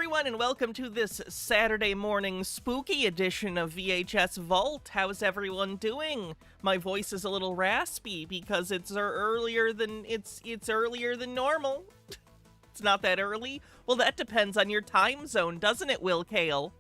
everyone, and welcome to this Saturday morning spooky edition of VHS Vault. How's everyone doing? My voice is a little raspy because it's earlier than normal. It's not that early? Well, that depends on your time zone, doesn't it, Will Kale?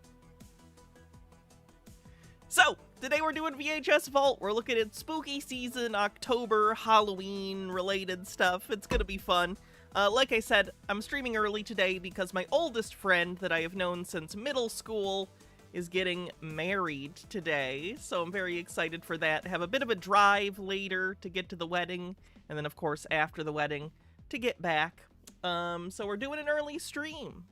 So, today we're doing VHS Vault. We're looking at spooky season, October, Halloween-related stuff. It's gonna be fun. Like I said, I'm streaming early today because my oldest friend that I have known since middle school is getting married today. So I'm very excited for that. Have a bit of a drive later to get to the wedding. And then, of course, after the wedding to get back. So we're doing an early stream.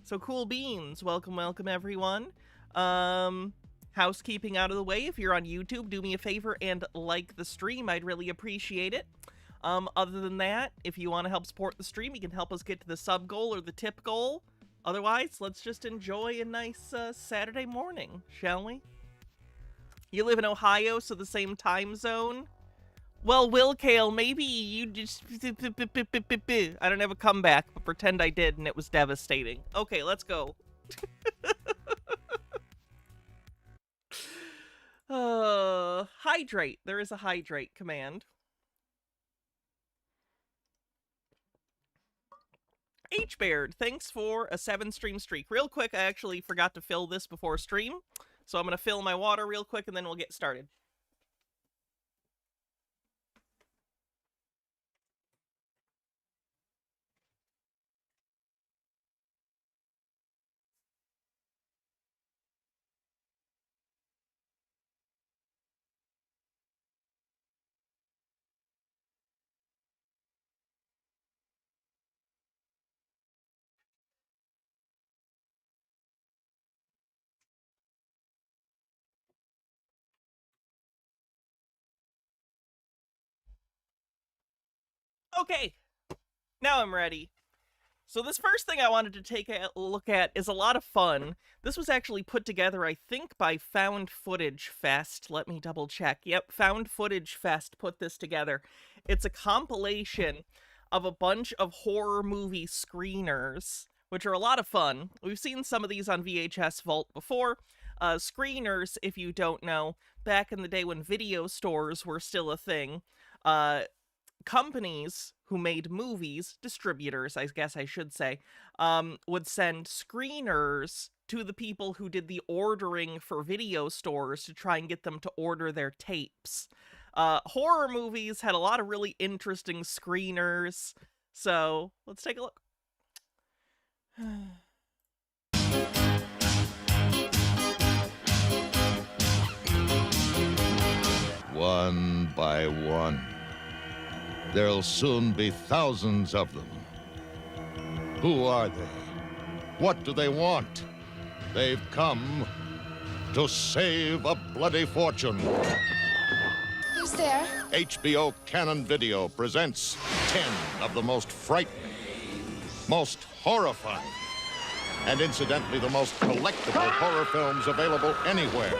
So cool beans. Welcome, welcome, everyone. Housekeeping out of the way. If you're on YouTube, do me a favor and like the stream. I'd really appreciate it. Other than that, if you want to help support the stream, you can help us get to the sub goal or the tip goal. Otherwise, let's just enjoy a nice Saturday morning, shall we? You live in Ohio, so the same time zone? Well, Will Kale, maybe you just... I don't have a comeback, but pretend I did and it was devastating. Okay, let's go. Hydrate. There is a hydrate command. H-Baird, thanks for a 7-stream streak. Real quick, I actually forgot to fill this before stream, so I'm going to fill my water real quick and then we'll get started. Okay, now I'm ready. So this first thing I wanted to take a look at is a lot of fun. This was actually put together, I think, by Found Footage Fest. Let me double check. Yep, Found Footage Fest put this together. It's a compilation of a bunch of horror movie screeners, which are a lot of fun. We've seen some of these on VHS Vault before. Screeners, if you don't know, back in the day when video stores were still a thing, companies who made movies, distributors, I guess I should say, would send screeners to the people who did the ordering for video stores to try and get them to order their tapes. Horror movies had a lot of really interesting screeners, so let's take a look. One by one. There'll soon be thousands of them. Who are they? What do they want? They've come to save a bloody fortune. Who's there? HBO Canon Video presents 10 of the most frightening, most horrifying, and incidentally the most collectible horror films available anywhere.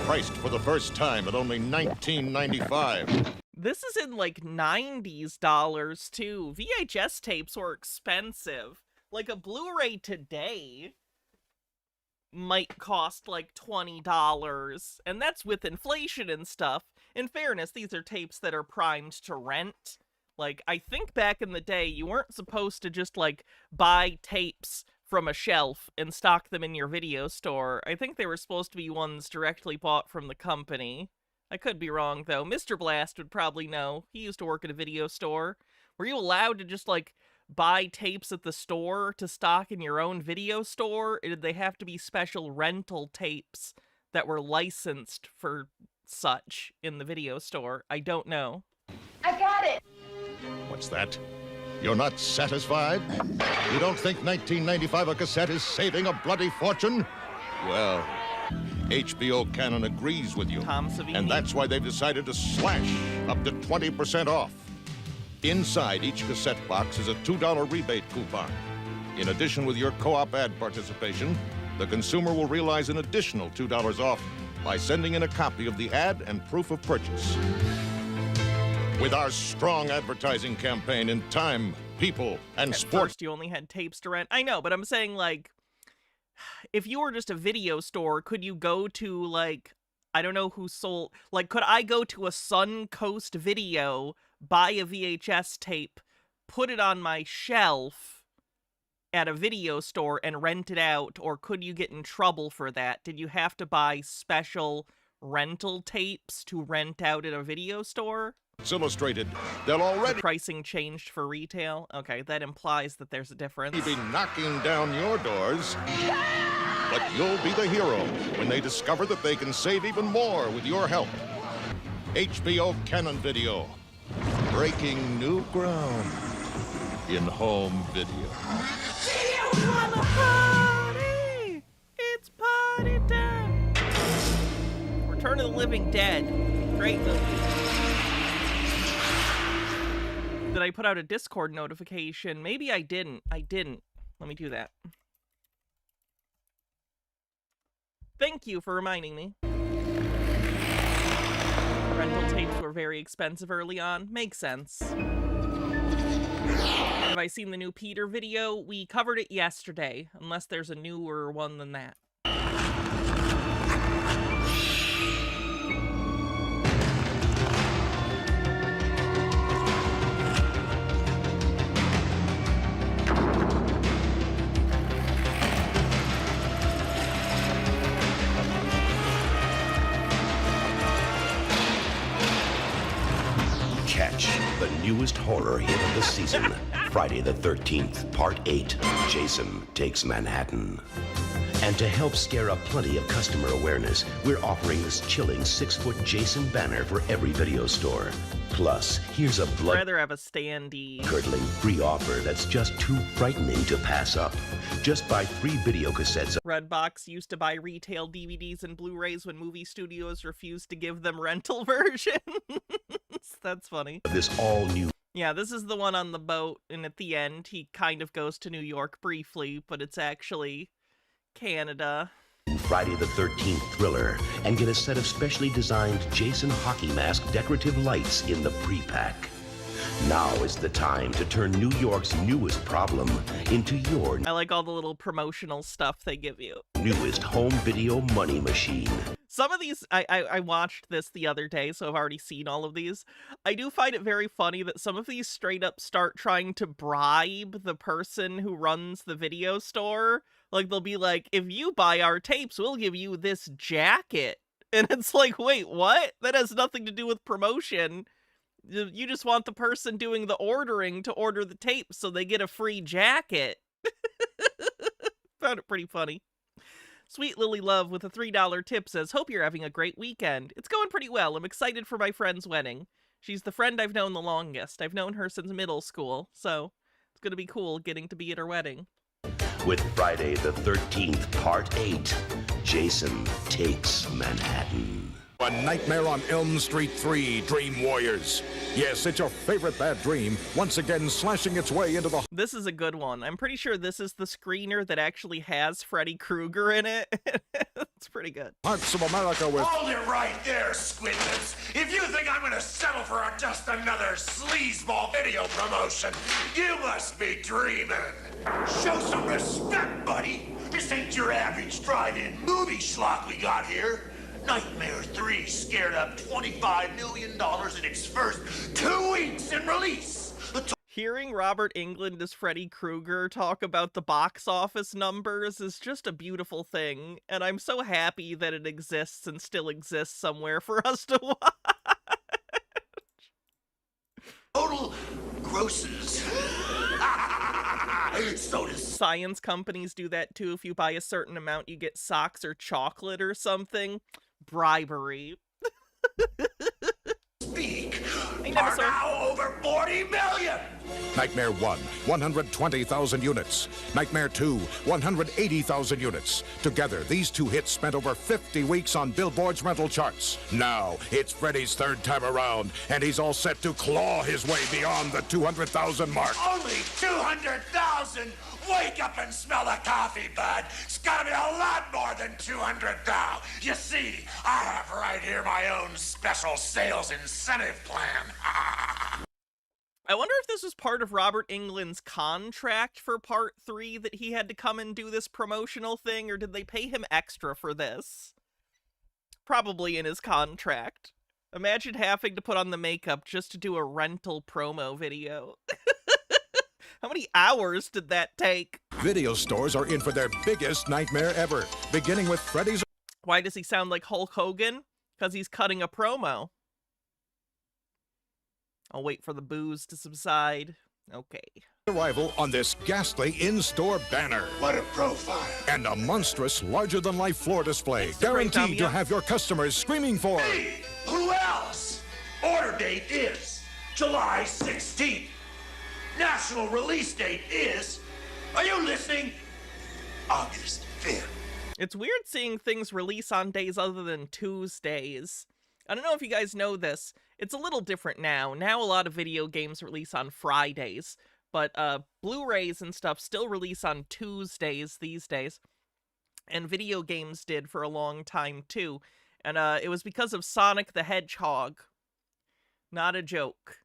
Priced for the first time at only $19.95. This is in, like, 90s dollars, too. VHS tapes were expensive. Like, a Blu-ray today might cost, like, $20. And that's with inflation and stuff. In fairness, these are tapes that are primed to rent. Like, I think back in the day, you weren't supposed to just, like, buy tapes from a shelf and stock them in your video store. I think they were supposed to be ones directly bought from the company. I could be wrong, though. Mr. Blast would probably know. He used to work at a video store. Were you allowed to just, like, buy tapes at the store to stock in your own video store? Or did they have to be special rental tapes that were licensed for such in the video store? I don't know. I got it! What's that? You're not satisfied? You don't think $19.95 a cassette is saving a bloody fortune? Well, HBO Canon agrees with you. Tom Savini. And that's why they've decided to slash up to 20% off. Inside each cassette box is a $2 rebate coupon. In addition, with your co-op ad participation, the consumer will realize an additional $2 off by sending in a copy of the ad and proof of purchase. With our strong advertising campaign in time people, and At sport. first, you only had tapes to rent. I know, but I'm saying, like, if you were just a video store, could you go to, like, I don't know who sold, like, could I go to a Suncoast Video, buy a VHS tape, put it on my shelf at a video store and rent it out, or could you get in trouble for that? Did you have to buy special rental tapes to rent out at a video store? It's Illustrated. They'll already Pricing changed for retail? Okay, that implies that there's a difference. be knocking down your doors, but you'll be the hero when they discover that they can save even more with your help. HBO Canon Video, breaking new ground in home video. Wanna party? It's party time. Return of the Living Dead. Great movie. Did I put out a Discord notification? Maybe I didn't. Let me do that. Thank you for reminding me. Rental tapes were very expensive early on. Makes sense. Have I seen the new Peter video? We covered it yesterday, unless there's a newer one than that. Catch the newest horror hit of the season, Friday the 13th, Part 8, Jason Takes Manhattan. And to help scare up plenty of customer awareness, we're offering this chilling 6-foot Jason banner for every video store. Plus, here's a I'd rather have a standee. blood-curdling free offer that's just too frightening to pass up. Just buy 3 video cassettes Redbox used to buy retail DVDs and Blu-rays when movie studios refused to give them rental versions. That's funny. of this all-new Yeah, this is the one on the boat, and at the end, he kind of goes to New York briefly, but it's actually Canada. Friday the 13th thriller and get a set of specially designed Jason hockey mask decorative lights in the pre-pack. Now is the time to turn New York's newest problem into your I like all the little promotional stuff they give you. newest home video money machine. Some of these, I watched this the other day, so I've already seen all of these. I do find it very funny that some of these straight up start trying to bribe the person who runs the video store. Like, they'll be like, if you buy our tapes, we'll give you this jacket. And it's like, wait, what? That has nothing to do with promotion. You just want the person doing the ordering to order the tapes so they get a free jacket. Found it pretty funny. Sweet Lily Love with a $3 tip says, hope you're having a great weekend. It's going pretty well. I'm excited for my friend's wedding. She's the friend I've known the longest. I've known her since middle school, so it's going to be cool getting to be at her wedding. With Friday the 13th, Part 8, Jason Takes Manhattan. A Nightmare on Elm Street 3, Dream Warriors. Yes, it's your favorite bad dream, once again slashing its way into the This is a good one. I'm pretty sure this is the screener that actually has Freddy Krueger in it. It's pretty good. hearts of America with Hold it right there, Squidlips. If you think I'm gonna settle for just another sleazeball video promotion, you must be dreaming. Show some respect, buddy. This ain't your average drive-in movie schlock we got here. Nightmare 3 scared up $25 million in its first 2 weeks in release. Hearing Robert Englund as Freddy Krueger talk about the box office numbers is just a beautiful thing, and I'm so happy that it exists and still exists somewhere for us to watch. Total grosses. So does Science companies do that too. If you buy a certain amount, you get socks or chocolate or something. Bribery. Speak. I never Are saw- now over 40 million. Nightmare 1, 120,000 units. Nightmare 2, 180,000 units. Together, these two hits spent over 50 weeks on Billboard's rental charts. Now, it's Freddy's third time around, and he's all set to claw his way beyond the 200,000 mark. Only 200,000. Wake up and smell the coffee, bud. It's gotta be a lot more than 200,000. You see, I have right here my own special sales incentive plan. I wonder if this was part of Robert Englund's contract for part 3 that he had to come and do this promotional thing, or did they pay him extra for this? Probably in his contract. Imagine having to put on the makeup just to do a rental promo video. How many hours did that take? Video stores are in for their biggest nightmare ever, beginning with Freddy's Why does he sound like Hulk Hogan? Because he's cutting a promo. I'll wait for the booze to subside. Okay. arrival on this ghastly in-store banner. What a profile. And a monstrous, larger-than-life floor display, It's a great guaranteed to dummy. have your customers screaming for... Hey, who else? Order date is July 16th. National release date is, are you listening? August 5th. It's weird seeing things release on days other than Tuesdays. I don't know if you guys know this. It's a little different now. Now a lot of video games release on Fridays, but Blu-rays and stuff still release on Tuesdays these days. And video games did for a long time too. And it was because of Sonic the Hedgehog. Not a joke.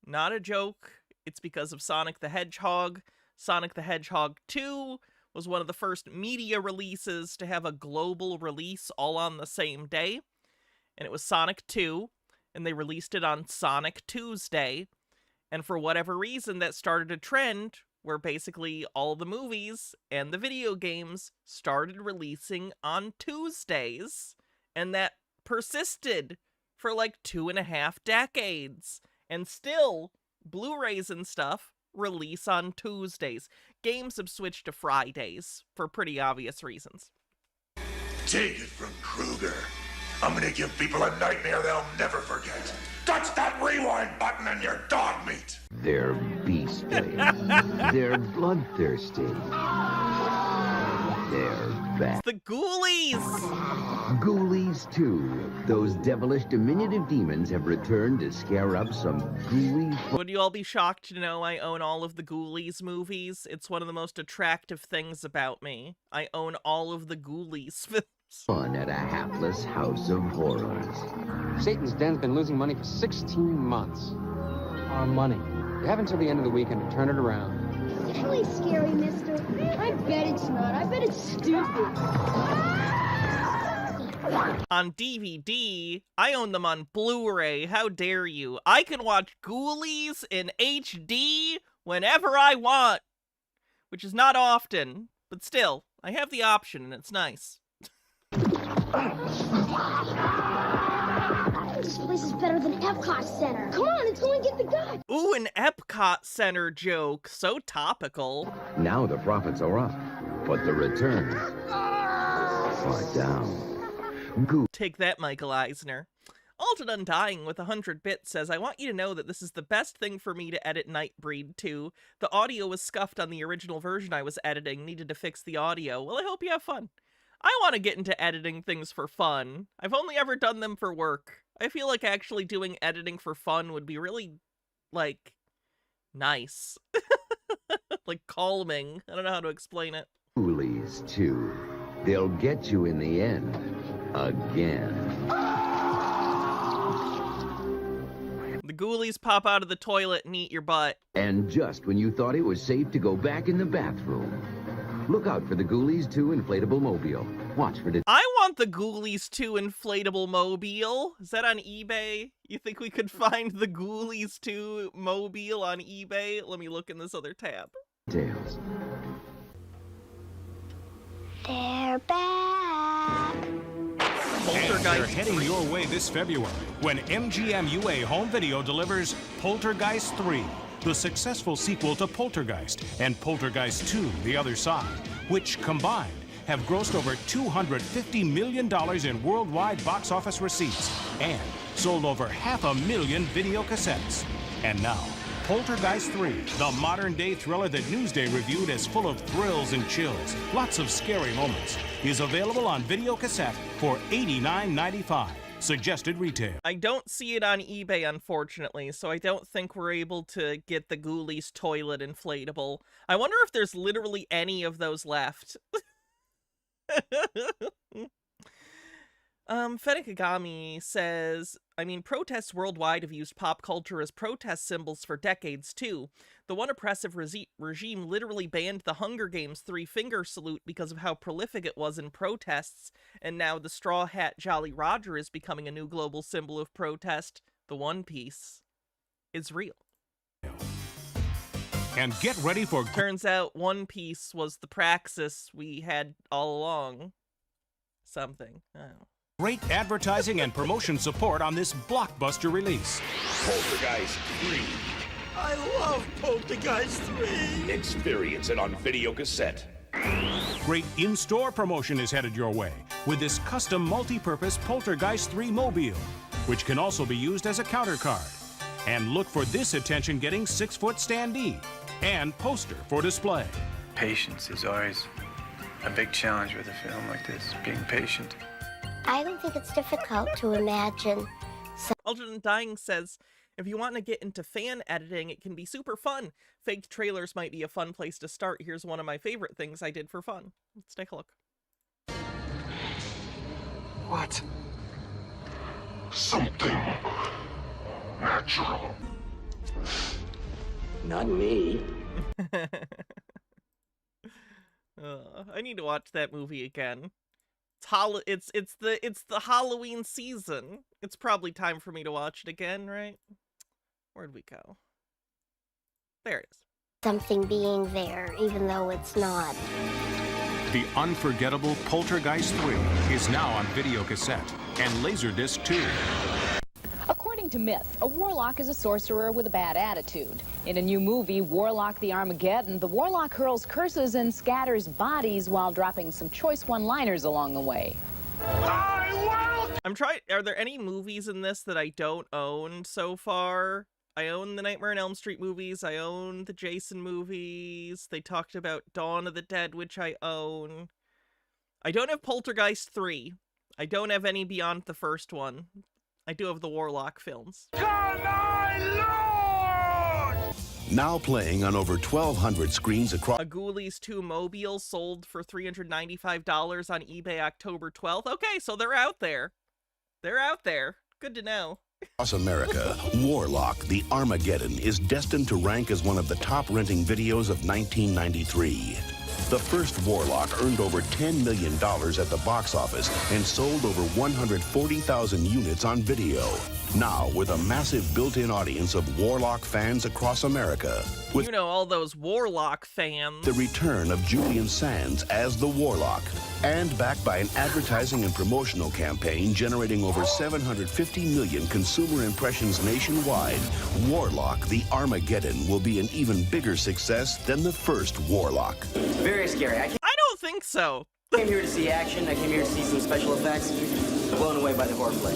Not a joke. It's because of Sonic the Hedgehog. Sonic the Hedgehog 2 was one of the first media releases to have a global release all on the same day. And it was Sonic 2, and they released it on Sonic Tuesday. And for whatever reason, that started a trend where basically all the movies and the video games started releasing on Tuesdays. And that persisted for like 2.5 decades. And still, Blu-rays and stuff release on Tuesdays. Games have switched to Fridays for pretty obvious reasons. Take it from Kruger. I'm gonna give people a nightmare they'll never forget. Touch that rewind button and your dog meat. They're beastly. They're bloodthirsty. They're bad. The Ghoulies! Ghoulies 2. Those devilish diminutive demons have returned to scare up some ghoulies. Would you all be shocked to know I own all of the Ghoulies movies? It's one of the most attractive things about me. I own all of the Ghoulies films. Fun at a hapless house of horrors. Satan's Den's been losing money for 16 months. Our money. You have until the end of the weekend to turn it around. It's really scary, mister. I bet it's not. I bet it's stupid. On DVD, I own them on Blu-ray. How dare you? I can watch Ghoulies in HD whenever I want. Which is not often, but still, I have the option and it's nice. This place is better than Epcot Center. Come on, let's go and get the guy. Ooh, an Epcot Center joke. So topical. Now the profits are up, but the returns are down. Take that, Michael Eisner. Alton Undying with 100 bits says, I want you to know that this is the best thing for me to edit Nightbreed 2. The audio was scuffed on the original version I was editing, needed to fix the audio. Well, I hope you have fun. I want to get into editing things for fun. I've only ever done them for work. I feel like actually doing editing for fun would be really, like, nice. Like, calming. I don't know how to explain it. Ghoulies 2. They'll get you in the end. Again. The Ghoulies pop out of the toilet and eat your butt. And just when you thought it was safe to go back in the bathroom. Look out for the Ghoulies 2 inflatable mobile. Watch for the... I want the Ghoulies 2 inflatable mobile. Is that on eBay? You think we could find the Ghoulies 2 mobile on eBay? Let me look in this other tab. details. They're back. And they're heading your way this February when MGM UA Home Video delivers Poltergeist 3, the successful sequel to Poltergeist, and Poltergeist 2, The Other Side, which combined have grossed over $250 million in worldwide box office receipts and sold over 500,000 video cassettes. And now, Poltergeist 3, the modern-day thriller that Newsday reviewed as full of thrills and chills, lots of scary moments, is available on video cassette for $89.95. Suggested retail. I don't see it on eBay, unfortunately, so I don't think we're able to get the Ghoulies toilet inflatable. I wonder if there's literally any of those left. Fenekagami says, I mean, protests worldwide have used pop culture as protest symbols for decades, too. The one oppressive regime literally banned the Hunger Games three-finger salute because of how prolific it was in protests, and now the Straw Hat Jolly Roger is becoming a new global symbol of protest. The One Piece is real. And get ready for... Turns out One Piece was the praxis we had all along. Something. I don't know. Great advertising and promotion support on this blockbuster release. Poltergeist 3. I love Poltergeist 3. Experience it on video cassette. Great in-store promotion is headed your way with this custom multi-purpose Poltergeist 3 mobile, which can also be used as a counter card. And look for this attention-getting 6-foot standee and poster for display. Patience is always a big challenge with a film like this, being patient. I don't think it's difficult to imagine. Alternate Dying says, if you want to get into fan editing, it can be super fun. Fake trailers might be a fun place to start. Here's one of my favorite things I did for fun. Let's take a look. What? Something natural. Not me. I need to watch that movie again. It's the Halloween season. It's probably time for me to watch it again, right? Where'd we go? There it is. Something being there, even though it's not. The unforgettable Poltergeist 3 is now on video cassette and Laserdisc 2. According to myth, a warlock is a sorcerer with a bad attitude. In a new movie, Warlock the Armageddon, the warlock hurls curses and scatters bodies while dropping some choice one-liners along the way. I'm trying. Are there any movies in this that I don't own so far? I own the Nightmare on Elm Street movies. I own the Jason movies. They talked about Dawn of the Dead, which I own. I don't have Poltergeist 3. I don't have any beyond the first one. I do have the Warlock films. Now playing on over 1,200 screens across... A Ghoulies 2 mobile sold for $395 on eBay October 12th. Okay, so they're out there. They're out there. Good to know. Across America, Warlock the Armageddon is destined to rank as one of the top renting videos of 1993. The first Warlock earned over $10 million at the box office and sold over 140,000 units on video. Now, with a massive built-in audience of Warlock fans across America, with you know, all those Warlock fans. The return of Julian Sands as the Warlock, and backed by an advertising and promotional campaign generating over 750 million consumer impressions nationwide, Warlock the Armageddon will be an even bigger success than the first Warlock. Very scary. I don't think so. I came here to see action. I came here to see some special effects. Blown away by the horror play.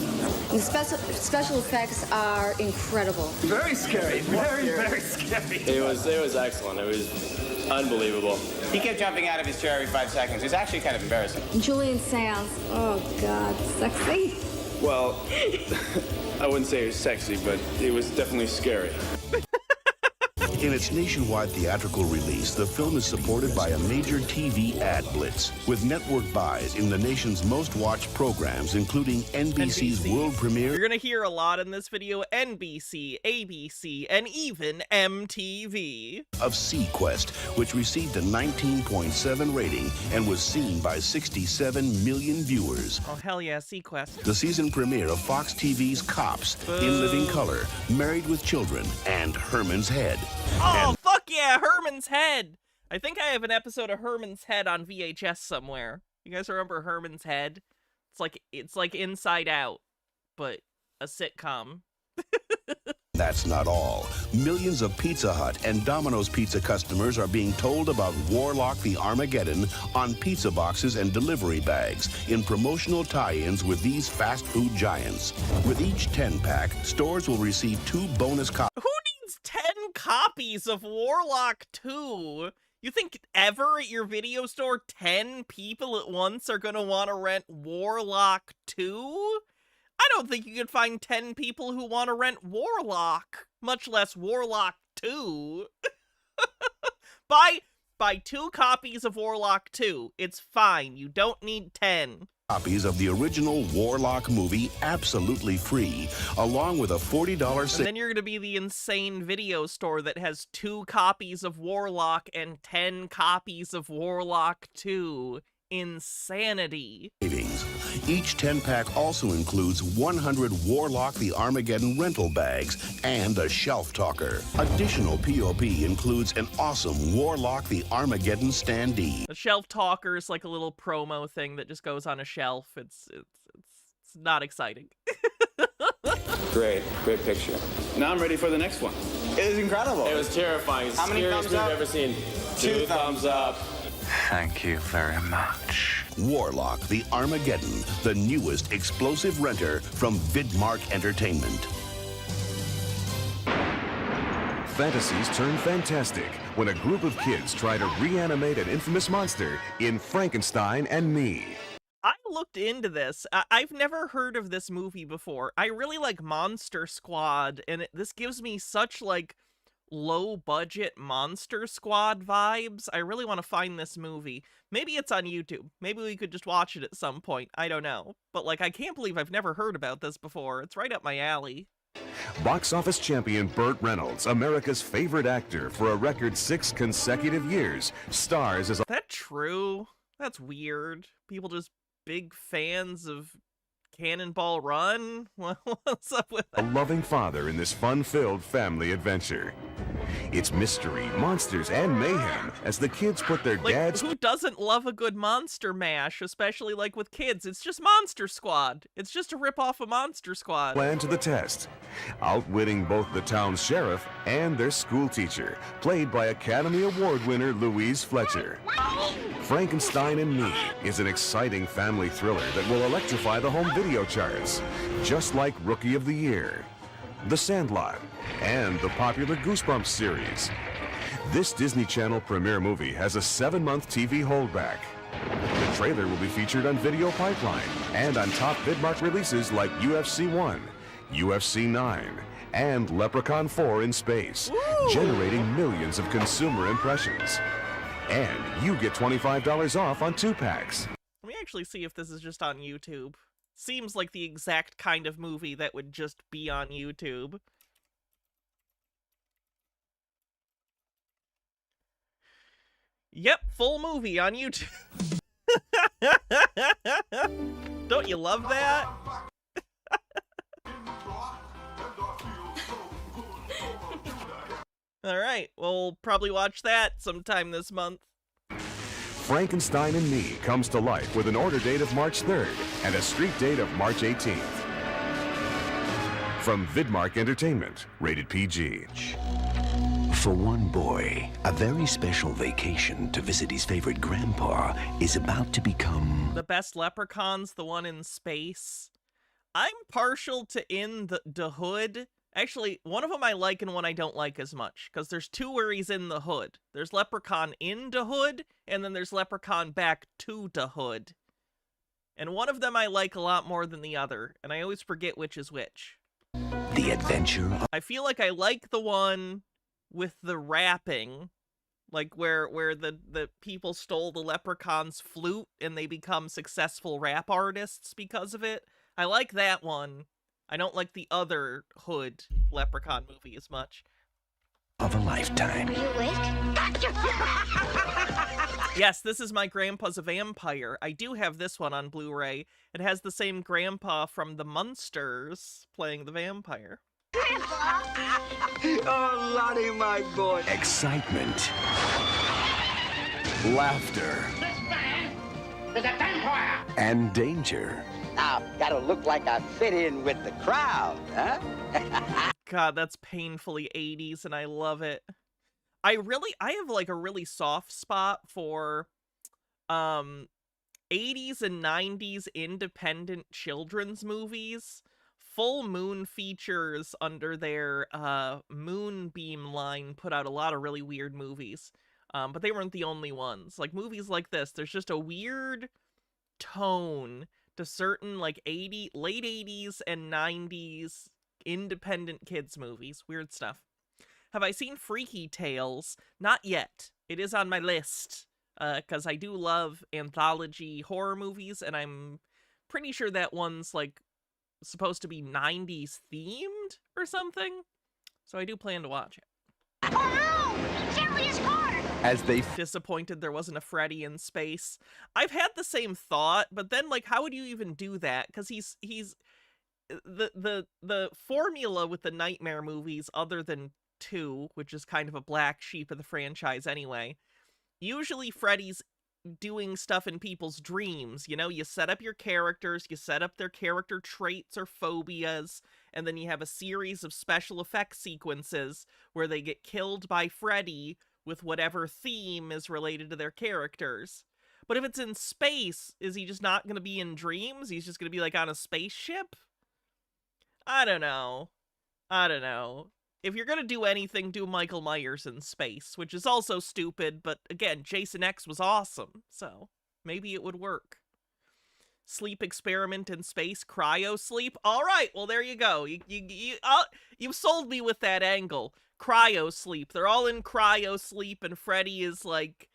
The special effects are incredible. Very scary. Very scary. It was excellent. It was unbelievable. He kept jumping out of his chair every 5 seconds. It was actually kind of embarrassing. Julian Sands. Oh, God. Sexy? Well, I wouldn't say it was sexy, but it was definitely scary. In its nationwide theatrical release, the film is supported by a major TV ad blitz, with network buys in the nation's most watched programs, including NBC's world premiere. You're gonna hear a lot in this video: NBC, ABC, and even MTV. Of Sequest, which received a 19.7 rating and was seen by 67 million viewers. Oh, hell yeah, Sequest. The season premiere of Fox TV's Cops, In Living Color, Married with Children, and Herman's Head. Oh, fuck yeah, Herman's Head! I think I have an episode of Herman's Head on VHS somewhere. You guys remember Herman's Head? It's like Inside Out, but a sitcom. That's not all. Millions of Pizza Hut and Domino's Pizza customers are being told about Warlock the Armageddon on pizza boxes and delivery bags in promotional tie-ins with these fast food giants. With each 10-pack, stores will receive 2 bonus copies. Who needs 10 copies of Warlock 2? You think ever at your video store 10 people at once are gonna want to rent Warlock 2? I don't think you could find 10 people who want to rent Warlock, much less Warlock 2. Buy 2 copies of Warlock 2. It's fine. You don't need 10. Copies of the original Warlock movie absolutely free, along with a $40 And then you're going to be the insane video store that has 2 copies of Warlock and 10 copies of Warlock 2. Insanity. savings. Each 10-pack also includes 100 Warlock the Armageddon rental bags and a shelf talker. Additional POP includes an awesome Warlock the Armageddon standee. A shelf talker is like a little promo thing that just goes on a shelf. It's not exciting. Great picture. Now I'm ready for the next one. It was incredible. It was terrifying. How many Scariest thumbs up? movie I've ever seen. 2 thumbs up. Thank you very much. Warlock the Armageddon, the newest explosive renter from Vidmark Entertainment. Fantasies turn fantastic when a group of kids try to reanimate an infamous monster in Frankenstein and Me. I looked into this. I've never heard of this movie before. I really like Monster Squad, and this gives me such, like, low-budget Monster Squad vibes. I really want to find this movie. Maybe it's on YouTube. Maybe we could just watch it at some point. I don't know. But, like, I can't believe I've never heard about this before. It's right up my alley. Box office champion Burt Reynolds, America's favorite actor for a record 6 consecutive years, stars as Is that true? That's weird. People just big fans of Cannonball Run? What's up with a that? loving father in this fun-filled family adventure. It's mystery, monsters, and mayhem as the kids put their Like, dad's who doesn't love a good monster mash, especially, like, with kids? It's just Monster Squad. It's just a rip-off of Monster Squad. plan to the test, outwitting both the town's sheriff and their school teacher, played by Academy Award winner Louise Fletcher. Frankenstein and Me is an exciting family thriller that will electrify the home video charts, just like Rookie of the Year, The Sandlot, and the popular Goosebumps series. This Disney Channel premiere movie has a 7-month TV holdback. The trailer will be featured on Video Pipeline and on top Vidmark releases like UFC 1, UFC 9, and Leprechaun 4 in Space, generating millions of consumer impressions. And you get $25 off on 2-packs. Let me actually see if this is just on YouTube. Seems like the exact kind of movie that would just be on YouTube. Yep, full movie on YouTube. Don't you love that? Alright, we'll probably watch that sometime this month. Frankenstein and Me comes to life with an order date of March 3rd and a street date of March 18th. From Vidmark Entertainment, rated PG. For one boy, a very special vacation to visit his favorite grandpa is about to become... The best Leprechaun's the one in space. I'm partial to In the Hood. Actually, one of them I like and one I don't like as much, because there's 2 where he's in the hood. There's Leprechaun in the Hood, and then there's Leprechaun back to the Hood. And one of them I like a lot more than the other, and I always forget which is which. The adventure of... I feel like I like the one with the rapping, like where the people stole the Leprechaun's flute and they become successful rap artists because of it. I like that one. I don't like the other Hood Leprechaun movie as much. Of a lifetime. Are you awake? Yes, this is My Grandpa's a Vampire. I do have this one on Blu-ray. It has the same grandpa from The Munsters playing the vampire. Oh, Lottie, my boy. Excitement. Laughter. This man is a vampire! And danger. Now, gotta look like I fit in with the crowd, huh? God, that's painfully 80s, and I love it. I have like a really soft spot for 80s and 90s independent children's movies. Full Moon Features, under their Moonbeam line, put out a lot of really weird movies. But they weren't the only ones. Like, movies like this, there's just a weird tone to certain, like, late 80s and 90s independent kids movies. Weird stuff. Have I seen Freaky Tales? Not yet. It is on my list, because I do love anthology horror movies, and I'm pretty sure that one's, like, supposed to be 90s themed or something. So I do plan to watch it. As they Disappointed there wasn't a Freddy in space. I've had the same thought, but then, like, how would you even do that? Because he's the formula with the Nightmare movies, other than 2, which is kind of a black sheep of the franchise anyway. Usually Freddy's doing stuff in people's dreams. You know, you set up your characters, you set up their character traits or phobias, and then you have a series of special effects sequences where they get killed by Freddy with whatever theme is related to their characters. But if it's in space, is he just not going to be in dreams? He's just going to be, like, on a spaceship? I don't know. If you're going to do anything, do Michael Myers in space, which is also stupid, but again, Jason X was awesome, so maybe it would work. Sleep experiment in space, cryo sleep. All right, well, there you go. You've sold me with that angle. Cryo sleep. They're all in cryo sleep, and Freddy is, like,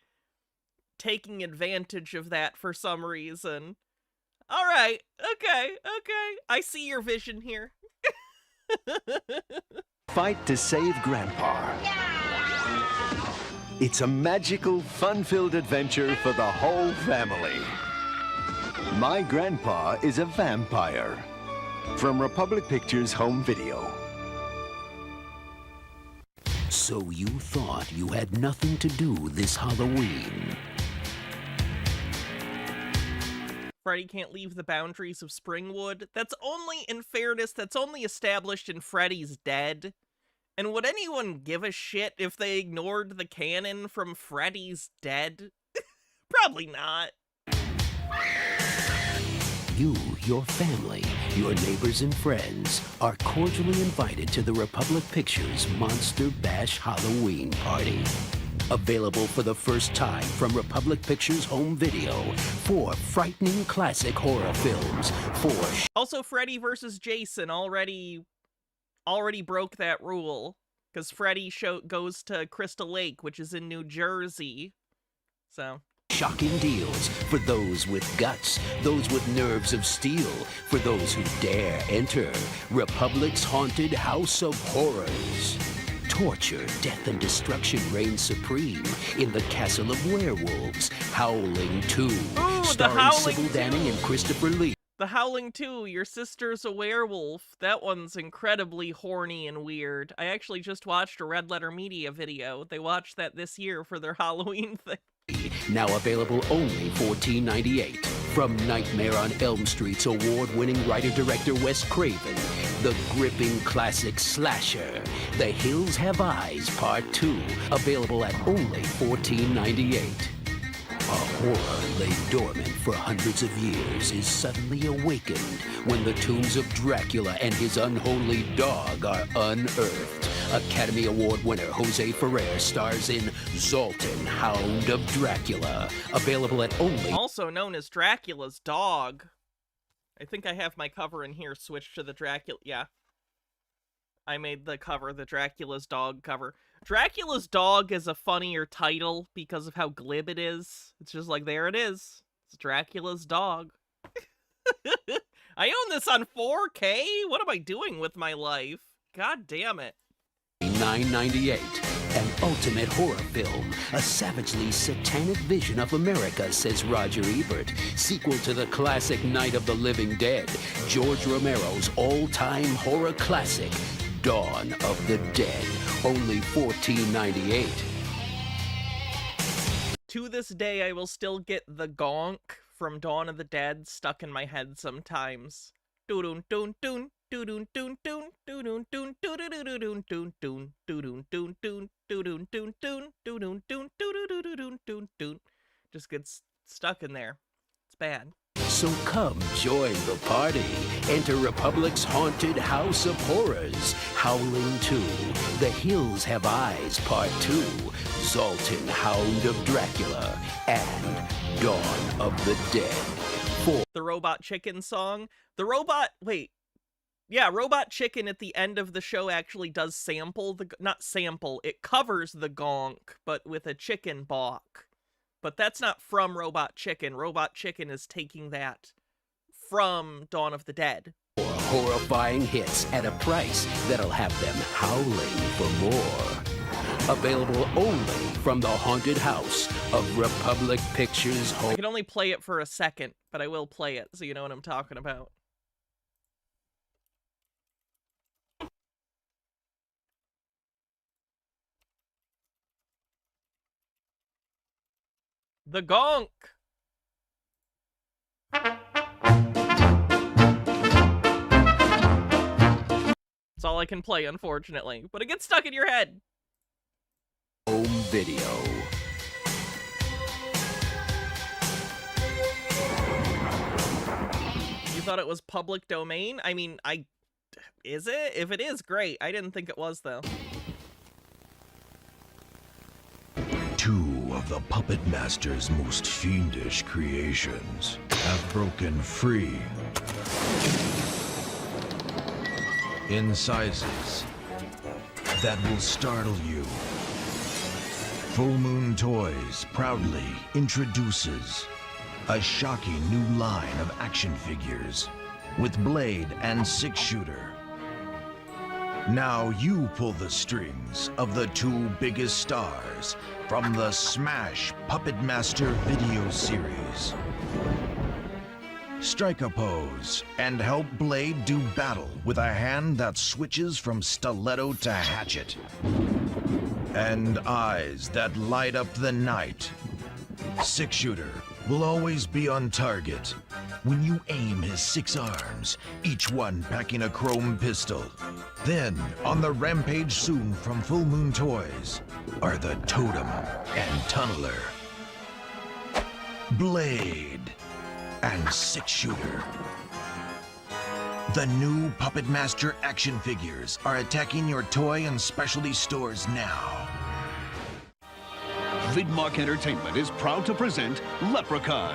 taking advantage of that for some reason. All right, okay. I see your vision here. Fight to save Grandpa. It's a magical, fun-filled adventure for the whole family. My Grandpa is a Vampire. From Republic Pictures Home Video. So you thought you had nothing to do this Halloween. Freddy can't leave the boundaries of Springwood. That's only, in fairness, that's only established in Freddy's Dead. And would anyone give a shit if they ignored the canon from Freddy's Dead? Probably not. You, your family, your neighbors and friends are cordially invited to the Republic Pictures Monster Bash Halloween Party. Available for the first time from Republic Pictures Home Video. 4 frightening classic horror films. 4 Also, Freddy vs. Jason already broke that rule, because Freddy goes to Crystal Lake, which is in New Jersey. So shocking deals for those with guts, those with nerves of steel, for those who dare enter Republic's haunted house of horrors. Torture, death, and destruction reign supreme in the Castle of Werewolves. Howling 2, starring Sybil Danning and Christopher Lee. The Howling 2, Your Sister's a Werewolf. That one's incredibly horny and weird. I actually just watched a Red Letter Media video. They watched that this year for their Halloween thing. Now available only $14.98. From Nightmare on Elm Street's award-winning writer-director Wes Craven, the gripping classic slasher, The Hills Have Eyes Part 2, available at only $14.98. A horror laid dormant for hundreds of years is suddenly awakened when the tombs of Dracula and his unholy dog are unearthed. Academy Award winner Jose Ferrer stars in Zoltan, Hound of Dracula. Available at only... Also known as Dracula's Dog. I think I have my cover in here switched to the Dracula... Yeah. I made the cover, the Dracula's Dog cover. Dracula's Dog is a funnier title because of how glib it is. It's just like, there it is. It's Dracula's Dog. I own this on 4K? What am I doing with my life? God damn it. $9.98. An ultimate horror film, a savagely satanic vision of America, says Roger Ebert. Sequel to the classic Night of the Living Dead, George Romero's all-time horror classic, Dawn of the Dead. Only $14.98. To this day, I will still get the gonk from Dawn of the Dead stuck in my head sometimes. Doo-doon, doon, doon. Doon doon doon doon doon doon doon doon doon doon doon doon doon doon doon doon doon doon doon doon. Just gets stuck in there. It's bad. So come join the party. Enter Republic's haunted house of horrors. Howling 2, The Hills Have Eyes Part 2, Zoltan, Hound of Dracula, and Dawn of the Dead. 4. The Robot Chicken song. Robot Chicken at the end of the show actually does it covers the gonk, but with a chicken balk. But that's not from Robot Chicken. Robot Chicken is taking that from Dawn of the Dead. Horrifying hits at a price that'll have them howling for more. Available only from the haunted house of Republic Pictures I Home. can only play it for a second, but I will play it so you know what I'm talking about. The Gonk! That's all I can play, unfortunately. But it gets stuck in your head. Home video. You thought it was public domain? I mean, is it? If it is, great. I didn't think it was, though. Two of the Puppet Master's most fiendish creations have broken free in sizes that will startle you. Full Moon Toys proudly introduces a shocking new line of action figures with blade and 6-shooter. Now you pull the strings of the two biggest stars from the Smash Puppet Master video series. Strike a pose and help Blade do battle with a hand that switches from stiletto to hatchet. And eyes that light up the night. 6-shooter will always be on target when you aim his 6 arms, each one packing a chrome pistol. Then, on the rampage soon from Full Moon Toys, are the Totem and Tunneler, Blade, and 6-shooter. The new Puppet Master action figures are attacking your toy and specialty stores now. Vidmark Entertainment is proud to present Leprechaun.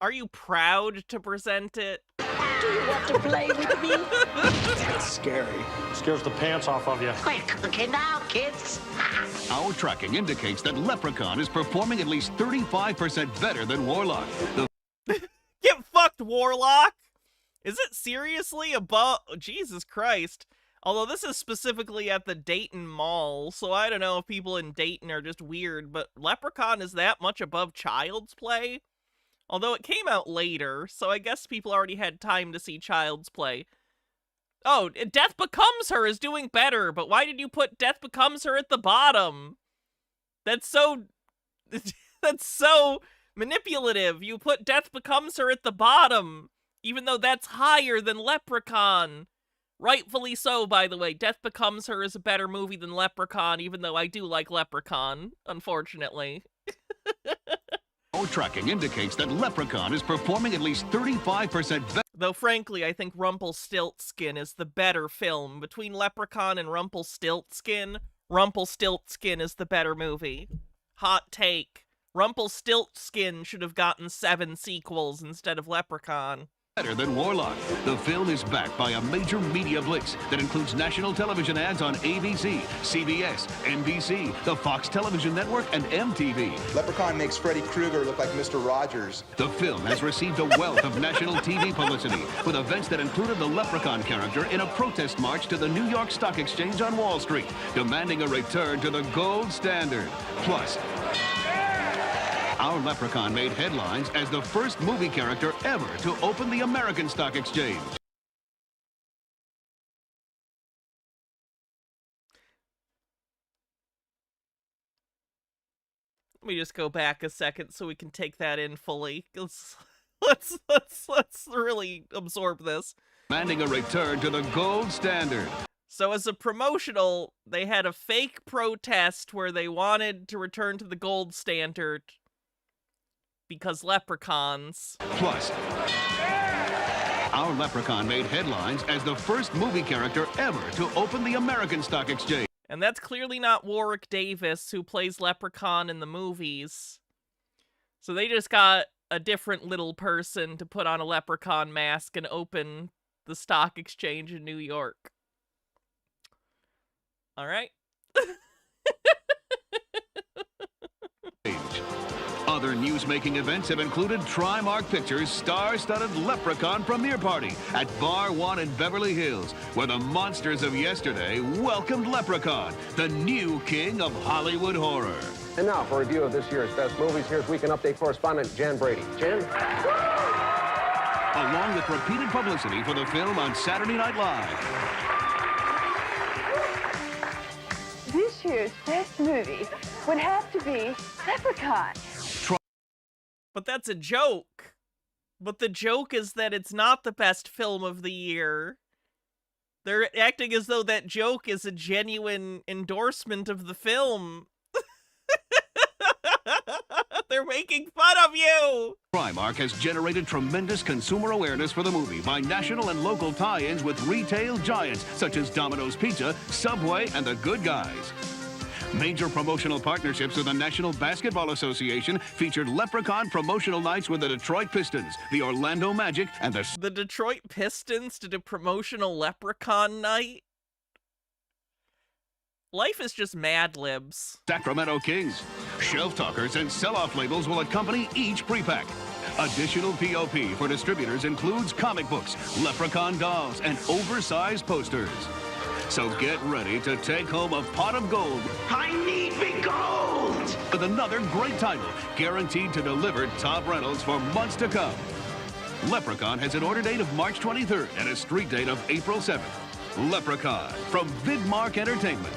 Are you proud to present it? Do you want to play with me? That's scary. Scares the pants off of you. Quit cooking now, kids. Our tracking indicates that Leprechaun is performing at least 35% better than Warlock. Get fucked, Warlock! Is it seriously above? Jesus Christ. Although this is specifically at the Dayton Mall, so I don't know if people in Dayton are just weird, but Leprechaun is that much above Child's Play? Although it came out later, so I guess people already had time to see Child's Play. Oh, Death Becomes Her is doing better, but why did you put Death Becomes Her at the bottom? That's so... that's so manipulative. You put Death Becomes Her at the bottom, even though that's higher than Leprechaun. Rightfully so, by the way. Death Becomes Her is a better movie than Leprechaun, even though I do like Leprechaun, unfortunately. Our tracking indicates that Leprechaun is performing at least 35% better. Though frankly, I think Rumpelstiltskin is the better film. Between Leprechaun and Rumpelstiltskin, Rumpelstiltskin is the better movie. Hot take. Rumpelstiltskin should have gotten 7 sequels instead of Leprechaun. Better than Warlock. The film is backed by a major media blitz that includes national television ads on ABC, CBS, NBC, the Fox Television Network, and MTV. Leprechaun makes Freddy Krueger look like Mr. Rogers. The film has received a wealth of national TV publicity, with events that included the Leprechaun character in a protest march to the New York Stock Exchange on Wall Street, demanding a return to the gold standard. Plus, our Leprechaun made headlines as the first movie character ever to open the American Stock Exchange. Let me just go back a second so we can take that in fully. Let's really absorb this. Demanding a return to the gold standard. So as a promotional, they had a fake protest where they wanted to return to the gold standard because leprechauns. Plus, our Leprechaun made headlines as the first movie character ever to open the American Stock Exchange. And that's clearly not Warwick Davis, who plays Leprechaun in the movies. So they just got a different little person to put on a leprechaun mask and open the stock exchange in New York. All right. Other news-making events have included Trimark Pictures' star-studded Leprechaun premiere party at Bar One in Beverly Hills, where the monsters of yesterday welcomed Leprechaun, the new king of Hollywood horror. And now for a review of this year's best movies, here's Weekend Update correspondent Jan Brady. Jan? Along with repeated publicity for the film on Saturday Night Live. This year's best movie would have to be Leprechaun. But that's a joke. But the joke is that it's not the best film of the year. They're acting as though that joke is a genuine endorsement of the film. They're making fun of you! Trimark has generated tremendous consumer awareness for the movie by national and local tie-ins with retail giants such as Domino's Pizza, Subway, and The Good Guys. Major promotional partnerships with the National Basketball Association featured Leprechaun promotional nights with the Detroit Pistons, the Orlando Magic, and the Detroit Pistons did a promotional Leprechaun night? Life is just Mad Libs. Sacramento Kings. Shelf talkers and sell-off labels will accompany each pre-pack. Additional POP for distributors includes comic books, Leprechaun dolls, and oversized posters. So get ready to take home a pot of gold. I need big gold! With another great title, guaranteed to deliver top rentals for months to come. Leprechaun has an order date of March 23rd and a street date of April 7th. Leprechaun from Vidmark Entertainment.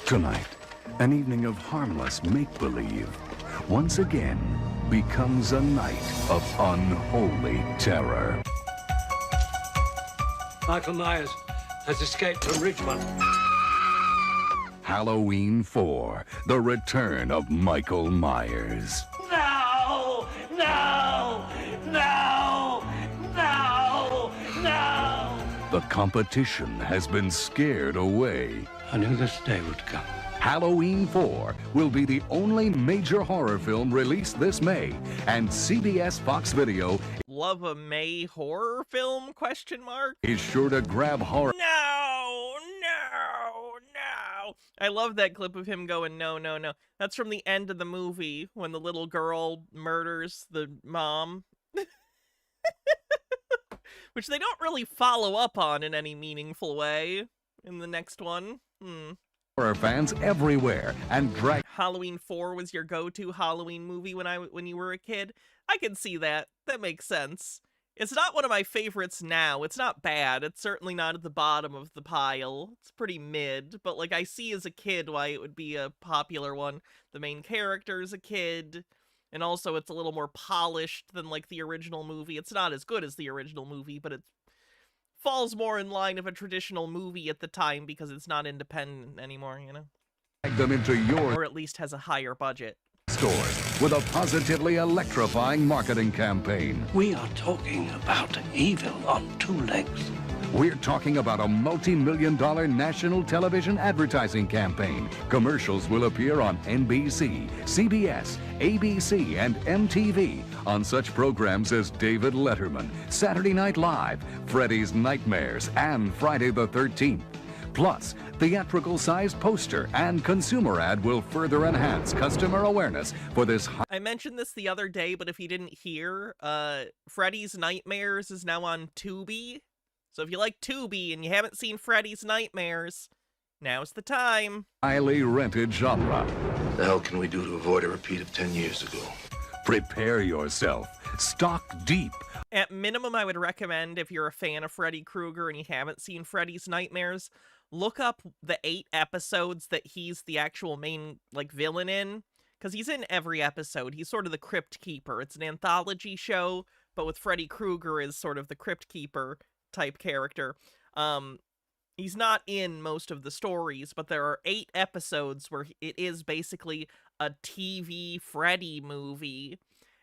Tonight, an evening of harmless make-believe once again becomes a night of unholy terror. Michael Myers has escaped from Richmond. Halloween 4, the return of Michael Myers. No! No! No! No! No! The competition has been scared away. I knew this day would come. Halloween 4 will be the only major horror film released this May, and CBS Fox Video Love a May horror film? Question mark. Is sure to grab horror. No, no, no. I love that clip of him going, no, no, no. That's from the end of the movie when the little girl murders the mom. Which they don't really follow up on in any meaningful way in the next one. Horror fans everywhere and drag. Halloween 4 was your go-to Halloween movie when you were a kid. I can see that. That makes sense. It's not one of my favorites now. It's not bad. It's certainly not at the bottom of the pile. It's pretty mid, but like I see as a kid why it would be a popular one. The main character is a kid, and also it's a little more polished than like the original movie. It's not as good as the original movie, but it falls more in line of a traditional movie at the time because it's not independent anymore, you know? Drag them into your or at least has a higher budget. Stores with a positively electrifying marketing campaign. We are talking about evil on two legs. We're talking about a multi-million-dollar national television advertising campaign. Commercials will appear on NBC, CBS, ABC, and MTV on such programs as David Letterman, Saturday Night Live, Freddy's Nightmares, and Friday the 13th. Plus, theatrical-sized poster and consumer ad will further enhance customer awareness for this. I mentioned this the other day, but if you didn't hear, Freddy's Nightmares is now on Tubi. So if you like Tubi and you haven't seen Freddy's Nightmares, now's the time. Highly rented genre. The hell can we do to avoid a repeat of 10 years ago? Prepare yourself. Stock deep. At minimum, I would recommend, if you're a fan of Freddy Krueger and you haven't seen Freddy's Nightmares, look up the 8 episodes that he's the actual main, like, villain in. Because he's in every episode. He's sort of the Crypt Keeper. It's an anthology show, but with Freddy Krueger as sort of the Crypt Keeper type character. He's not in most of the stories, but there are 8 episodes where it is basically a TV Freddy movie.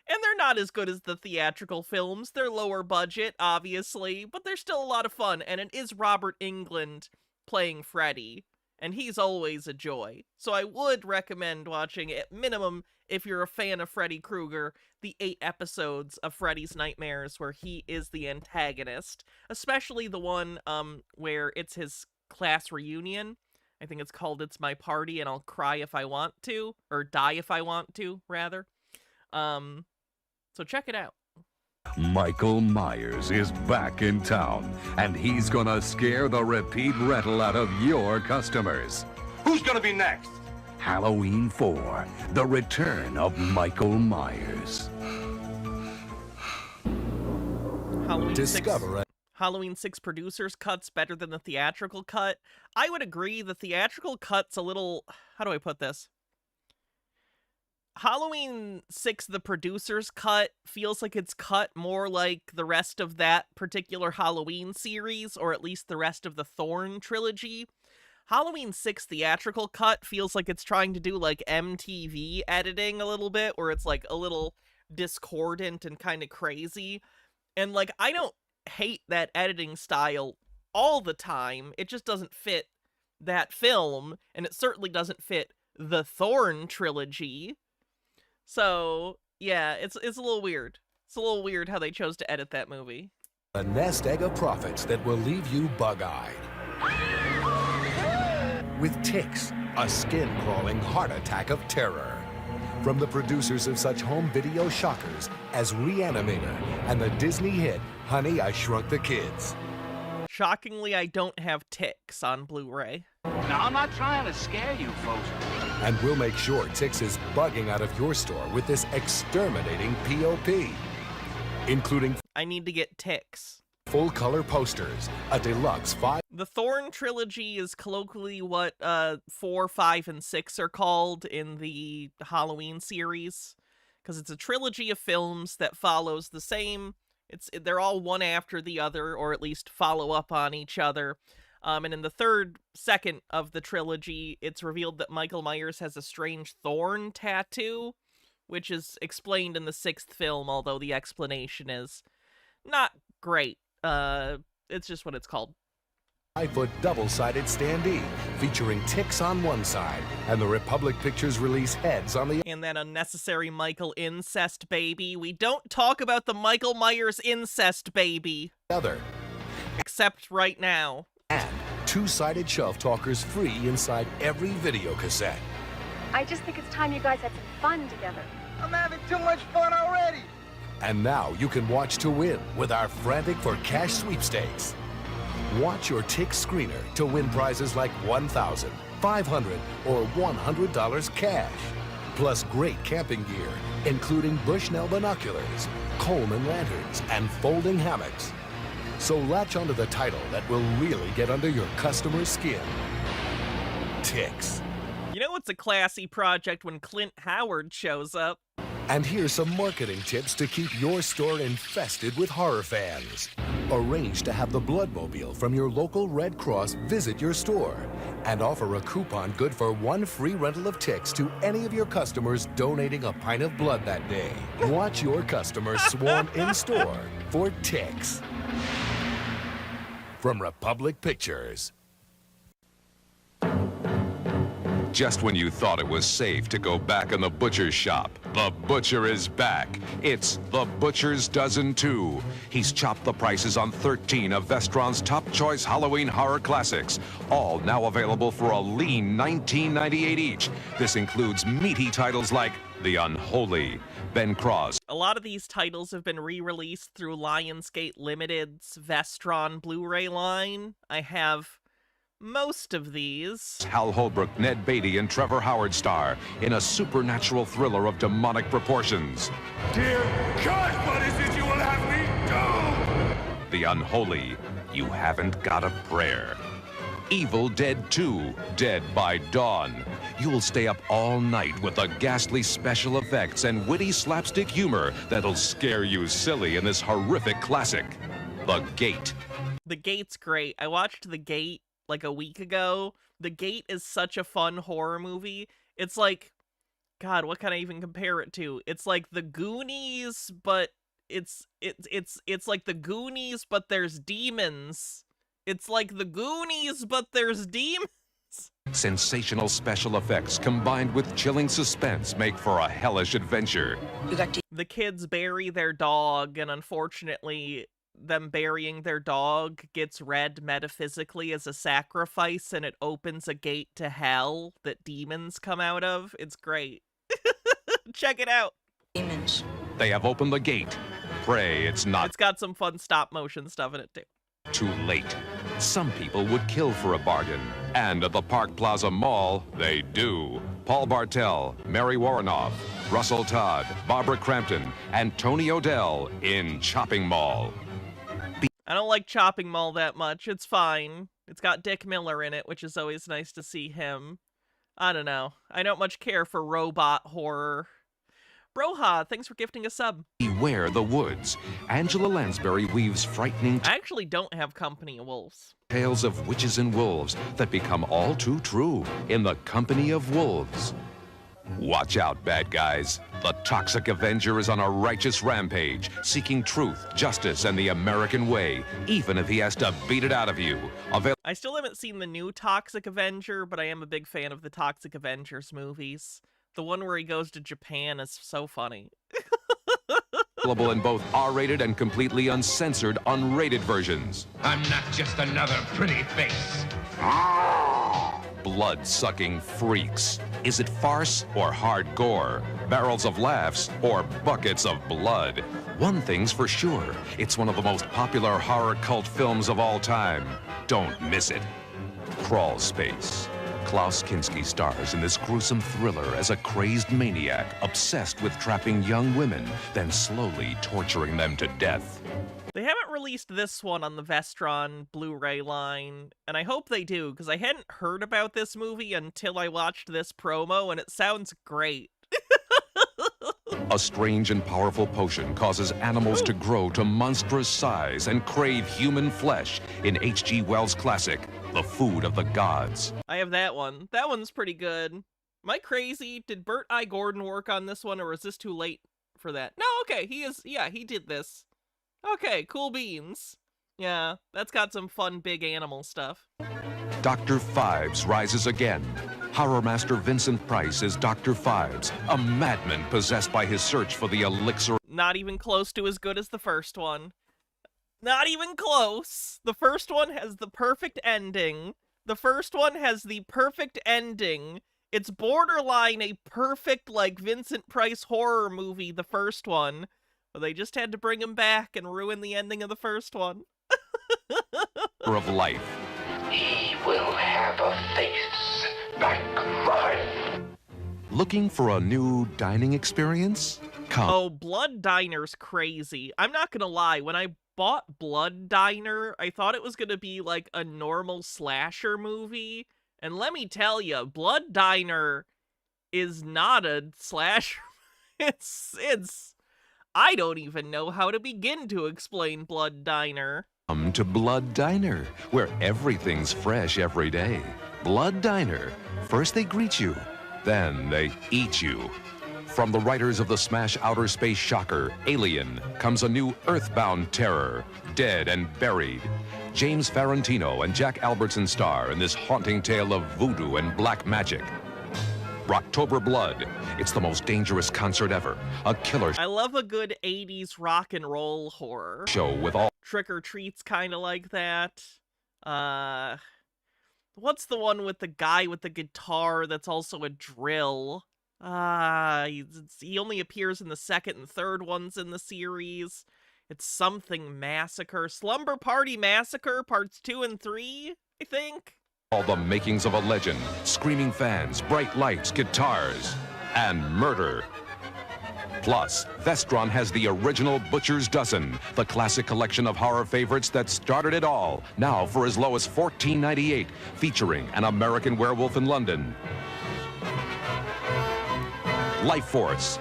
And they're not as good as the theatrical films. They're lower budget, obviously, but they're still a lot of fun. And it is Robert Englund playing Freddy, and he's always a joy. So I would recommend watching, at minimum, if you're a fan of Freddy Krueger, the 8 episodes of Freddy's Nightmares where he is the antagonist, especially the one where it's his class reunion. I think it's called It's My Party and I'll Cry If I Want To, or Die If I Want To, rather. So check it out. Michael Myers is back in town, and he's gonna scare the repeat rental out of your customers. Who's gonna be next? Halloween 4, the return of Michael Myers. Halloween 6 producers cut's better than the theatrical cut. I would agree the theatrical cut's a little, how do I put this? Halloween 6, the producer's cut, feels like it's cut more like the rest of that particular Halloween series, or at least the rest of the Thorn trilogy. Halloween 6 theatrical cut feels like it's trying to do like MTV editing a little bit, where it's like a little discordant and kind of crazy. And like, I don't hate that editing style all the time. It just doesn't fit that film, and it certainly doesn't fit the Thorn trilogy. So, yeah, it's a little weird. It's a little weird how they chose to edit that movie. A nest egg of profits that will leave you bug-eyed. With ticks, a skin-crawling heart attack of terror. From the producers of such home video shockers as Reanimator and the Disney hit Honey, I Shrunk the Kids. Shockingly, I don't have ticks on Blu-ray. Now, I'm not trying to scare you folks. And we'll make sure Ticks is bugging out of your store with this exterminating POP. Including I need to get ticks. Full-color posters, a deluxe 5... The Thorn trilogy is colloquially what 4, 5, and 6 are called in the Halloween series. Because it's a trilogy of films that follows the same... They're all one after the other, or at least follow up on each other. And in the second of the trilogy, it's revealed that Michael Myers has a strange thorn tattoo, which is explained in the 6th film, although the explanation is not great. It's just what it's called. 5-foot double-sided standee, featuring Ticks on one side, and the Republic Pictures release Heads on the... And that unnecessary Michael incest baby. We don't talk about the Michael Myers incest baby. Other. Except right now. And 2-sided shelf talkers free inside every video cassette. I just think it's time you guys had some fun together. I'm having too much fun already. And now you can watch to win with our Frantic for Cash sweepstakes. Watch your Tick screener to win prizes like $1,000, $500, or $100 cash. Plus great camping gear, including Bushnell binoculars, Coleman lanterns, and folding hammocks. So latch onto the title that will really get under your customer's skin. Ticks. You know it's a classy project when Clint Howard shows up. And here's some marketing tips to keep your store infested with horror fans. Arrange to have the Bloodmobile from your local Red Cross visit your store and offer a coupon good for 1 free rental of Ticks to any of your customers donating a pint of blood that day. Watch your customers swarm in store for Ticks. From Republic Pictures. Just when you thought it was safe to go back in the butcher's shop, the butcher is back. It's the Butcher's Dozen 2. He's chopped the prices on 13 of Vestron's top choice Halloween horror classics, all now available for a lean $19.98 each. This includes meaty titles like The Unholy, Ben Cross. A lot of these titles have been re-released through Lionsgate Limited's Vestron Blu-ray line. I have most of these. Hal Holbrook, Ned Beatty, and Trevor Howard star in a supernatural thriller of demonic proportions. Dear God, what is it you will have me do? The Unholy, You Haven't Got a Prayer. Evil Dead 2, Dead by Dawn. You'll stay up all night with the ghastly special effects and witty slapstick humor that'll scare you silly in this horrific classic. The Gate. The Gate's great. I watched The Gate like a week ago. The Gate is such a fun horror movie. It's like, God, what can I even compare it to? It's like The Goonies, but it's like The Goonies, but there's demons. It's like The Goonies, but there's demons. Sensational special effects combined with chilling suspense make for a hellish adventure. The kids bury their dog, and unfortunately, them burying their dog gets read metaphysically as a sacrifice, and it opens a gate to hell that demons come out of. It's great. Check it out. Demons. They have opened the gate. Pray it's not It's got some fun stop motion stuff in it too. too late. Some people would kill for a bargain. And at the Park Plaza Mall, they do. Paul Bartel, Mary Warrenoff, Russell Todd, Barbara Crampton, and Tony O'Dell in Chopping Mall. I don't like Chopping Mall that much. It's fine. It's got Dick Miller in it, which is always nice to see him. I don't know. I don't much care for robot horror. Broha, thanks for gifting a sub. Beware the woods. Angela Lansbury weaves frightening I actually don't have Company of Wolves. tales of witches and wolves that become all too true in the Company of Wolves. Watch out, bad guys. The Toxic Avenger is on a righteous rampage, seeking truth, justice, and the American way, even if he has to beat it out of you. I still haven't seen the new Toxic Avenger, but I am a big fan of the Toxic Avengers movies. The one where he goes to Japan is so funny. Available in both R-rated and completely uncensored unrated versions. I'm not just another pretty face. Blood-sucking freaks. Is it farce or hard gore? Barrels of laughs or buckets of blood? One thing's for sure, it's one of the most popular horror cult films of all time. Don't miss it. Crawl Space. Klaus Kinski stars in this gruesome thriller as a crazed maniac obsessed with trapping young women, then slowly torturing them to death. They haven't released this one on the Vestron Blu-ray line, and I hope they do, because I hadn't heard about this movie until I watched this promo, and it sounds great. A strange and powerful potion causes animals to grow to monstrous size and crave human flesh in H.G. Wells' classic, The Food of the Gods. I have that one. That one's pretty good. Am I crazy? Did Bert I. Gordon work on this one, or is this too late for that? No, okay, he did this. Okay, cool beans. Yeah, that's got some fun big animal stuff. Dr. Phibes rises again. Horror master Vincent Price is Dr. Phibes, a madman possessed by his search for the elixir. Not even close to as good as the first one. Not even close. The first one has the perfect ending. It's borderline a perfect, like, Vincent Price horror movie, the first one. But they just had to bring him back and ruin the ending of the first one. Of life. He will have a face like mine. Looking for a new dining experience? Come. Oh, Blood Diner's crazy. I'm not gonna lie, when I bought Blood Diner, I thought it was gonna be like a normal slasher movie. And let me tell you, Blood Diner is not a slasher. It's I don't even know how to begin to explain Blood Diner. Come to Blood Diner, where everything's fresh every day. Blood Diner. First they greet you, then they eat you. From the writers of the smash outer space shocker, Alien, comes a new earthbound terror, Dead and Buried. James Farentino and Jack Albertson star in this haunting tale of voodoo and black magic. Rocktober Blood. It's the most dangerous concert ever. A killer I love a good 80s rock and roll horror. show with all Trick or Treat's kind of like that. What's the one with the guy with the guitar that's also a drill? He only appears in the second and third ones in the series. It's something Massacre. Slumber Party Massacre, parts 2 and 3, I think. all the makings of a legend, screaming fans, bright lights, guitars, and murder. Plus, Vestron has the original Butcher's Dozen, the classic collection of horror favorites that started it all, now for as low as $14.98, featuring An American Werewolf in London, Life Force,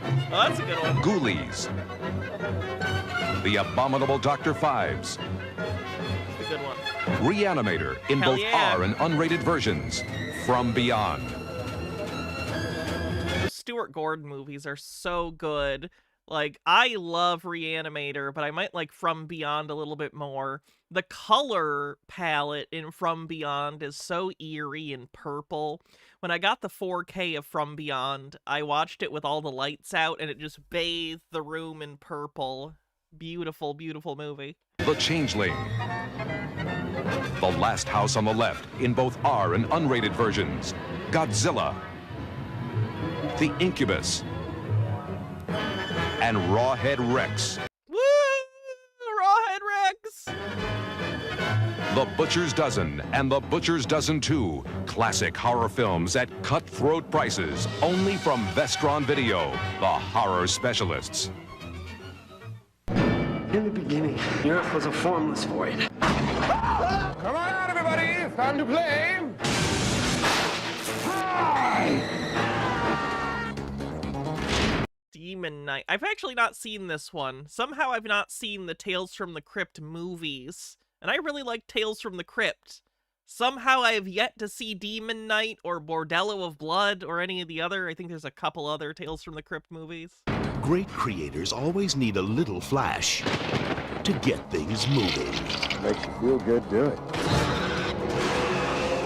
Oh, that's a good one. Ghoulies, The Abominable Dr. Phibes, That's a good one. Reanimator in Hell both yeah. R and unrated versions, From Beyond. The Stuart Gordon movies are so good. Like, I love Reanimator, but I might like From Beyond a little bit more. The color palette in From Beyond is so eerie and purple. When I got the 4K of From Beyond, I watched it with all the lights out, and it just bathed the room in purple. Beautiful, beautiful movie. The Changeling. The Last House on the Left in both R and unrated versions. Godzilla. The Incubus. And Rawhead Rex. Woo! Rawhead Rex! The Butcher's Dozen and The Butcher's Dozen 2. Classic horror films at cutthroat prices. Only from Vestron Video, the horror specialists. In the beginning, Europe was a formless void. Come on out, everybody! It's time to play! Demon Knight. I've actually not seen this one. Somehow I've not seen the Tales from the Crypt movies. And I really like Tales from the Crypt. Somehow I have yet to see Demon Knight or Bordello of Blood or any of the other. I think there's a couple other Tales from the Crypt movies. Great creators always need a little flash to get things moving. Makes you feel good, do it.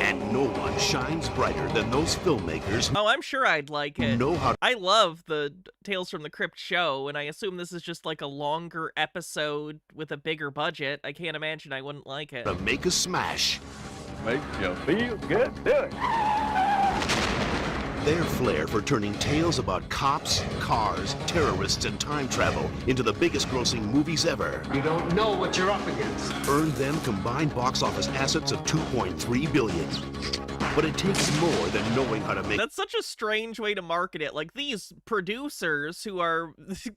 And no one shines brighter than those filmmakers Oh, I'm sure I'd like it. know how I love the Tales from the Crypt show, and I assume this is just like a longer episode with a bigger budget. I can't imagine I wouldn't like it. to make a smash. Makes you feel good, do it. Their flair for turning tales about cops, cars, terrorists, and time travel into the biggest grossing movies ever You don't know what you're up against. earned them combined box office assets of $2.3 billion. But it takes more than knowing how to make That's such a strange way to market it. Like, these producers who are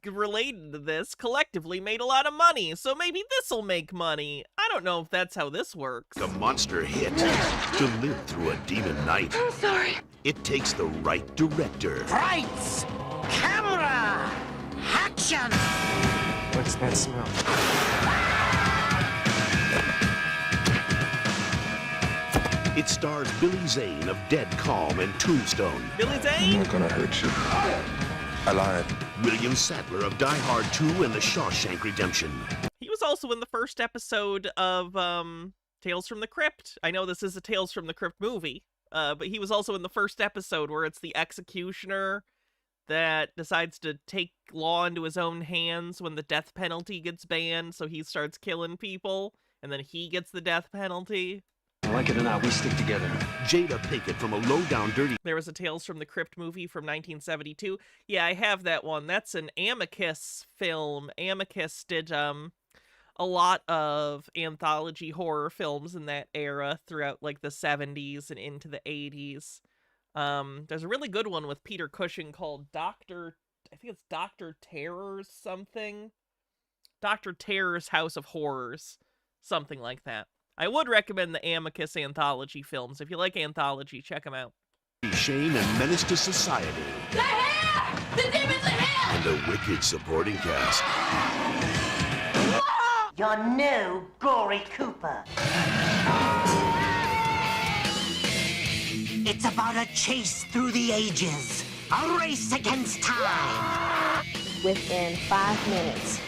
related to this collectively made a lot of money, so maybe this'll make money. I don't know if that's how this works. a monster hit to live through a demon night. I'm sorry. It takes the right director. Lights! Camera! Action! What's that smell? It stars Billy Zane of Dead Calm and Tombstone, Billy Zane? gonna hurt you. I lied. William Sadler of Die Hard 2 and The Shawshank Redemption, He was also in the first episode of Tales from the Crypt. I know this is a Tales from the Crypt movie, but he was also in the first episode where it's the executioner that decides to take law into his own hands when the death penalty gets banned, so he starts killing people, and then he gets the death penalty. Like it or not, we stick together. Jada Pinkett from A Low Down Dirty There was a Tales from the Crypt movie from 1972. Yeah, I have that one. That's an Amicus film. Amicus did a lot of anthology horror films in that era throughout like the 70s and into the 80s. There's a really good one with Peter Cushing called I think it's Dr. Terror's something. Dr. Terror's House of Horrors. Something like that. I would recommend the Amicus anthology films. If you like anthology, check them out. Shane and Menace to Society, They're here! The demons are here! and a wicked supporting cast. Your new Gory Cooper. It's about a chase through the ages, a race against time. Within 5 minutes,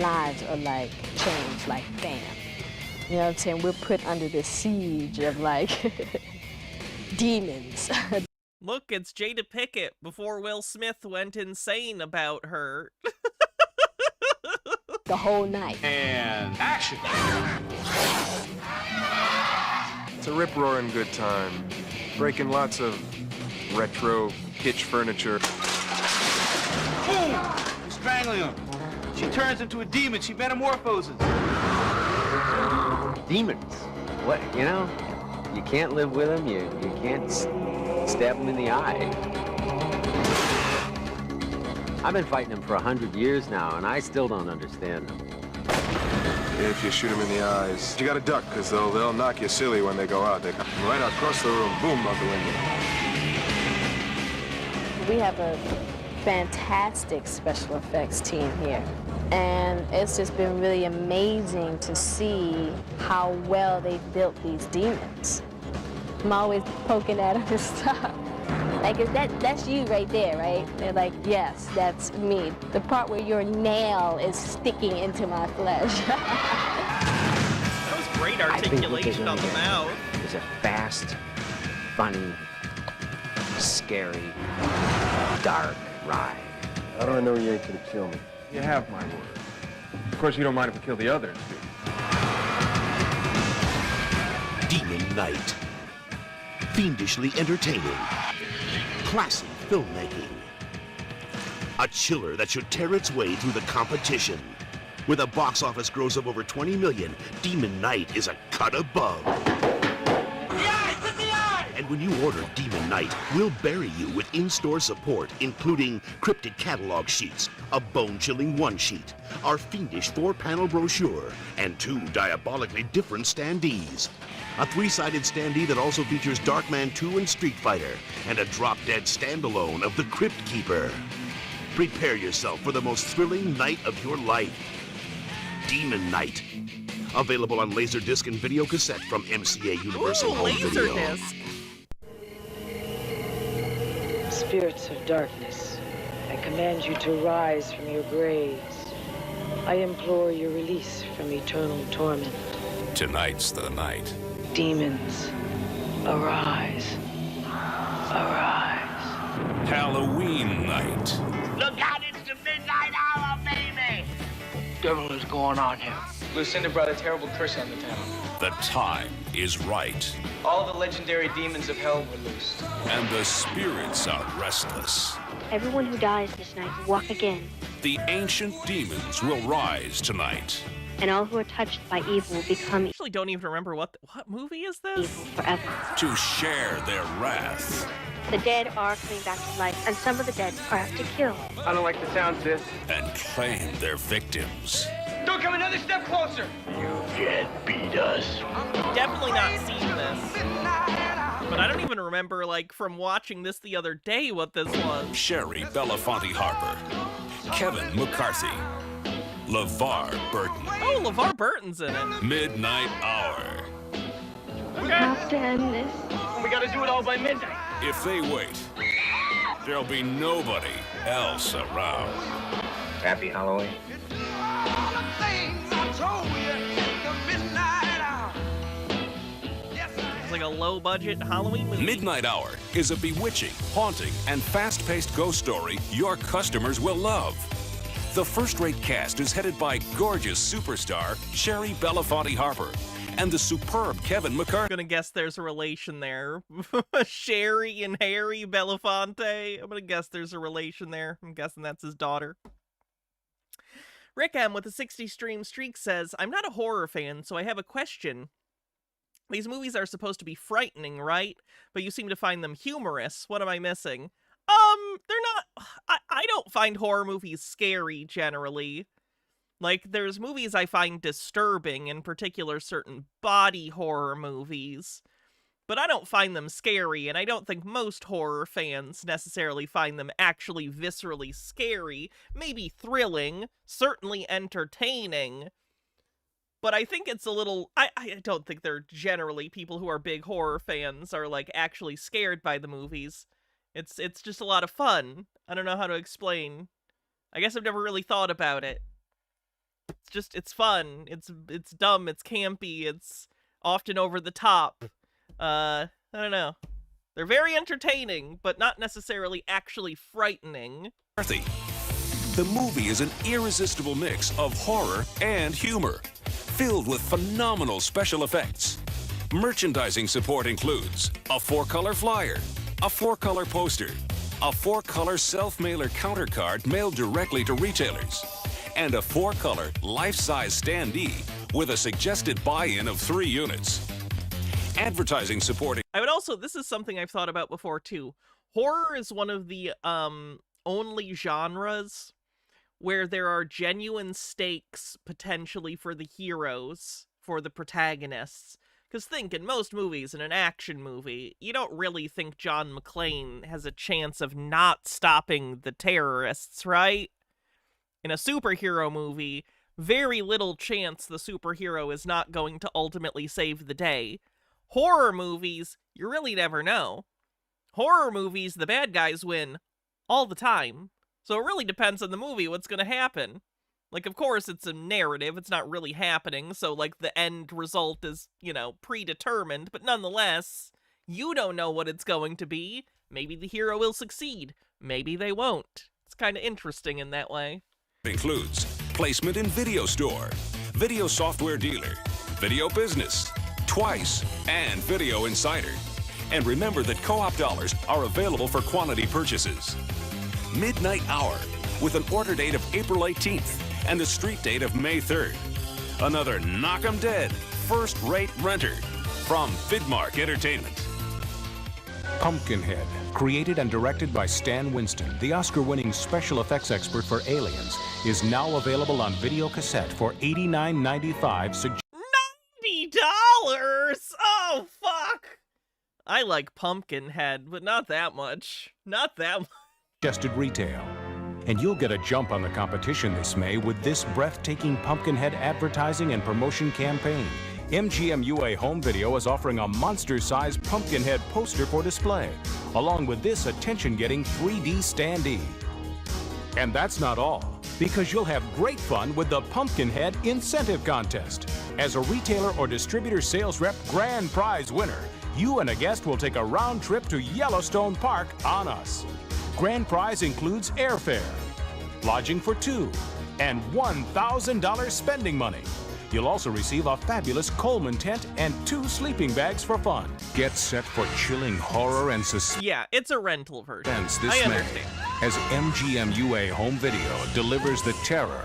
lives are like changed, like bam. You know what I'm saying? We're put under the siege of like demons. Look, it's Jada Pinkett before Will Smith went insane about her. The whole night. And action! It's a rip-roaring good time. Breaking lots of retro kitsch furniture. Boom! You're strangling him. She turns into a demon. She metamorphoses. Demons. What, you know? You can't live with them. You can't stab them in the eye. I've been fighting them for 100 years now, and I still don't understand them. If you shoot them in the eyes, you gotta duck, because they'll knock you silly when they go out. They come right across the room, boom, out the window. We have a fantastic special effects team here. And it's just been really amazing to see how well they built these demons. I'm always poking at them and stuff. Like, that's you right there, right? They're like, yes, that's me. The part where your nail is sticking into my flesh. That was great articulation on the mouth. It's a fast, funny, scary, dark ride. How do I know you ain't gonna kill me? You have my word. Of course, you don't mind if we kill the others, do you? Demon Night. Fiendishly entertaining. Classic filmmaking. A chiller that should tear its way through the competition. With a box office gross of over 20 million, Demon Night is a cut above. And when you order Demon Night, we'll bury you with in-store support, including cryptic catalog sheets, a bone-chilling one-sheet, our fiendish 4-panel brochure, and 2 diabolically different standees. A 3-sided standee that also features Darkman 2 and Street Fighter, and a drop-dead standalone of the Crypt Keeper. Prepare yourself for the most thrilling night of your life. Demon Night. Available on Laserdisc and video cassette from MCA Universal Home Video. Laserdisc. Spirits of darkness, I command you to rise from your graves. I implore your release from eternal torment. Tonight's the night. Demons, arise. Arise. Halloween night. Look out, it's the midnight hour, baby! Devil is going on here. Lucinda brought a terrible curse on the town. The time is right. All the legendary demons of hell were loosed. And the spirits are restless. Everyone who dies this night will walk again, The ancient demons will rise tonight. and all who are touched by evil will become I actually don't even remember what movie is this? evil forever. To share their wrath. The dead are coming back to life, and some of the dead are out to kill. I don't like the sound of this. And claim their victims. Don't come another step closer! You can't beat us. Definitely not seen this. But I don't even remember, like, from watching this the other day what this was. Sherry Belafonte Harper. Kevin McCarthy. LeVar Burton. Oh, LeVar Burton's in it. Midnight Hour. We have to end this. And we gotta do it all by midnight. If they wait, there'll be nobody else around. Happy Halloween. It's like a low-budget Halloween movie. Midnight Hour is a bewitching, haunting, and fast-paced ghost story your customers will love. The first-rate cast is headed by gorgeous superstar Sherry Belafonte Harper and the superb Kevin McCarthy. I'm gonna guess there's a relation there. Sherry and Harry Belafonte. I'm gonna guess there's a relation there. I'm guessing that's his daughter. Rick M with a 60 stream streak says, I'm not a horror fan, so I have a question. These movies are supposed to be frightening, right? But you seem to find them humorous. What am I missing? They're not... I don't find horror movies scary, generally. Like, there's movies I find disturbing, in particular certain body horror movies. But I don't find them scary, and I don't think most horror fans necessarily find them actually viscerally scary. Maybe thrilling, certainly entertaining. But I think it's a little... I don't think they're generally people who are big horror fans are, like, actually scared by the movies. It's just a lot of fun. I don't know how to explain. I guess I've never really thought about it. It's fun. It's dumb. It's campy. It's often over the top. I don't know. They're very entertaining, but not necessarily actually frightening. The movie is an irresistible mix of horror and humor, filled with phenomenal special effects. Merchandising support includes a 4-color flyer, a 4-color poster, a 4-color self-mailer counter card mailed directly to retailers, and a 4-color life-size standee with a suggested buy-in of 3 units. Advertising supporting... I would also, this is something I've thought about before too. Horror is one of the only genres where there are genuine stakes potentially for the heroes, for the protagonists. Because think, in most movies, in an action movie, you don't really think John McClane has a chance of not stopping the terrorists, right? In a superhero movie, very little chance the superhero is not going to ultimately save the day. Horror movies, you really never know. Horror movies, the bad guys win all the time. So it really depends on the movie what's going to happen. Like, of course, it's a narrative. It's not really happening. So, like, the end result is, you know, predetermined. But nonetheless, you don't know what it's going to be. Maybe the hero will succeed. Maybe they won't. It's kind of interesting in that way. Includes placement in Video Store, Video Software Dealer, Video Business, Twice, and Video Insider. And remember that co-op dollars are available for quantity purchases. Midnight Hour, with an order date of April 18th and a street date of May 3rd. Another knock 'em dead, first-rate renter from Vidmark Entertainment. Pumpkinhead, created and directed by Stan Winston, the Oscar-winning special effects expert for Aliens, is now available on video cassette for $89.95. $90? Oh, fuck! I like Pumpkinhead, but not that much. Not that much. Suggested retail. And you'll get a jump on the competition this May with this breathtaking Pumpkinhead advertising and promotion campaign. MGM UA Home Video is offering a monster-sized Pumpkinhead poster for display, along with this attention-getting 3D standee. And that's not all, because you'll have great fun with the Pumpkinhead Incentive Contest. As a retailer or distributor sales rep grand prize winner, you and a guest will take a round trip to Yellowstone Park on us. Grand prize includes airfare, lodging for two, and $1,000 spending money. You'll also receive a fabulous Coleman tent and 2 sleeping bags for fun. Get set for chilling horror and suspense. Yeah, it's a rental version. This I May, understand. as MGM UA Home Video delivers the terror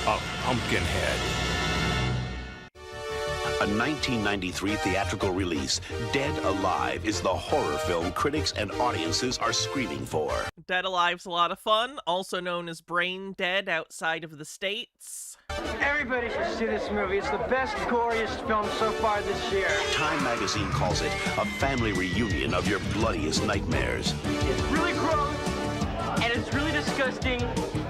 of Pumpkinhead. A 1993 theatrical release, Dead Alive is the horror film critics and audiences are screaming for. Dead Alive's a lot of fun, also known as Brain Dead outside of the States. Everybody should see this movie. It's the best, goriest film so far this year. Time magazine calls it a family reunion of your bloodiest nightmares. It's really gross, and it's really disgusting,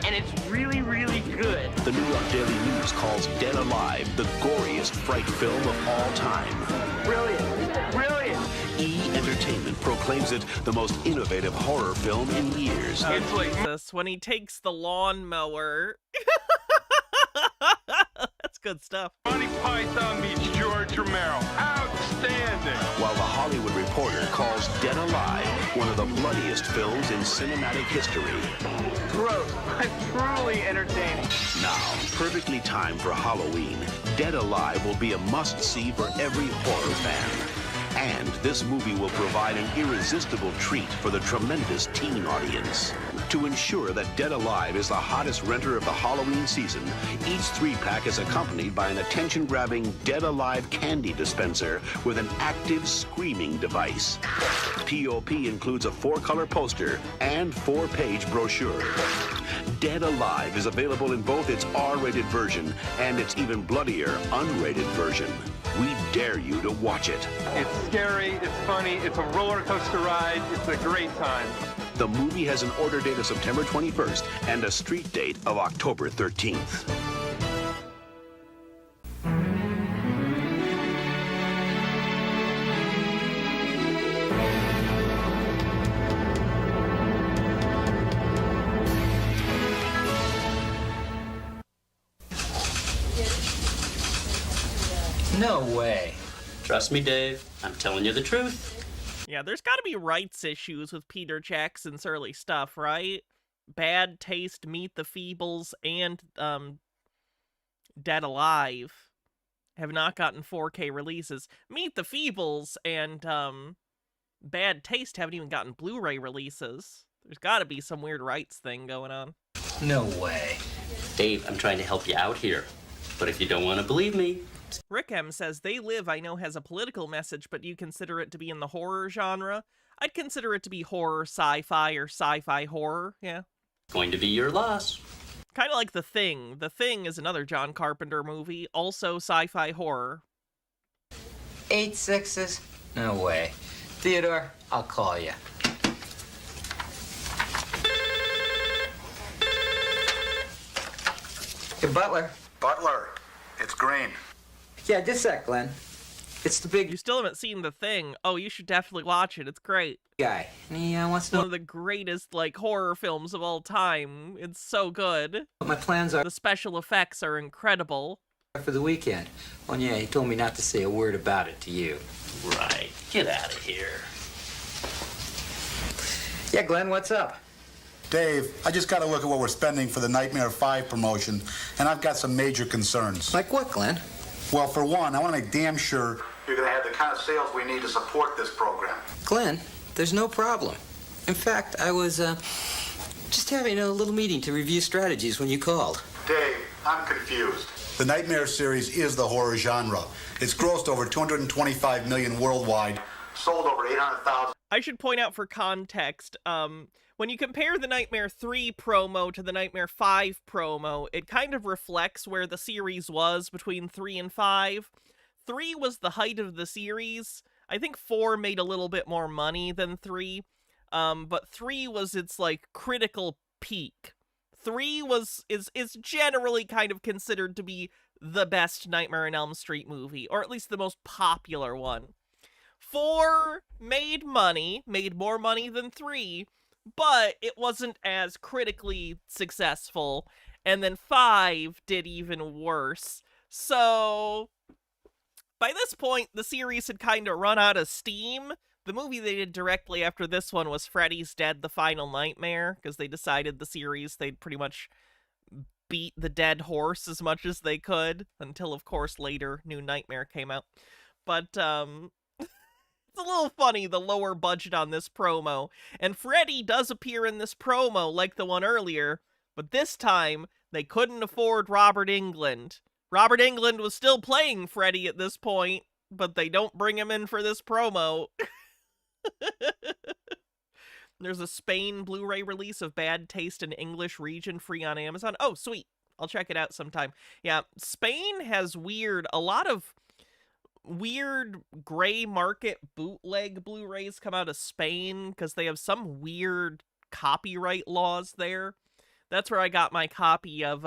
and it's really, really good. The New York Daily News calls Dead Alive the goriest fright film of all time. Brilliant. Brilliant. E! Entertainment proclaims it the most innovative horror film in years. It's like this when he takes the lawnmower. That's good stuff. Monty Python meets George Romero. Outstanding. While the Hollywood Reporter calls Dead Alive one of the bloodiest films in cinematic history. Gross, but truly entertaining. Now, perfectly timed for Halloween, Dead Alive will be a must-see for every horror fan. And this movie will provide an irresistible treat for the tremendous teen audience. To ensure that Dead Alive is the hottest renter of the Halloween season, each 3-pack is accompanied by an attention-grabbing Dead Alive candy dispenser with an active screaming device. POP includes a 4-color poster and 4-page brochure. Dead Alive is available in both its R-rated version and its even bloodier unrated version. We dare you to watch it. It's scary, it's funny, it's a roller coaster ride, it's a great time. The movie has an order date of September 21st and a street date of October 13th. No way. Trust me, Dave. I'm telling you the truth. Yeah, there's gotta be rights issues with Peter Jackson's early stuff, right? Bad Taste, Meet the Feebles, and Dead Alive have not gotten 4K releases. Meet the Feebles and Bad Taste haven't even gotten Blu-ray releases. There's gotta be some weird rights thing going on. No way. Dave, I'm trying to help you out here. But if you don't want to believe me... Rick M says, They Live, I know, has a political message, but you consider it to be in the horror genre? I'd consider it to be horror sci-fi or sci-fi horror, yeah. Going to be your loss. Kind of like The Thing. The Thing is another John Carpenter movie, also sci-fi horror. 8 6s? No way. Theodore, I'll call you. Hey, Butler. Butler, it's Green. Yeah, just a sec, Glenn. It's the big... You still haven't seen The Thing. Oh, you should definitely watch it. It's great. Guy. And he wants to know... One of the greatest, like, horror films of all time. It's so good. What my plans are... The special effects are incredible. For the weekend. Oh, yeah, he told me not to say a word about it to you. Right. Get out of here. Yeah, Glenn, what's up? Dave, I just got to look at what we're spending for the Nightmare 5 promotion, and I've got some major concerns. Like what, Glenn? Well, for one, I want to make damn sure you're going to have the kind of sales we need to support this program. Glenn, there's no problem. In fact, I was just having a little meeting to review strategies when you called. Dave, I'm confused. The Nightmare series is the horror genre. It's grossed over $225 million worldwide, sold over 800,000. I should point out for context, when you compare the Nightmare 3 promo to the Nightmare 5 promo, it kind of reflects where the series was between 3 and 5. 3 was the height of the series. I think 4 made a little bit more money than 3, but 3 was its, like, critical peak. 3 is generally kind of considered to be the best Nightmare on Elm Street movie, or at least the most popular one. 4 made more money than 3, but it wasn't as critically successful, and then 5 did even worse. So, by this point, the series had kind of run out of steam. The movie they did directly after this one was Freddy's Dead: The Final Nightmare, because they decided the series they'd pretty much beat the dead horse as much as they could, until, of course, later New Nightmare came out. But, it's a little funny, the lower budget on this promo. And Freddy does appear in this promo like the one earlier, but this time, they couldn't afford Robert Englund. Robert Englund was still playing Freddy at this point, but they don't bring him in for this promo. There's a Spain Blu-ray release of Bad Taste in English region free on Amazon. Oh, sweet. I'll check it out sometime. Yeah, Spain has a lot of weird gray market bootleg Blu-rays come out of Spain because they have some weird copyright laws there. That's where I got my copy of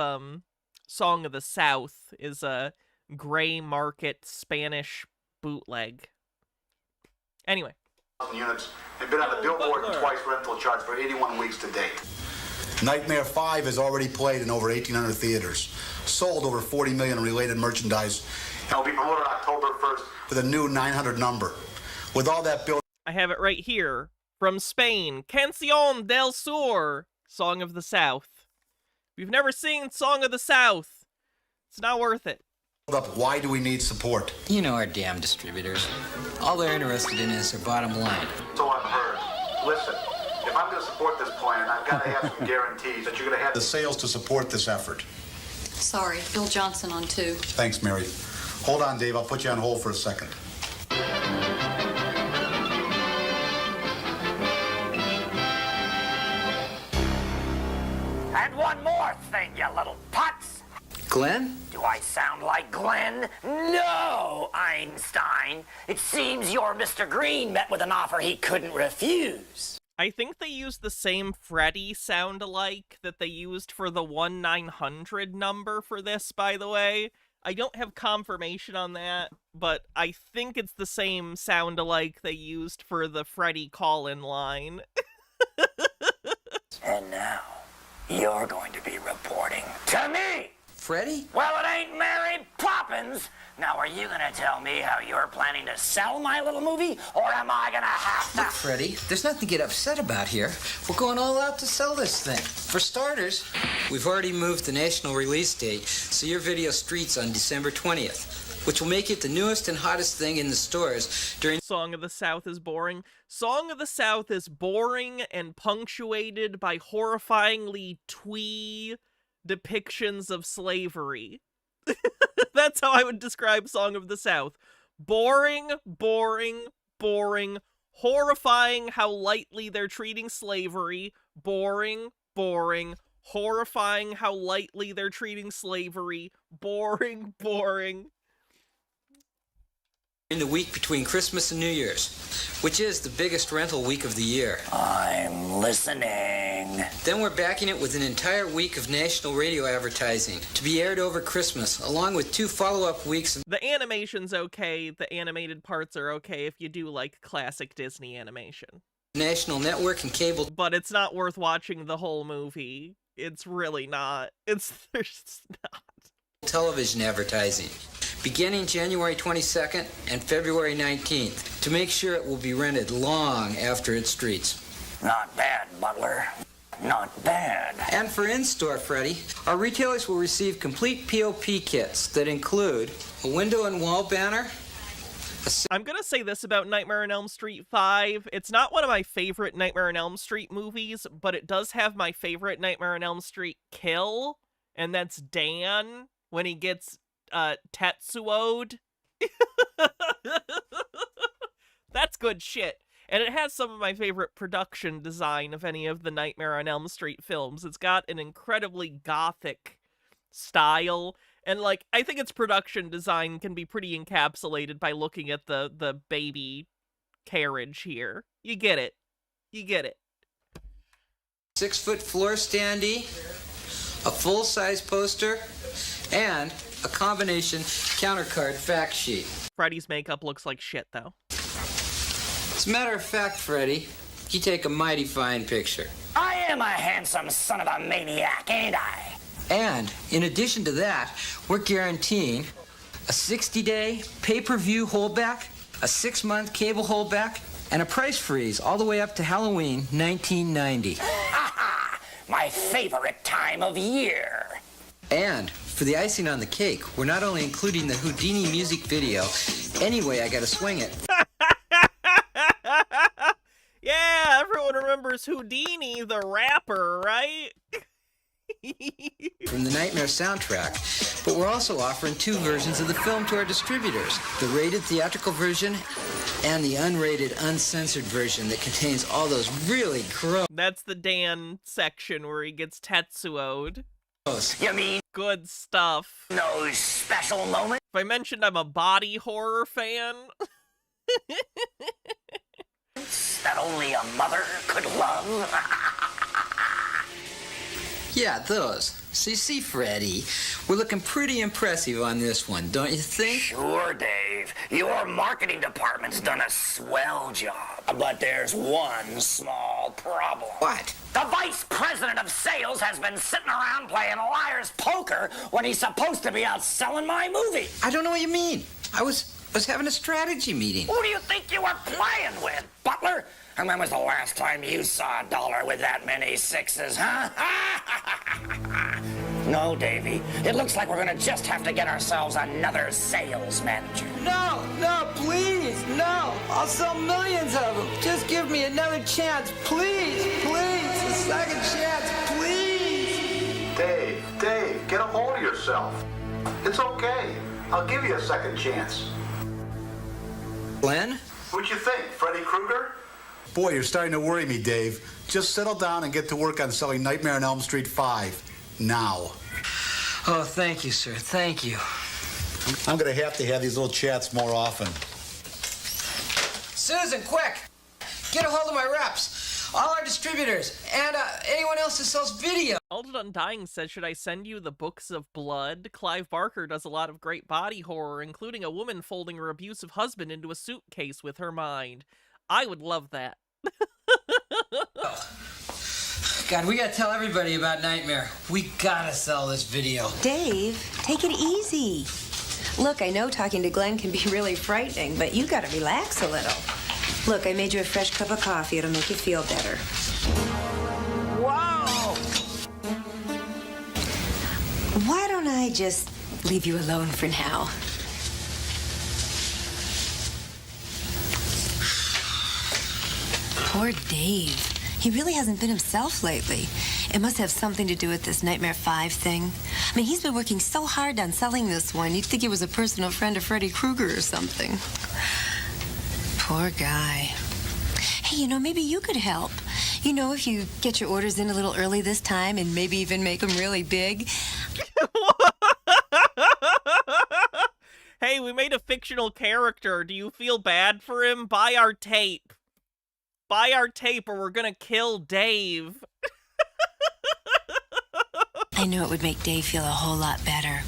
Song of the South, is a gray market Spanish bootleg. Anyway. Units have been on the Billboard and Twice rental charts for 81 weeks to date. Nightmare 5 has already played in over 1,800 theaters, sold over 40 million in related merchandise, and will be promoted October 1st with a new 900 number. With all that built, I have it right here. From Spain, Canción del Sur, Song of the South. If you've never seen Song of the South, it's not worth it. Why do we need support? You know our damn distributors. All they're interested in is their bottom line. So I've heard. Listen, if I'm going to support this plan, I've got to have some guarantees that you're going to have the sales to support this effort. Sorry, Bill Johnson on 2. Thanks, Mary. Hold on, Dave. I'll put you on hold for a second. And one more thing, you little putz. Glenn? Do I sound like Glenn? No, Einstein. It seems your Mr. Green met with an offer he couldn't refuse. I think they used the same Freddy sound-alike that they used for the 1-900 number for this, by the way. I don't have confirmation on that, but I think it's the same sound-alike they used for the Freddy call-in line. And now, you're going to be reporting to me! Freddy? Well, it ain't Mary Poppins. Now, are you gonna tell me how you're planning to sell my little movie, or am I gonna have to... Look, Freddy, there's nothing to get upset about here. We're going all out to sell this thing. For starters, we've already moved the national release date, so your video streets on December 20th, which will make it the newest and hottest thing in the stores during... Song of the South is boring. Song of the South is boring and punctuated by horrifyingly twee depictions of slavery. That's how I would describe Song of the South. Boring, boring, boring. Horrifying how lightly they're treating slavery. Boring, boring. Horrifying how lightly they're treating slavery. Boring, boring. In the week between Christmas and New Year's, which is the biggest rental week of the year. I'm listening. Then we're backing it with an entire week of national radio advertising to be aired over Christmas, along with 2 follow-up weeks. The animation's okay, the animated parts are okay if you do like classic Disney animation. National network and cable. But it's not worth watching the whole movie. It's really not. There's not. Television advertising, beginning January 22nd and February 19th, to make sure it will be rented long after it streets. Not bad, Butler. Not bad. And for in-store, Freddy, our retailers will receive complete POP kits that include a window and wall banner. I'm gonna say this about Nightmare on Elm Street 5. It's not one of my favorite Nightmare on Elm Street movies, but it does have my favorite Nightmare on Elm Street kill, and that's Dan when he gets Tetsuo'd. That's good shit. And it has some of my favorite production design of any of the Nightmare on Elm Street films. It's got an incredibly gothic style. And, like, I think its production design can be pretty encapsulated by looking at the baby carriage here. You get it. You get it. 6-foot floor standee, a full-size poster, and a combination counter card fact sheet. Freddy's makeup looks like shit, though. As a matter of fact, Freddy, you take a mighty fine picture. I am a handsome son of a maniac, ain't I? And in addition to that, we're guaranteeing a 60-day pay-per-view holdback, a 6-month cable holdback, and a price freeze all the way up to Halloween 1990. My favorite time of year. And for the icing on the cake, we're not only including the Houdini music video, anyway, I gotta swing it. Yeah, everyone remembers Houdini, the rapper, right? From the Nightmare soundtrack, but we're also offering 2 versions of the film to our distributors, the rated theatrical version and the unrated, uncensored version that contains all those really gross... That's the Dan section where he gets Tetsuo'd. You mean good stuff. No special moment? If I mentioned I'm a body horror fan... that only a mother could love? Yeah, those. So you see, Freddy, we're looking pretty impressive on this one, don't you think? Sure, Dave. Your marketing department's done a swell job. But there's one small problem. What? The vice president of sales has been sitting around playing liar's poker when he's supposed to be out selling my movie. I don't know what you mean. I was having a strategy meeting. Who do you think you were playing with, Butler? And when was the last time you saw a dollar with that many sixes, huh? No, Davy. It looks like we're gonna just have to get ourselves another sales manager. No, please, no. I'll sell millions of them. Just give me another chance, please, a second chance, please. Dave, get a hold of yourself. It's okay. I'll give you a second chance. Glenn? What'd you think, Freddy Krueger? Boy, you're starting to worry me, Dave. Just settle down and get to work on selling Nightmare on Elm Street 5. Now. Oh, thank you, sir. Thank you. I'm going to have these little chats more often. Susan, quick! Get a hold of my reps. All our distributors, and anyone else that sells video. Alded Undying says, should I send you the Books of Blood? Clive Barker does a lot of great body horror, including a woman folding her abusive husband into a suitcase with her mind. I would love that. God, we gotta tell everybody about Nightmare. We gotta sell this video. Dave, take it easy. Look, I know talking to Glenn can be really frightening, but you gotta relax a little. Look, I made you a fresh cup of coffee. It'll make you feel better. Whoa! Why don't I just leave you alone for now? Poor Dave. He really hasn't been himself lately. It must have something to do with this Nightmare 5 thing. I mean, he's been working so hard on selling this one. You'd think he was a personal friend of Freddy Krueger or something. Poor guy. Hey, you know, maybe you could help. You know, if you get your orders in a little early this time and maybe even make them really big. Hey, we made a fictional character. Do you feel bad for him? Buy our tape. Buy our tape or we're gonna kill Dave. I know it would make Dave feel a whole lot better.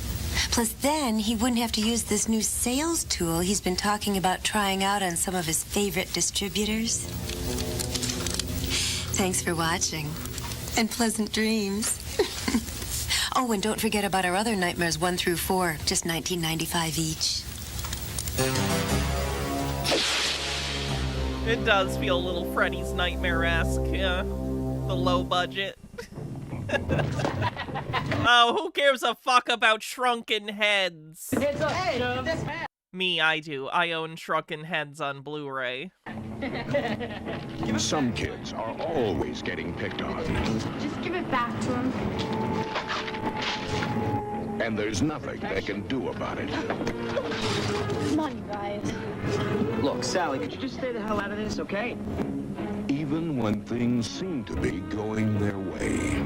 Plus then, he wouldn't have to use this new sales tool he's been talking about trying out on some of his favorite distributors. Thanks for watching. And pleasant dreams. Oh, and don't forget about our other Nightmares 1 through 4, just $19.95 each. It does feel a little Freddy's Nightmare-esque, yeah. The low budget. Oh, who gives a fuck about shrunken heads? Me, I do. I own Shrunken Heads on Blu-ray. Some kids are always getting picked on. Just give it back to him. And there's nothing they can do about it. Come on, you guys. Look, Sally, could you just stay the hell out of this, okay? Even when things seem to be going their way.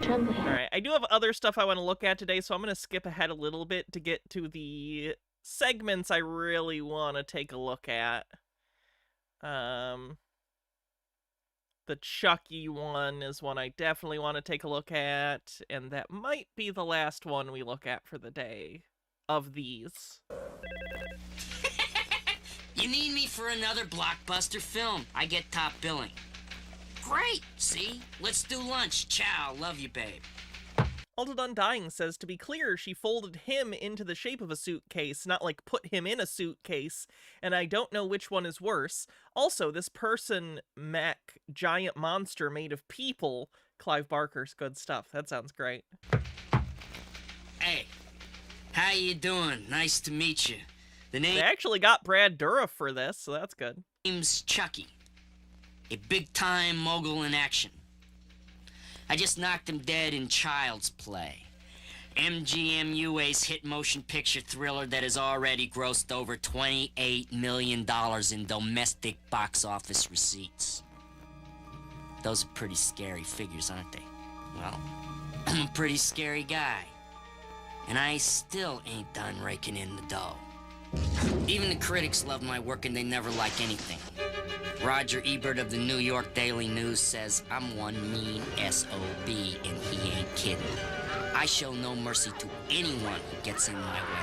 Alright, I do have other stuff I want to look at today, so I'm going to skip ahead a little bit to get to the segments I really want to take a look at. The Chucky one is one I definitely want to take a look at, and that might be the last one we look at for the day of these. You need me for another blockbuster film. I get top billing. Great, see? Let's do lunch. Ciao, love you, babe. Alden Undying says, to be clear, she folded him into the shape of a suitcase, not like put him in a suitcase, and I don't know which one is worse. Also, this person, mech, giant monster made of people. Clive Barker's good stuff. That sounds great. Hey, how you doing? Nice to meet you. They actually got Brad Dourif for this, so that's good. Name's Chucky. A big-time mogul in action. I just knocked him dead in Child's Play. MGM-UA's hit motion picture thriller that has already grossed over $28 million in domestic box office receipts. Those are pretty scary figures, aren't they? Well, I'm a pretty scary guy. And I still ain't done raking in the dough. Even the critics love my work and they never like anything. Roger Ebert of the New York Daily News says I'm one mean SOB and he ain't kidding. I show no mercy to anyone who gets in my way.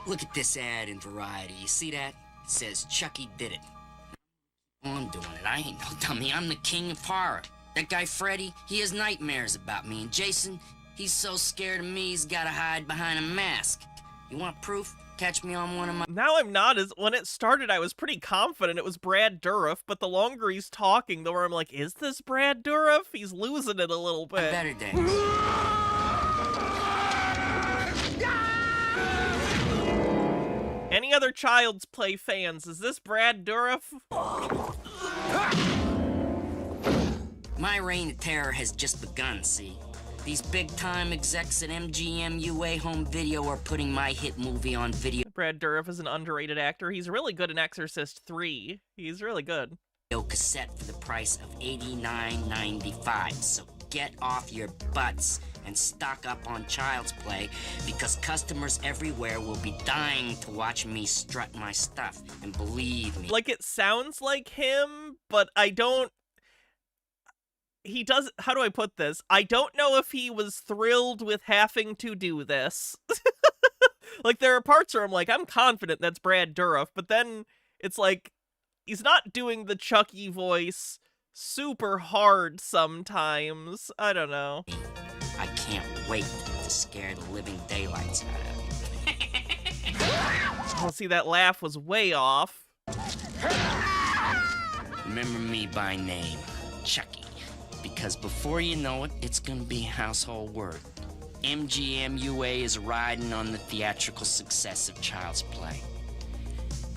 Look at this ad in Variety. You see that? It says Chucky did it. Oh, I'm doing it. I ain't no dummy. I'm the king of horror. That guy Freddy, he has nightmares about me. And Jason, he's so scared of me he's gotta hide behind a mask. You want proof? Catch me on one of my... Now I'm not, as when it started I was pretty confident it was Brad Dourif, but the longer he's talking, the more I'm like, is this Brad Dourif? He's losing it a little bit. Better days. Any other Child's Play fans, is this Brad Dourif? My reign of terror has just begun, see? These big-time execs at MGM UA Home Video are putting my hit movie on video. Brad Dourif is an underrated actor. He's really good in Exorcist 3. He's really good. Cassette for the price of $89.95. So get off your butts and stock up on Child's Play, because customers everywhere will be dying to watch me strut my stuff. And believe me... Like, it sounds like him, but I don't... He does, how do I put this? I don't know if he was thrilled with having to do this. Like, there are parts where I'm like, I'm confident that's Brad Dourif, but then it's like, he's not doing the Chucky voice super hard sometimes. I don't know. I can't wait to scare the living daylights out of you. Oh, see, that laugh was way off. Remember me by name, Chucky. Because before you know it, it's gonna be a household word. MGM UA is riding on the theatrical success of Child's Play.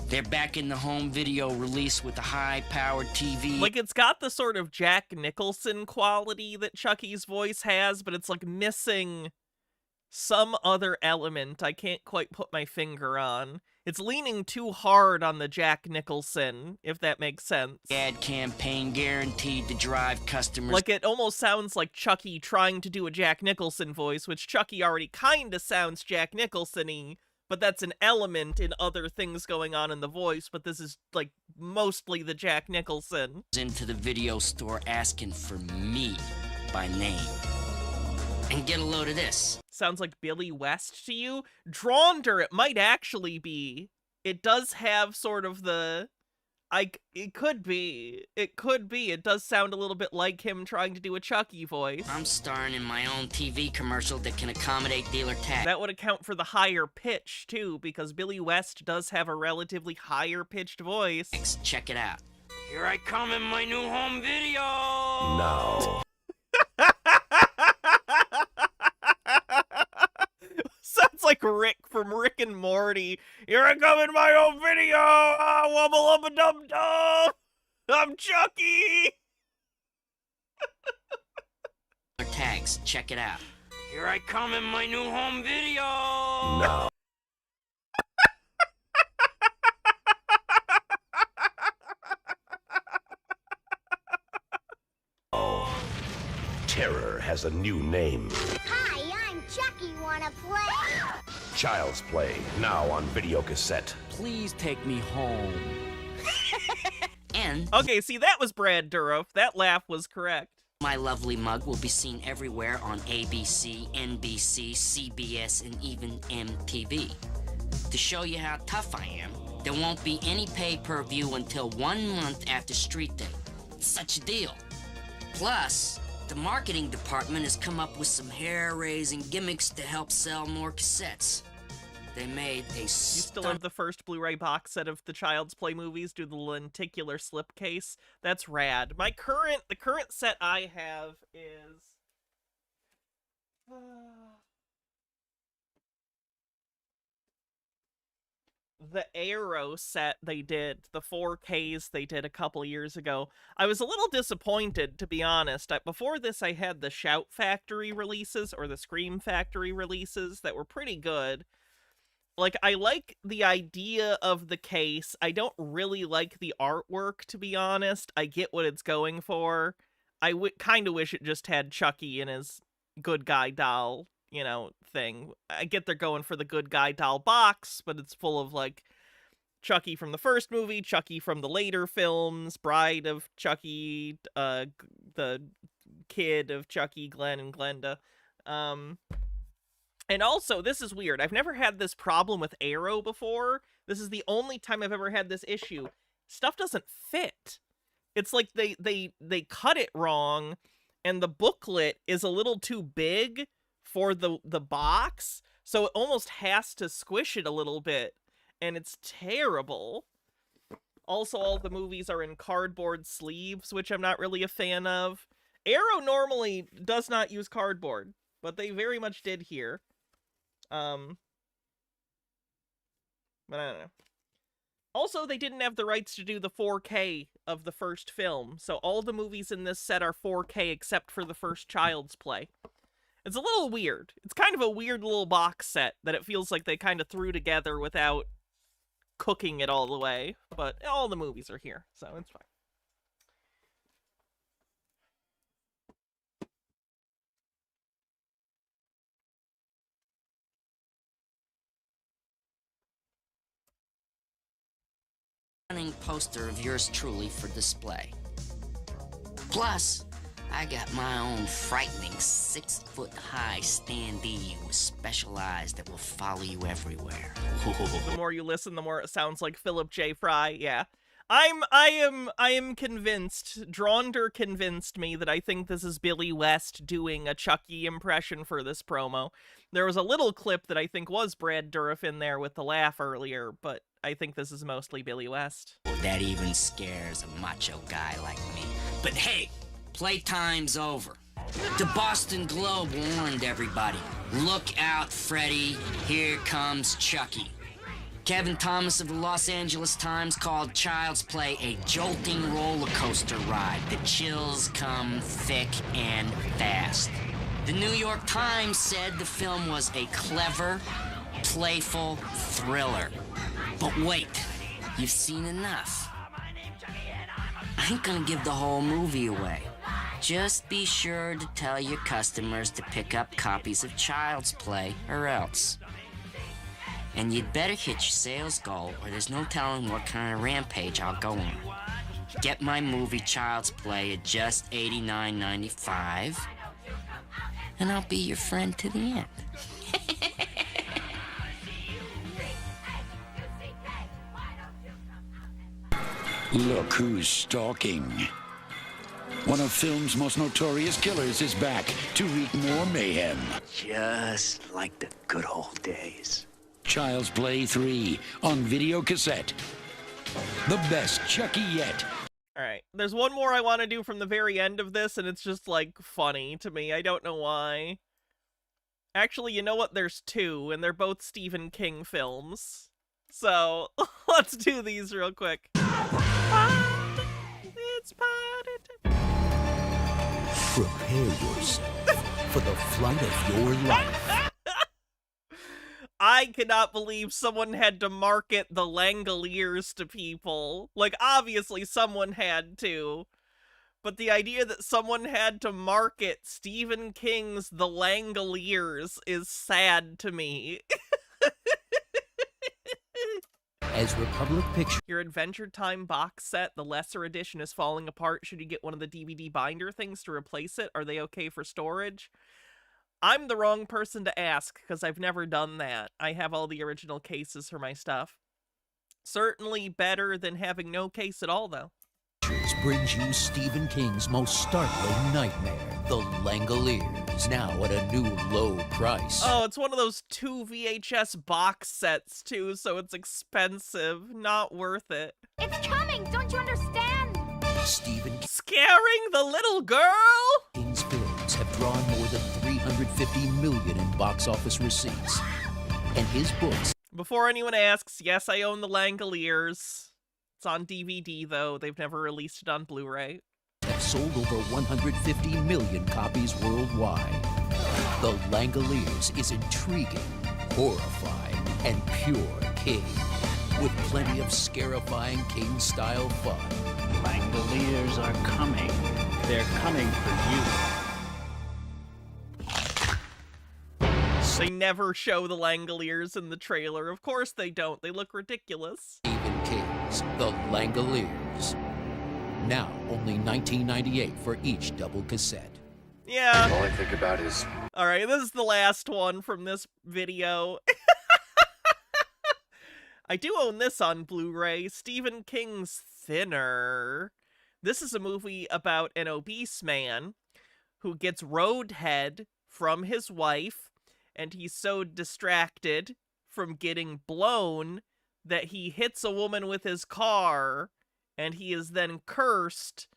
They're back in the home video release with a high-powered TV. Like, it's got the sort of Jack Nicholson quality that Chucky's voice has, but it's like missing some other element I can't quite put my finger on. It's leaning too hard on the Jack Nicholson, if that makes sense. Ad campaign guaranteed to drive customers. Like, it almost sounds like Chucky trying to do a Jack Nicholson voice, which Chucky already kinda sounds Jack Nicholson-y, but that's an element in other things going on in the voice, but this is, like, mostly the Jack Nicholson. Into the video store asking for me by name. And get a load of this. Sounds like Billy West to you? Dronder, it might actually be. It does have sort of the... It could be. It could be. It does sound a little bit like him trying to do a Chucky voice. I'm starring in my own TV commercial that can accommodate dealer tax. That would account for the higher pitch, too, because Billy West does have a relatively higher pitched voice. Check it out. Here I come in my new home video! Now. Sounds like Rick from Rick and Morty. Here I come in my own video! Ah, wubble up a dum dum! I'm Chucky! Tags, check it out. Here I come in my new home video! Now. Terror has a new name. Hi, I'm Chucky. Wanna play? Child's Play, now on video cassette. Please take me home. And... Okay, see, that was Brad Dourif. That laugh was correct. My lovely mug will be seen everywhere on ABC, NBC, CBS, and even MTV. To show you how tough I am, there won't be any pay-per-view until 1 month after Street Day. Such a deal. Plus, the marketing department has come up with some hair-raising gimmicks to help sell more cassettes. They made a... You still have the first Blu-ray box set of the Child's Play movies, do the lenticular slipcase. That's rad. The current set I have is... the Arrow set they did, the 4Ks they did a couple years ago. I was a little disappointed, to be honest. Before this, I had the Shout Factory releases, or the Scream Factory releases, that were pretty good. Like, I like the idea of the case. I don't really like the artwork, to be honest. I get what it's going for. I kind of wish it just had Chucky in his good guy doll, you know, thing. I get they're going for the good guy doll box, but it's full of, like, Chucky from the first movie, Chucky from the later films, Bride of Chucky, the kid of Chucky, Glenn and Glenda. And also, this is weird. I've never had this problem with Arrow before. This is the only time I've ever had this issue. Stuff doesn't fit. It's like they cut it wrong, and the booklet is a little too big for the box, so it almost has to squish it a little bit, and it's terrible. Also, all the movies are in cardboard sleeves, which I'm not really a fan of. Arrow normally does not use cardboard, but they very much did here. But I don't know. Also, they didn't have the rights to do the 4K of the first film, so all the movies in this set are 4K except for the first Child's Play. It's a little weird. It's kind of a weird little box set that it feels like they kind of threw together without cooking it all the way, but all the movies are here, so it's fine. Poster of yours truly for display. Plus, I got my own frightening 6-foot-high standee who is specialized that will follow you everywhere. The more you listen, the more it sounds like Philip J. Fry. Yeah, I am convinced. Dronder convinced me that I think this is Billy West doing a Chucky impression for this promo. There was a little clip that I think was Brad Dourif in there with the laugh earlier, but I think this is mostly Billy West. That even scares a macho guy like me. But hey, playtime's over. The Boston Globe warned everybody. Look out, Freddy. Here comes Chucky. Kevin Thomas of the Los Angeles Times called Child's Play a jolting roller coaster ride. The chills come thick and fast. The New York Times said the film was a clever, playful thriller. But wait, you've seen enough. I ain't gonna give the whole movie away. Just be sure to tell your customers to pick up copies of Child's Play or else. And you'd better hit your sales goal or there's no telling what kind of rampage I'll go on. Get my movie Child's Play at just $89.95 and I'll be your friend to the end. Look who's stalking. One of film's most notorious killers is back to wreak more mayhem. Just like the good old days. Child's Play 3 on video cassette. The best Chucky yet. Alright, there's one more I want to do from the very end of this, and it's just, like, funny to me. I don't know why. Actually, you know what? There's two, and they're both Stephen King films. So, let's do these real quick. It's party time. Prepare yourself for the flight of your life. I cannot believe someone had to market the Langoliers to people. Like, obviously someone had to. But the idea that someone had to market Stephen King's The Langoliers is sad to me. As Republic Pictures. Your Adventure Time box set, the lesser edition, is falling apart. Should you get one of the DVD binder things to replace it? Are they okay for storage? I'm the wrong person to ask, because I've never done that. I have all the original cases for my stuff. Certainly better than having no case at all, though. Brings you Stephen King's most startling nightmare, The Langoliers, now at a new low price. Oh, it's one of those 2 VHS box sets, too, so it's expensive. Not worth it. It's coming! Don't you understand? Stephen Scaring the little girl? King's films have drawn more than $350 million in box office receipts. And his books... Before anyone asks, yes, I own The Langoliers. It's on DVD, though. They've never released it on Blu-ray. Have sold over 150 million copies worldwide. The Langoliers is intriguing, horrifying, and pure King, with plenty of scarifying King-style fun. Langoliers are coming. They're coming for you. They never show the Langoliers in the trailer. Of course they don't. They look ridiculous. Stephen King's The Langoliers. Now only $19.98 for each double cassette. Yeah. All I think about is... Alright, this is the last one from this video. I do own this on Blu-ray. Stephen King's Thinner. This is a movie about an obese man who gets roadhead from his wife, and he's so distracted from getting blown that he hits a woman with his car, and he is then cursed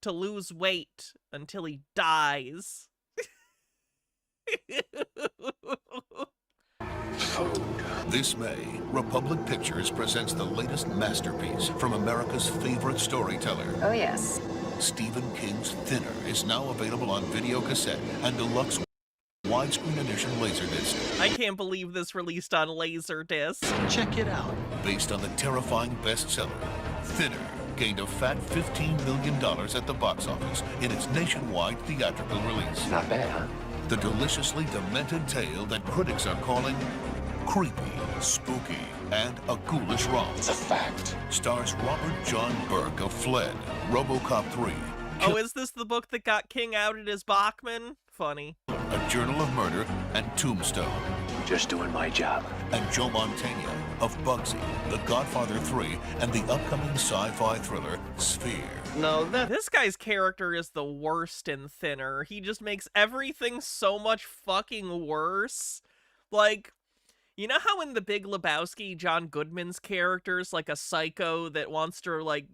to lose weight until he dies. This May, Republic Pictures presents the latest masterpiece from America's favorite storyteller. Oh, yes. Stephen King's Thinner is now available on video cassette and deluxe widescreen edition Laserdisc. I can't believe this released on Laserdisc. Check it out. Based on the terrifying bestseller, Thinner gained a fat $15 million at the box office in its nationwide theatrical release. Not bad, huh? The deliciously demented tale that critics are calling creepy, spooky, and a ghoulish romp. It's a fact. Stars Robert John Burke of Fled, RoboCop 3. Oh, is this the book that got King outed as Bachman? Funny. A Journal of Murder and Tombstone. Just doing my job. And Joe Mantegna of Bugsy, The Godfather 3, and the upcoming sci-fi thriller Sphere. No, this guy's character is the worst in Thinner. He just makes everything so much fucking worse. Like, you know how in The Big Lebowski, John Goodman's character's like a psycho that wants to, like,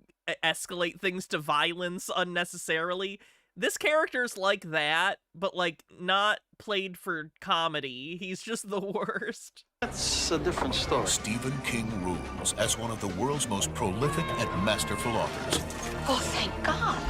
escalate things to violence unnecessarily? This character's like that, but, like, not played for comedy. He's just the worst. That's a different story. Stephen King rules as one of the world's most prolific and masterful authors. Oh, thank God.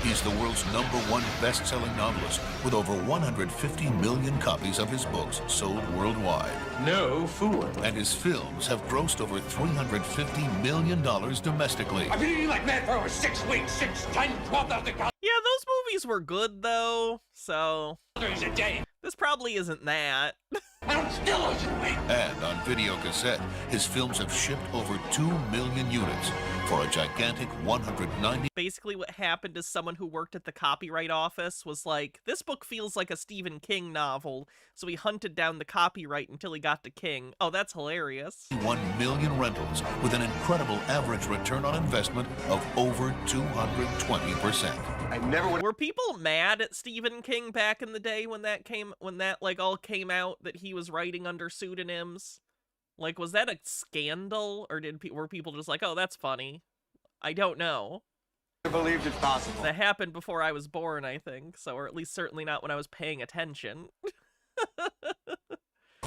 He's the world's #1 best-selling novelist with over 150 million copies of his books sold worldwide. No fooling. And his films have grossed over $350 million domestically. I've been eating like mad for over 6 weeks, 6, 10, 12,000 calories. Yeah, those movies were good, though, so... a day. This probably isn't that. I'm still losing weight. And on video cassette, his films have shipped over 2 million units, for a gigantic 190. Basically what happened is someone who worked at the copyright office was like, this book feels like a Stephen King novel, so he hunted down the copyright until he got to King. Oh, that's hilarious. 1 million rentals with an incredible average return on investment of over 220%. I never would. Were people mad at Stephen King back in the day when that like all came out that he was writing under pseudonyms? Like, was that a scandal, or were people just like, oh, that's funny? I don't know. I believed it's possible. That happened before I was born, I think, so, or at least certainly not when I was paying attention.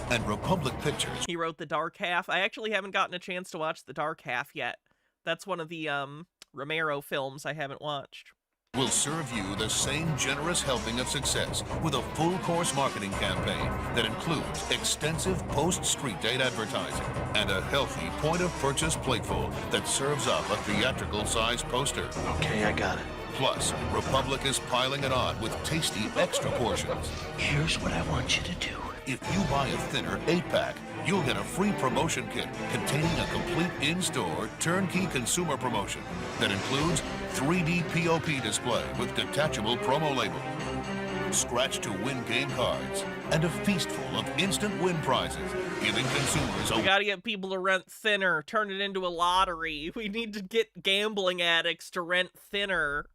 And Republic Pictures. He wrote The Dark Half. I actually haven't gotten a chance to watch The Dark Half yet. That's one of the, Romero films I haven't watched. Will serve you the same generous helping of success with a full-course marketing campaign that includes extensive post-street date advertising and a healthy point-of-purchase plateful that serves up a theatrical-sized poster. Okay, I got it. Plus, Republic is piling it on with tasty extra portions. Here's what I want you to do. If you buy a thinner 8-pack, you'll get a free promotion kit containing a complete in-store turnkey consumer promotion that includes 3D POP display with detachable promo label, scratch-to-win game cards, and a feastful of instant win prizes, giving consumers We gotta get people to rent thinner, turn it into a lottery. We need to get gambling addicts to rent thinner.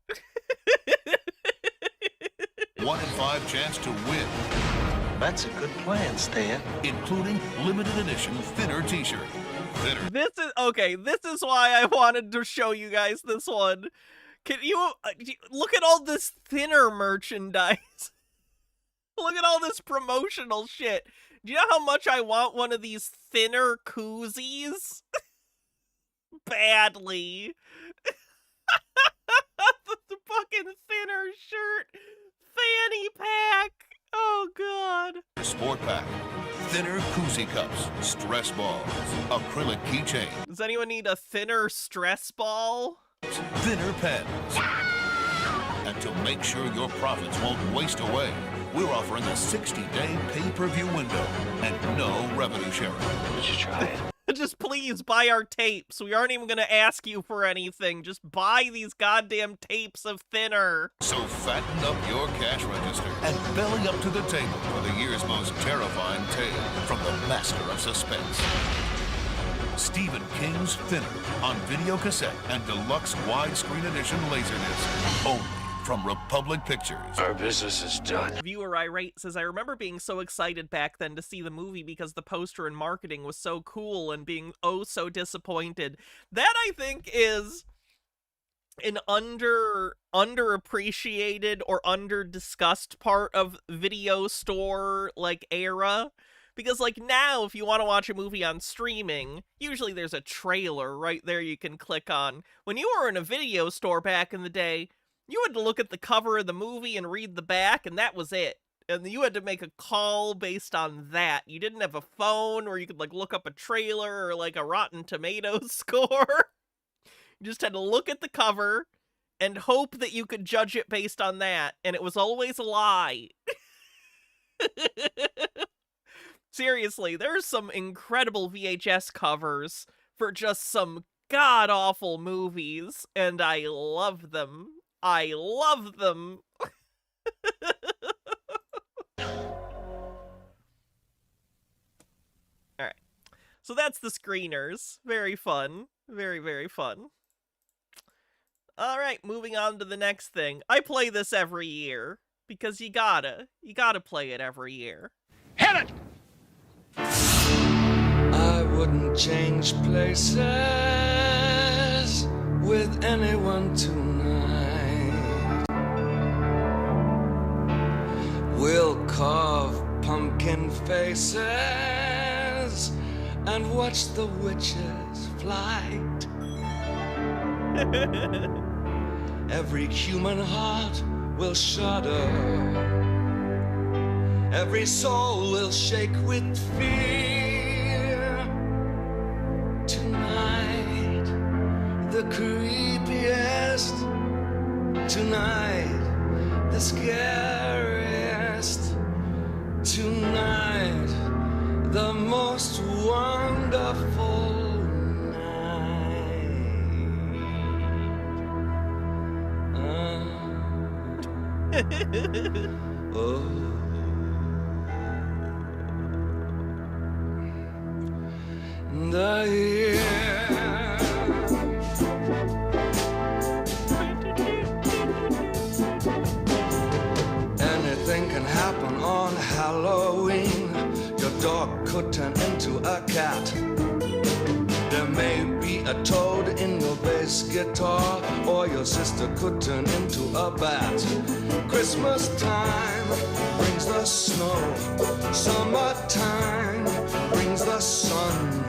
1 in 5 chance to win. That's a good plan, Stan. Including limited edition thinner t-shirt. Thinner. This is why I wanted to show you guys this one. Can you look at all this thinner merchandise? Look at all this promotional shit. Do you know how much I want one of these thinner koozies? Badly. The fucking thinner shirt. Fanny pack. Oh, God. Sport pack, thinner koozie cups, stress balls, acrylic keychain. Does anyone need a thinner stress ball? Thinner pens. And to make sure your profits won't waste away, we're offering a 60-day pay-per-view window and no revenue sharing. Did you try it? Just please buy our tapes. We aren't even going to ask you for anything. Just buy these goddamn tapes of thinner. So fatten up your cash register and belly up to the table for the year's most terrifying tale from the master of suspense. Stephen King's Thinner on video cassette and deluxe widescreen edition laserdisc. Only from Republic Pictures. Our business is done. Viewer Irate says, I remember being so excited back then to see the movie because the poster and marketing was so cool and being oh so disappointed. That, I think, is an underappreciated or under-discussed part of video store, like, era. Because, like, now, if you want to watch a movie on streaming, usually there's a trailer right there you can click on. When you were in a video store back in the day, you had to look at the cover of the movie and read the back, and that was it. And you had to make a call based on that. You didn't have a phone where you could, like, look up a trailer or, like, a Rotten Tomatoes score. You just had to look at the cover and hope that you could judge it based on that, and it was always a lie. Seriously, there's some incredible VHS covers for just some god-awful movies, and I love them. I love them. Alright. So that's the screeners. Very fun. Very, very fun. Alright, moving on to the next thing. I play this every year. Because you gotta. You gotta play it every year. Hit it! I wouldn't change places with anyone tonight. We'll carve pumpkin faces and watch the witches' flight. Every human heart will shudder. Every soul will shake with fear. Tonight, the creepiest. Tonight, the scariest. Tonight, the most wonderful night. The year anything can happen on Halloween. Your dog could turn into a cat. There may be a toad in your bass guitar, or your sister could turn into a bat. Christmas time brings the snow, summertime brings the sun.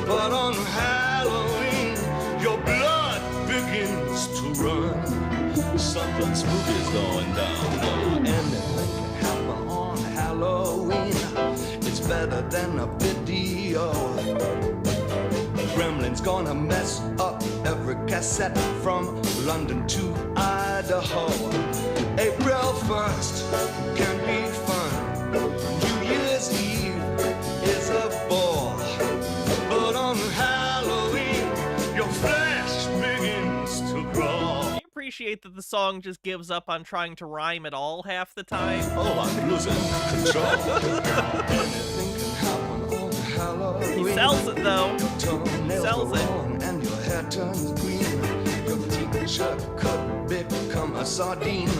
But on Halloween, your blood begins to run. Something spooky's going down. Anything can happen on Halloween. It's better than a video. Gremlin's gonna mess up every cassette from London to Idaho. April 1st can be fun. New Year's Eve is a bore. But on Halloween, your flesh begins to crawl. I appreciate that the song just gives up on trying to rhyme at all half the time. Oh, I'm losing control. Anything can happen on Halloween. He sells it though. Sells it. And your hair turns green. Your teacher could become a sardine.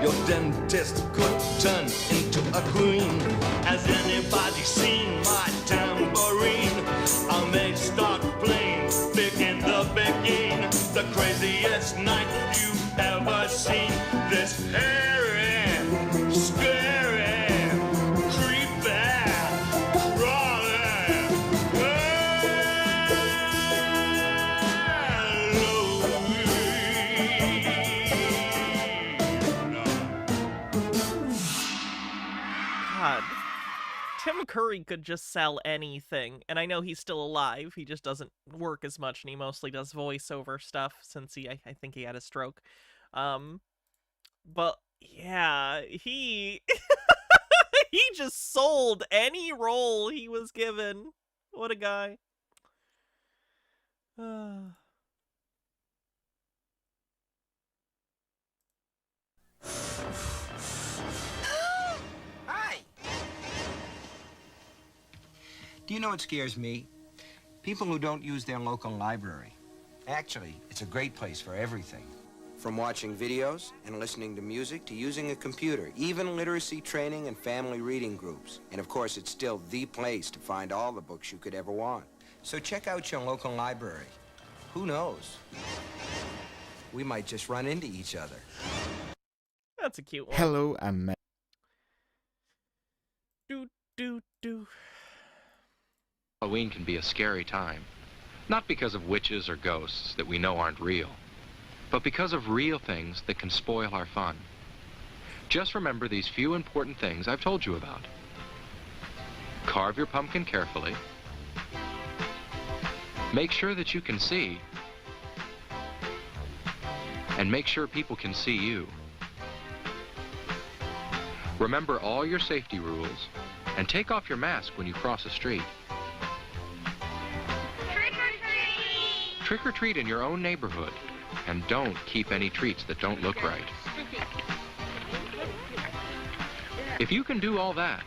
Your dentist could turn into a queen. Has anybody seen my tambourine? I may start playing big in the beginning. The craziest night you've ever seen. This hairy, scary, creepy, crawling God. Tim Curry could just sell anything, and I know he's still alive. He just doesn't work as much, and he mostly does voiceover stuff since I think he had a stroke. But yeah, he he just sold any role he was given. What a guy. Hi! Do you know what scares me? People who don't use their local library. Actually, it's a great place for everything. From watching videos and listening to music to using a computer, even literacy training and family reading groups. And of course, it's still the place to find all the books you could ever want. So check out your local library. Who knows? We might just run into each other. That's a cute one. Hello, I'm Matt. Do. Halloween can be a scary time. Not because of witches or ghosts that we know aren't real, but because of real things that can spoil our fun. Just remember these few important things I've told you about. Carve your pumpkin carefully. Make sure that you can see. And make sure people can see you. Remember all your safety rules, and take off your mask when you cross a street. Trick or treat in your own neighborhood, and don't keep any treats that don't look right. If you can do all that,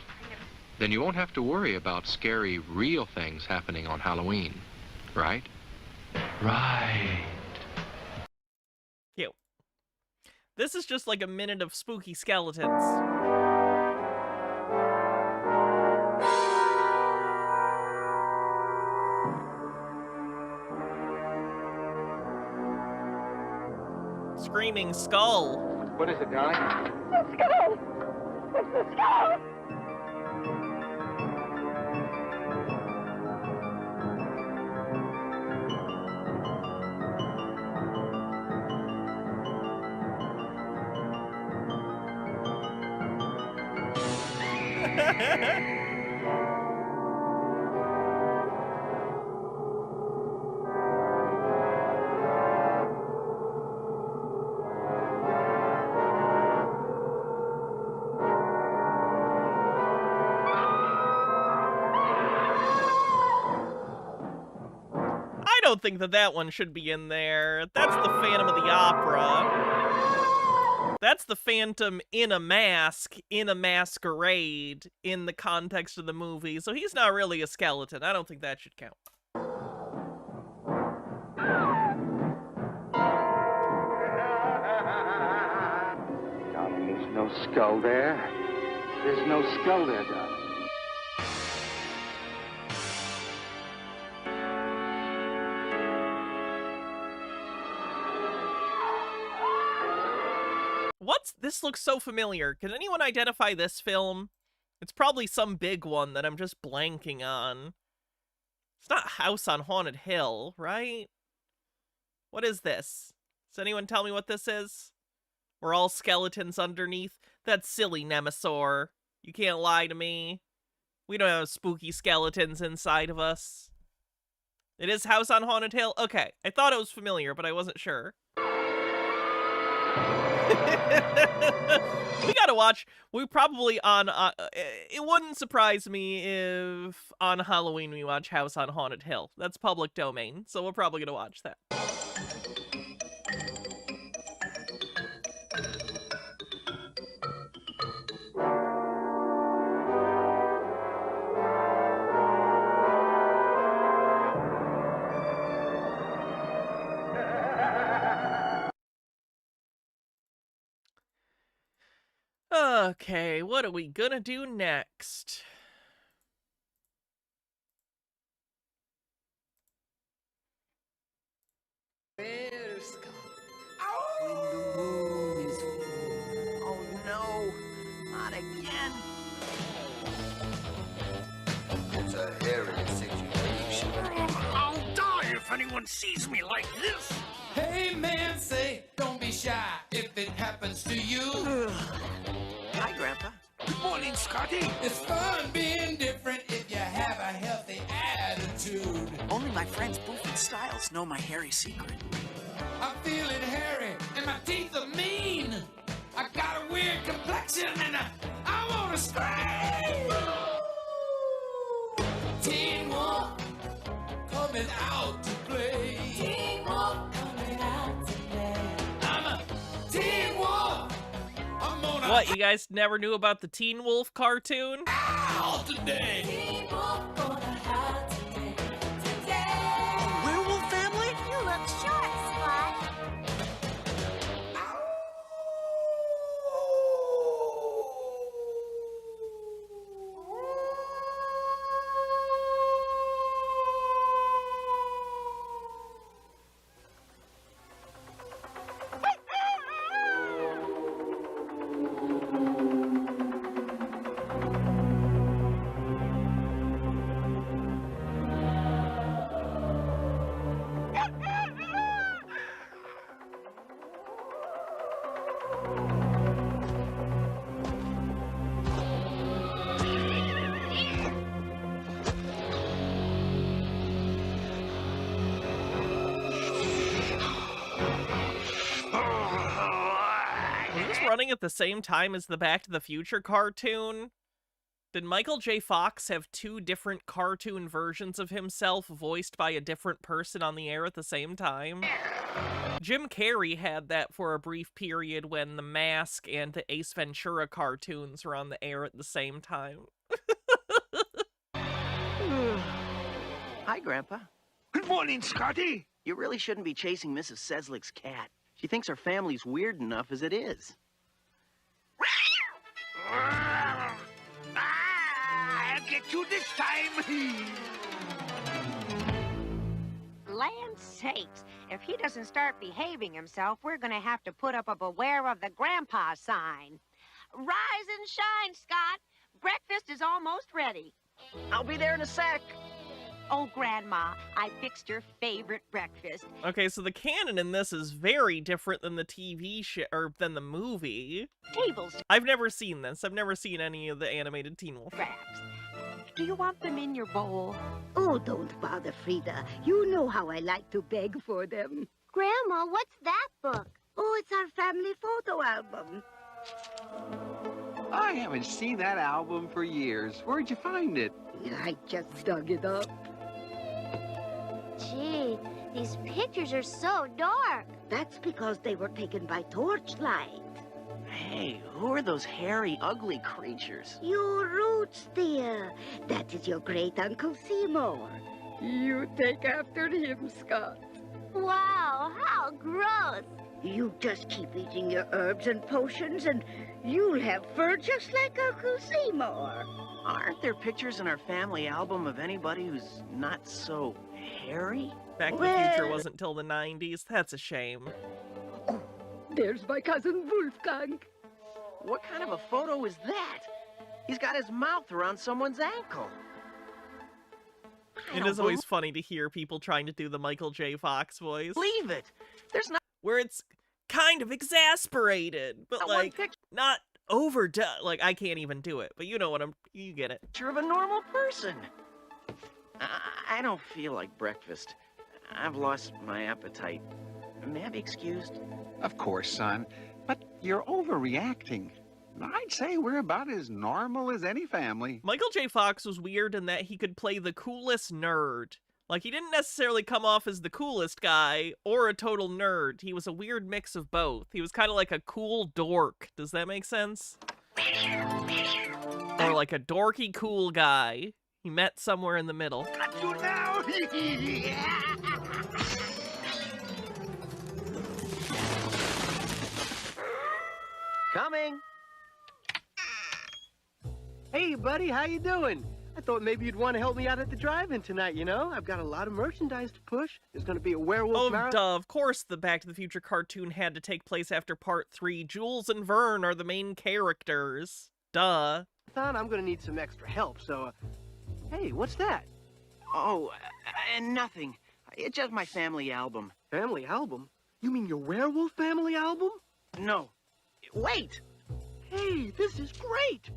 then you won't have to worry about scary, real things happening on Halloween, right? Right. Cute. This is just like a minute of spooky skeletons. Screaming skull. What is it, darling? The skull! It's the skull! I don't think that one should be in there. That's the Phantom of the Opera. That's the Phantom in a mask, in a masquerade, in the context of the movie, so he's not really a skeleton. I don't think that should count. Darling, there's no skull there. There's no skull there, darling. This looks so familiar. Can anyone identify this film? It's probably some big one that I'm just blanking on. It's not House on Haunted Hill, right? What is this? Does anyone tell me what this is? We're all skeletons underneath? That's silly, Nemesaur. You can't lie to me. We don't have spooky skeletons inside of us. It is House on Haunted Hill? Okay, I thought it was familiar, but I wasn't sure. We gotta watch. We probably on it wouldn't surprise me if on Halloween we watch House on Haunted Hill. That's public domain, so we're probably gonna watch that. Okay, what are we gonna do next? Oh no, not again. It's a hairy situation. I'll die if anyone sees me like this. Hey man, say, don't be shy if it happens to you. Hi, Grandpa. Good morning, Scotty. It's fun being different if you have a healthy attitude. Only my friends Boof and Styles know my hairy secret. I'm feeling hairy and my teeth are mean. I got a weird complexion and I wanna scream. Teen Wolf coming out to play. Teen Wolf coming out to play. I'm a Teen Wolf. I'm gonna What, you guys never knew about the Teen Wolf cartoon? out today. Teen Wolf gonna howl today. Werewolf family? You look short, Spot. Was this running at the same time as the Back to the Future cartoon? Did Michael J. Fox have two different cartoon versions of himself voiced by a different person on the air at the same time? Jim Carrey had that for a brief period when The Mask and the Ace Ventura cartoons were on the air at the same time. Hi, Grandpa. Good morning, Scotty. You really shouldn't be chasing Mrs. Seslick's cat. She thinks her family's weird enough as it is. I'll get you this time. Land sakes, if he doesn't start behaving himself, we're gonna have to put up a beware of the grandpa sign. Rise and shine, Scott. Breakfast is almost ready. I'll be there in a sec. Oh, Grandma, I fixed your favorite breakfast. Okay, so the canon in this is very different than the TV show, or than the movie. Tables. I've never seen this. I've never seen any of the animated Teen Wolf. Scraps. Do you want them in your bowl? Oh, don't bother, Frida. You know how I like to beg for them. Grandma, what's that book? Oh, it's our family photo album. I haven't seen that album for years. Where'd you find it? I just dug it up. Gee, these pictures are so dark. That's because they were taken by torchlight. Hey, who are those hairy, ugly creatures? Your roots, dear. That is your great Uncle Seymour. You take after him, Scott. Wow, how gross. You just keep eating your herbs and potions, and you'll have fur just like Uncle Seymour. Aren't there pictures in our family album of anybody who's not so hairy? Back to the Future wasn't till the 90s. That's a shame. There's my cousin Wolfgang. What kind of a photo is that? He's got his mouth around someone's ankle. It is always funny to hear people trying to do the Michael J. Fox voice. Leave it. There's not where it's kind of exasperated, but like not overdone. Like I can't even do it, but you know what you get it. Picture of a normal person. I don't feel like breakfast. I've lost my appetite. May I be excused? Of course, son. But you're overreacting. I'd say we're about as normal as any family. Michael J. Fox was weird in that he could play the coolest nerd. Like, he didn't necessarily come off as the coolest guy or a total nerd. He was a weird mix of both. He was kind of like a cool dork. Does that make sense? Or like a dorky cool guy. He met somewhere in the middle. Got you now! Coming! Hey, buddy, how you doing? I thought maybe you'd want to help me out at the drive-in tonight, you know? I've got a lot of merchandise to push. There's going to be a werewolf marathon. Duh, of course the Back to the Future cartoon had to take place after Part 3. Jules and Vern are the main characters. Duh. I'm going to need some extra help, so... Hey, what's that? Oh, nothing. It's just my family album. Family album? You mean your werewolf family album? No. Wait! Hey, this is great!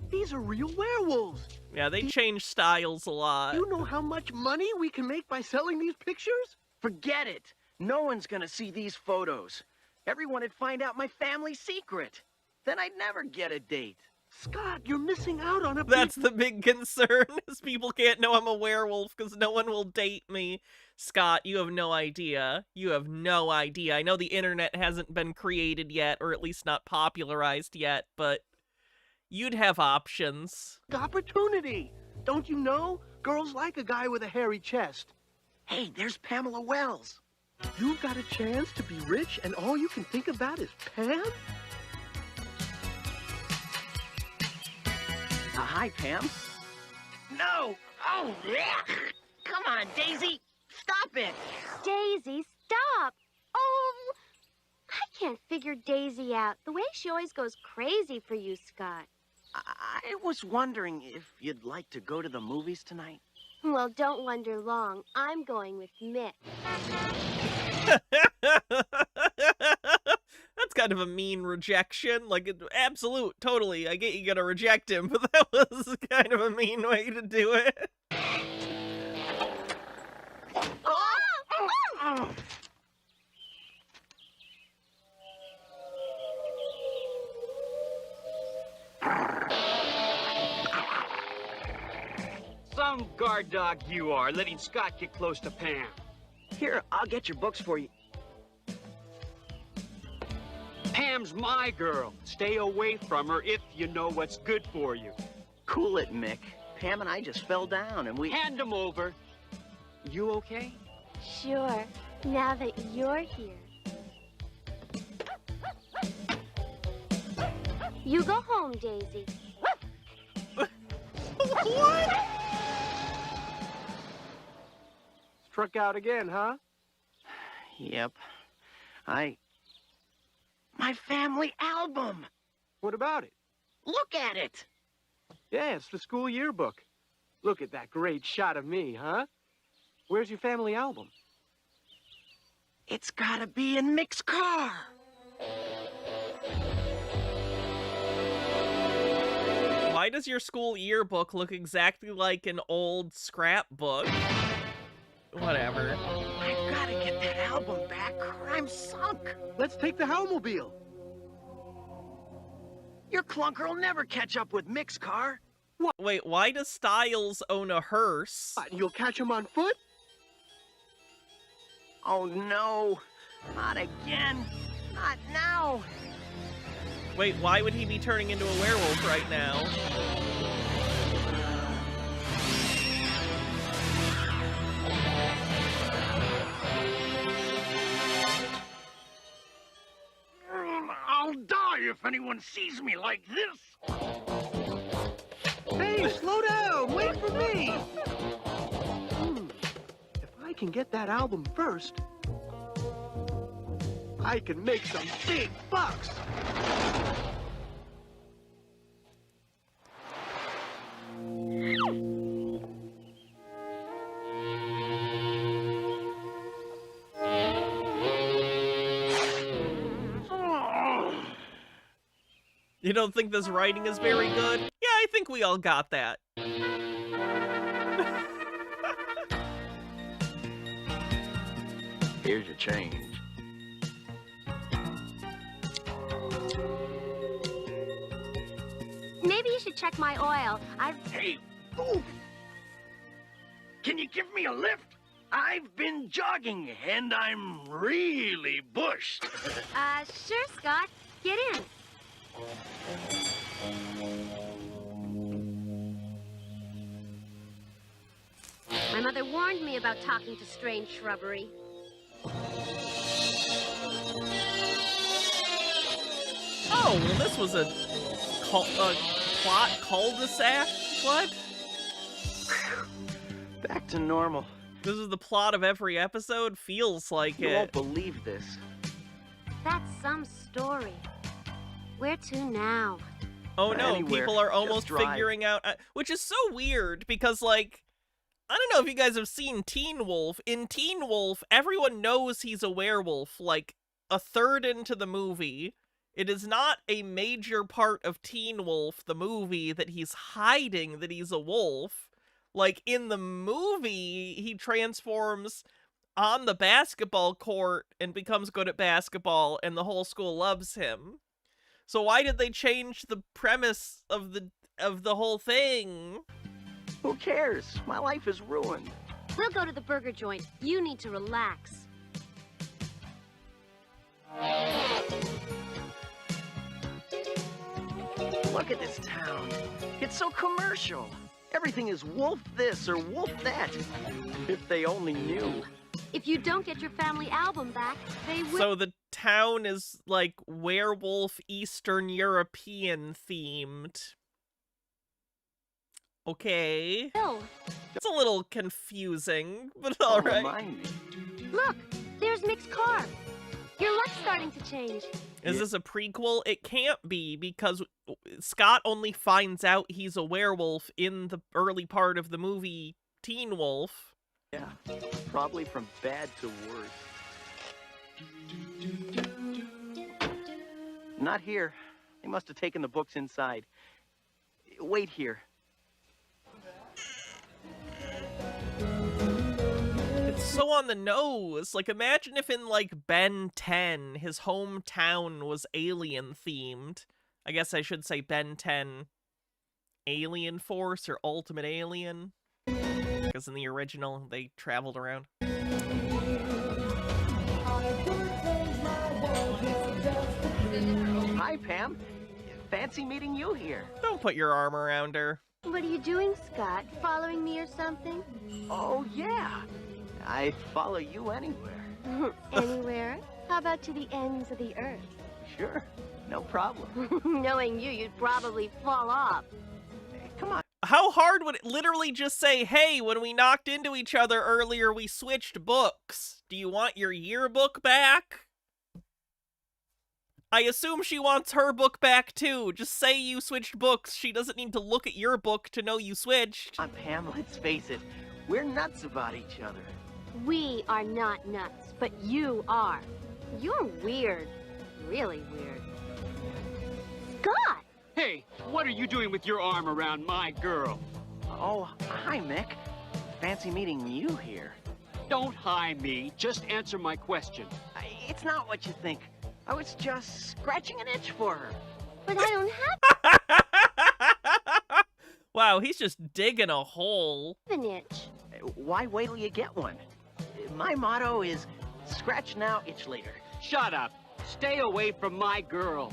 These are real werewolves. Yeah, they change styles a lot. You know how much money we can make by selling these pictures? Forget it. No one's gonna see these photos. Everyone would find out my family secret. Then I'd never get a date. Scott, you're missing out on a That's the big concern, is people can't know I'm a werewolf because no one will date me. Scott, you have no idea. You have no idea. I know the internet hasn't been created yet, or at least not popularized yet, but you'd have options. Opportunity! Don't you know? Girls like a guy with a hairy chest. Hey, there's Pamela Wells. You've got a chance to be rich and all you can think about is Pam? Hi, Pam. No! Oh, yeah! Come on, Daisy! Stop it! Daisy, stop! Oh, I can't figure Daisy out. The way she always goes crazy for you, Scott. I was wondering if you'd like to go to the movies tonight. Well, don't wonder long. I'm going with Mick. That's kind of a mean rejection. Like, absolute, totally. I get you gotta reject him, but that was kind of a mean way to do it. Some guard dog you are, letting Scott get close to Pam. Here, I'll get your books for you. Pam's my girl. Stay away from her if you know what's good for you. Cool it, Mick. Pam and I just fell down and we... Hand him over. You okay? Sure, now that you're here. You go home, Daisy. What? Struck out again, huh? Yep. My family album! What about it? Look at it! Yeah, it's the school yearbook. Look at that great shot of me, huh? Where's your family album? It's gotta be in Mick's car! Why does your school yearbook look exactly like an old scrapbook? Whatever. I've gotta get that album back or I'm sunk. Let's take the Hellmobile. Your clunker will never catch up with Mick's car. What? Wait, why does Styles own a hearse? You'll catch him on foot? Oh no, not again. Not now. Wait, why would he be turning into a werewolf right now? I'll die if anyone sees me like this. Hey, slow down! Wait for me! If I can get that album first, I can make some big bucks! You don't think this writing is very good? Yeah, I think we all got that. Here's your change. Maybe you should check my oil. Hey, oof! Can you give me a lift? I've been jogging, and I'm really bushed. Sure, Scott. Get in. My mother warned me about talking to strange shrubbery. Oh, well, this was a plot cul-de-sac? What? Back to normal. This is the plot of every episode? Feels like You it. won't believe this. That's some story. Where to now? Oh no, Anywhere. people are Just almost drive. figuring out... which is so weird, because, like... I don't know if you guys have seen Teen Wolf. In Teen Wolf, everyone knows he's a werewolf, like, a third into the movie. It is not a major part of Teen Wolf, the movie, that he's hiding that he's a wolf. Like, in the movie, he transforms on the basketball court and becomes good at basketball, and the whole school loves him. So why did they change the premise of the whole thing? Who cares? My life is ruined. We'll go to the burger joint. You need to relax. Look at this town. It's so commercial. Everything is wolf this or wolf that. If they only knew. If you don't get your family album back, they will... So the town is, like, werewolf Eastern European themed. Okay. It's a little confusing, but alright. Look, there's Mick's car. Your luck's starting to change. Is this a prequel? It can't be, because Scott only finds out he's a werewolf in the early part of the movie Teen Wolf. Yeah, probably from bad to worse. Not here. They must have taken the books inside. Wait here. It's so on the nose. Like, imagine if in, like, Ben 10, his hometown was alien-themed. I guess I should say Ben 10 Alien Force or Ultimate Alien. Because in the original, they traveled around. Hi, Pam. Fancy meeting you here. Don't put your arm around her. What are you doing, Scott? Following me or something? Oh, yeah. I follow you anywhere. Anywhere? How about to the ends of the earth? Sure. No problem. Knowing you, you'd probably fall off. Come on. How hard would it literally just say, hey, when we knocked into each other earlier, we switched books. Do you want your yearbook back? I assume she wants her book back too. Just say you switched books. She doesn't need to look at your book to know you switched. Come on, Pam, let's face it. We're nuts about each other. We are not nuts, but you are. You're weird. Really weird. Scott! Hey, what are you doing with your arm around my girl? Oh, hi, Mick. Fancy meeting you here. Don't hi me. Just answer my question. It's not what you think. I was just scratching an itch for her. But I don't have Wow, he's just digging a hole. an itch. Why wait till you get one? My motto is scratch now, itch later. Shut up. Stay away from my girl.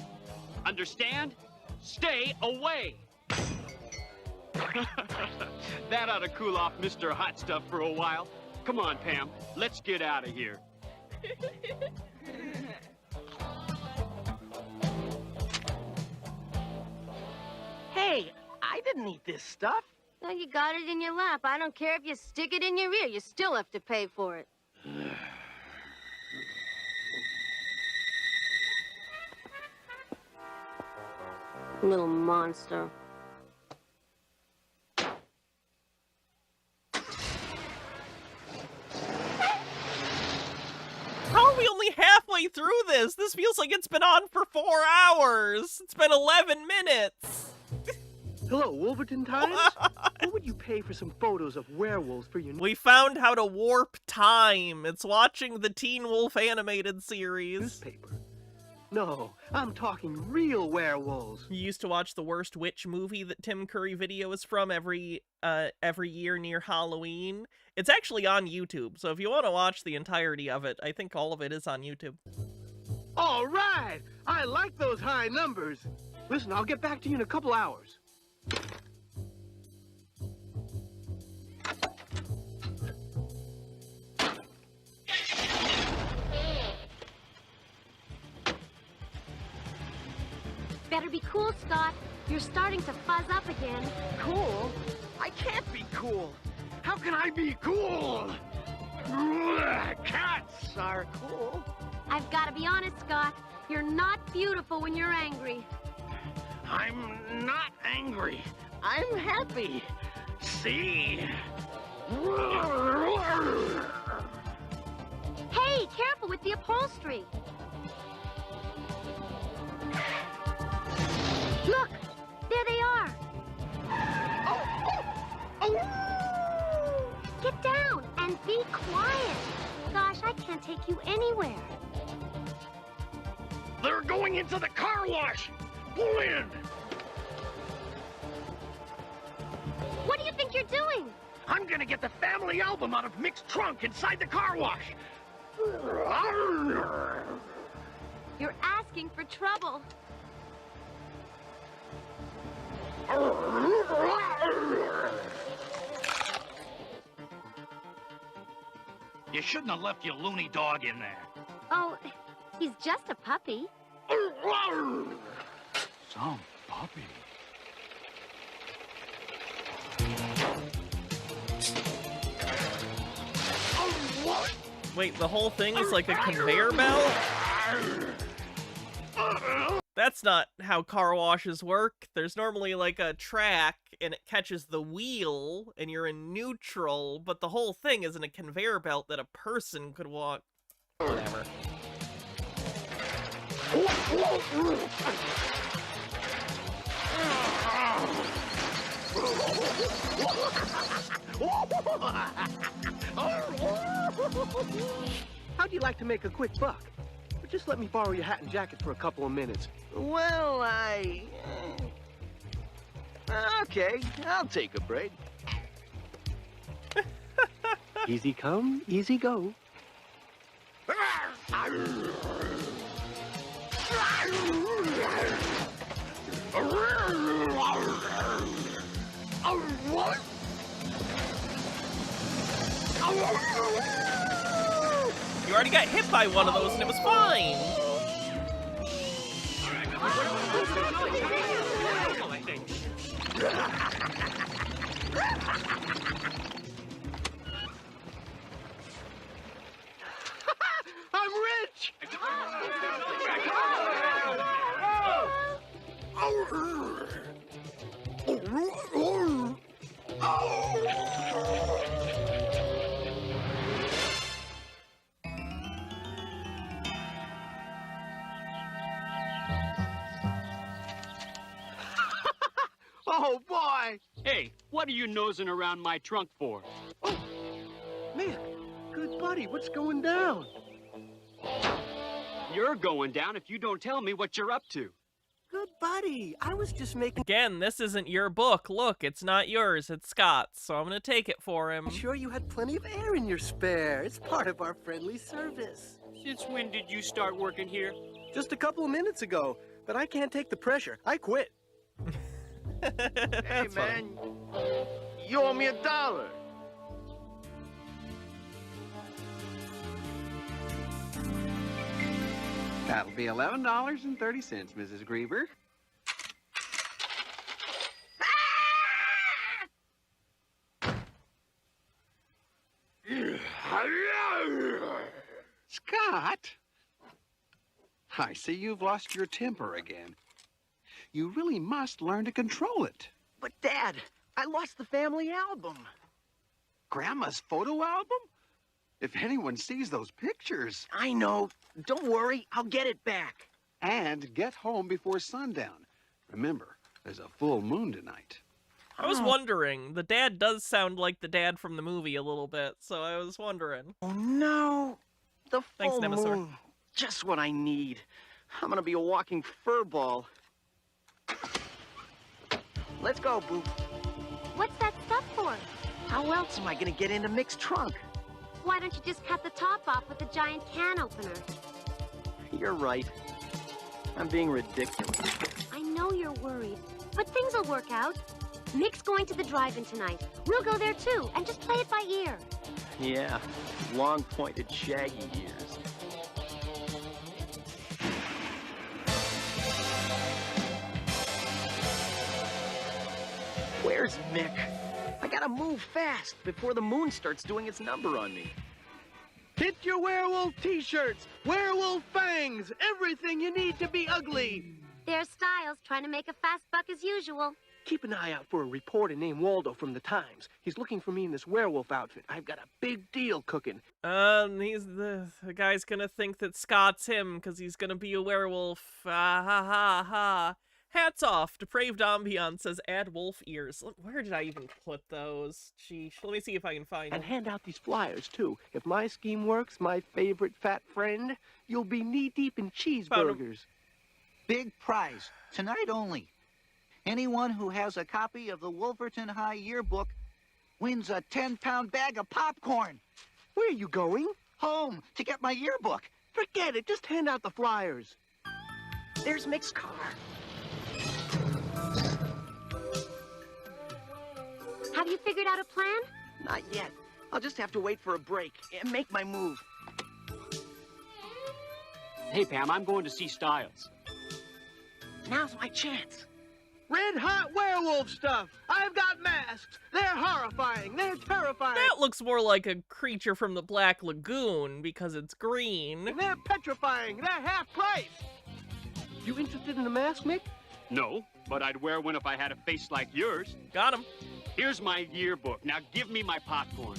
Understand? Stay away. That ought to cool off Mr. Hot Stuff for a while. Come on, Pam. Let's get out of here. Hey, I didn't eat this stuff. No, you got it in your lap. I don't care if you stick it in your ear. You still have to pay for it. Little monster. How are we only halfway through this? This feels like it's been on for 4 hours. It's been 11 minutes. Hello, Wolverton Times? What would you pay for some photos of werewolves for your... We found how to warp time. It's watching the Teen Wolf animated series. Newspaper? No, I'm talking real werewolves. You used to watch the worst witch movie that Tim Curry Video is from every year near Halloween. It's actually on YouTube, so if you want to watch the entirety of it, I think all of it is on YouTube. All right! I like those high numbers. Listen, I'll get back to you in a couple hours. Better be cool, Scott. You're starting to fuzz up again. Cool? I can't be cool. How can I be cool? Cats are cool. I've got to be honest, Scott. You're not beautiful when you're angry. I'm not angry. I'm happy. See? Hey, careful with the upholstery. Look, there they are. Get down and be quiet. Gosh, I can't take you anywhere. They're going into the car wash. Pull in. What do you think you're doing? I'm gonna get the family album out of Mick's trunk inside the car wash. You're asking for trouble. You shouldn't have left your loony dog in there. Oh, he's just a puppy. Some puppy. Wait, the whole thing is like a conveyor belt? That's not how car washes work. There's normally like a track and it catches the wheel and you're in neutral, but the whole thing isn't a conveyor belt that a person could walk. Whatever. How'd you like to make a quick buck? Or just let me borrow your hat and jacket for a couple of minutes. Well, okay, I'll take a break. Easy come, easy go. What? You already got hit by one of those and it was fine. I'm rich! Oh, boy! Hey, what are you nosing around my trunk for? Man, good buddy, what's going down? You're going down if you don't tell me what you're up to. Good buddy, I was just making... Again, this isn't your book. Look, it's not yours, it's Scott's, so I'm gonna take it for him. I'm sure you had plenty of air in your spare. It's part of our friendly service. Since when did you start working here? Just a couple of minutes ago. but I can't take the pressure. I quit. Hey, man, you owe me $1. That'll be $11.30, Mrs. Grieber. Scott! I see you've lost your temper again. You really must learn to control it. But, Dad, I lost the family album. Grandma's photo album? If anyone sees those pictures... I know. Don't worry. I'll get it back. And get home before sundown. Remember, there's a full moon tonight. I was wondering. The dad does sound like the dad from the movie a little bit, so I was wondering. Oh, no. The Thanks, full Nemesaur. moon. Just what I need. I'm gonna be a walking fur ball. Let's go, Boo. What's that stuff for? How else am I gonna get into Mick's trunk? Why don't you just cut the top off with a giant can opener? You're right. I'm being ridiculous. I know you're worried, but things will work out. Mick's going to the drive-in tonight. We'll go there too, and just play it by ear. Yeah, long-pointed, shaggy ears. Where's Mick? I gotta move fast before the moon starts doing its number on me. Get your werewolf t-shirts, werewolf fangs, everything you need to be ugly. There's Styles trying to make a fast buck as usual. Keep an eye out for a reporter named Waldo from the Times. He's looking for me in this werewolf outfit. I've got a big deal cooking. He's the guy's gonna think that Scott's him because he's gonna be a werewolf. Ah ha ha ha. Hats off. Depraved Ambiance says add wolf ears. Where did I even put those? Sheesh. Let me see if I can find And them. hand out these flyers, too. If my scheme works, my favorite fat friend, you'll be knee-deep in cheeseburgers. Big prize. Tonight only. Anyone who has a copy of the Wolverton High Yearbook wins a 10-pound bag of popcorn. Where are you going? Home, to get my yearbook. Forget it. Just hand out the flyers. There's Mick's car. Have you figured out a plan? Not yet. I'll just have to wait for a break and make my move. Hey, Pam, I'm going to see Styles. Now's my chance. Red-hot werewolf stuff. I've got masks. They're horrifying. They're terrifying. That looks more like a creature from the Black Lagoon because it's green. And they're petrifying. They're half price. You interested in a mask, Mick? No, but I'd wear one if I had a face like yours. Got him. Here's my yearbook. Now give me my popcorn.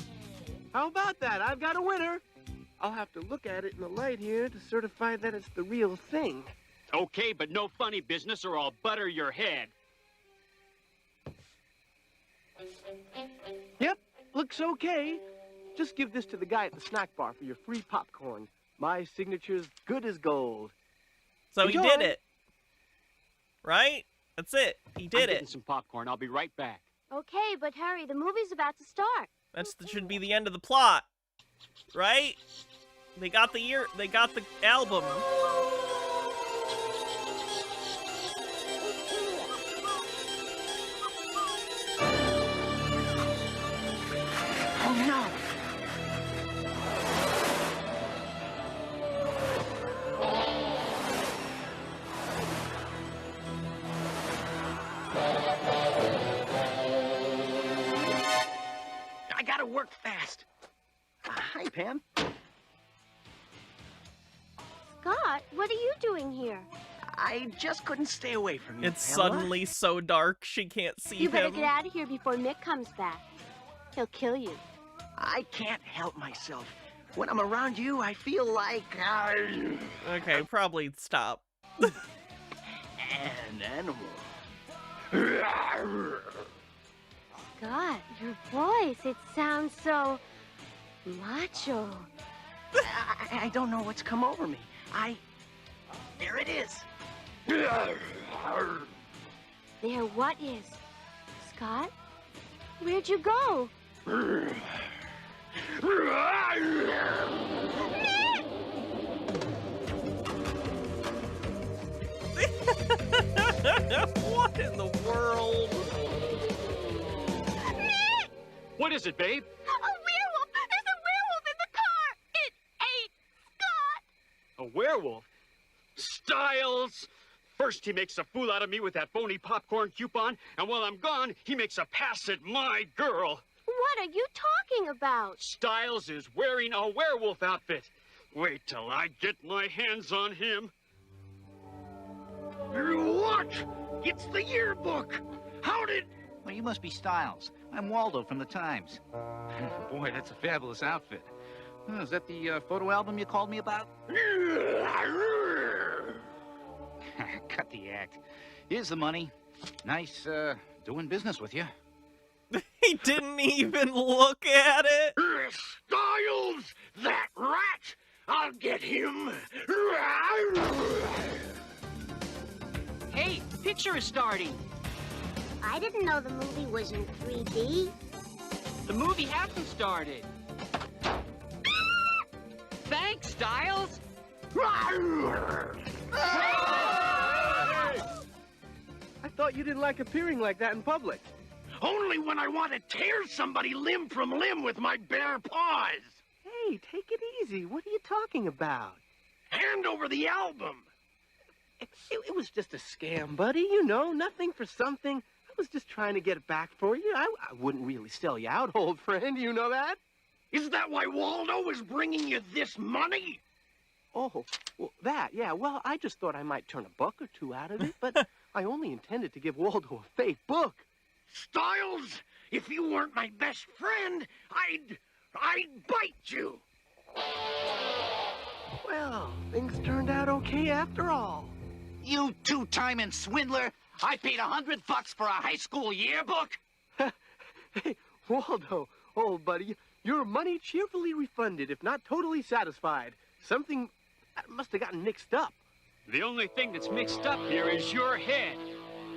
How about that? I've got a winner. I'll have to look at it in the light here to certify that it's the real thing. Okay, but no funny business or I'll butter your head. Yep, looks okay. Just give this to the guy at the snack bar for your free popcorn. My signature's good as gold. So Enjoy. he did it. Right? That's it. He did I'm getting it. some popcorn. I'll be right back. Okay, but hurry, the movie's about to start. That should be the end of the plot. Right? They got the album. Oh, no. I gotta work fast. Hi, Pam. Scott, what are you doing here? I just couldn't stay away from you, It's Pamela. suddenly so dark she can't see You better him. get out of here before Mick comes back. He'll kill you. I can't help myself. When I'm around you, I feel like Okay, probably stop. an animal. Scott, your voice, it sounds so macho. I don't know what's come over me. There it is. There what is? Scott? Where'd you go? What in the world? What is it, babe? A werewolf! There's a werewolf in the car! It ate Scott! A werewolf? Styles! First he makes a fool out of me with that phony popcorn coupon, and while I'm gone, he makes a pass at my girl. What are you talking about? Styles is wearing a werewolf outfit. Wait till I get my hands on him. What? It's the yearbook. How did... Well, you must be Styles. I'm Waldo from the Times. Boy, that's a fabulous outfit. Is that the photo album you called me about? Cut the act. Here's the money. Nice, doing business with you. He didn't even look at it. Styles! That rat! I'll get him! Hey, picture is starting. I didn't know the movie was in 3D. The movie hasn't started. Thanks, Styles. I thought you didn't like appearing like that in public. Only when I want to tear somebody limb from limb with my bare paws. Hey, take it easy. What are you talking about? Hand over the album. It was just a scam, buddy. You know, nothing for something. I was just trying to get it back for you. I wouldn't really sell you out, old friend. You know that? Is that why Waldo is bringing you this money? Oh, well, that, yeah. Well, I just thought I might turn a buck or two out of it, but I only intended to give Waldo a fake book. Styles, if you weren't my best friend, I'd bite you. Well, things turned out okay after all. You two-timing swindler! I paid $100 for a high school yearbook! Hey, Waldo, old buddy, your money cheerfully refunded, if not totally satisfied. Something must have gotten mixed up. The only thing that's mixed up here is your head.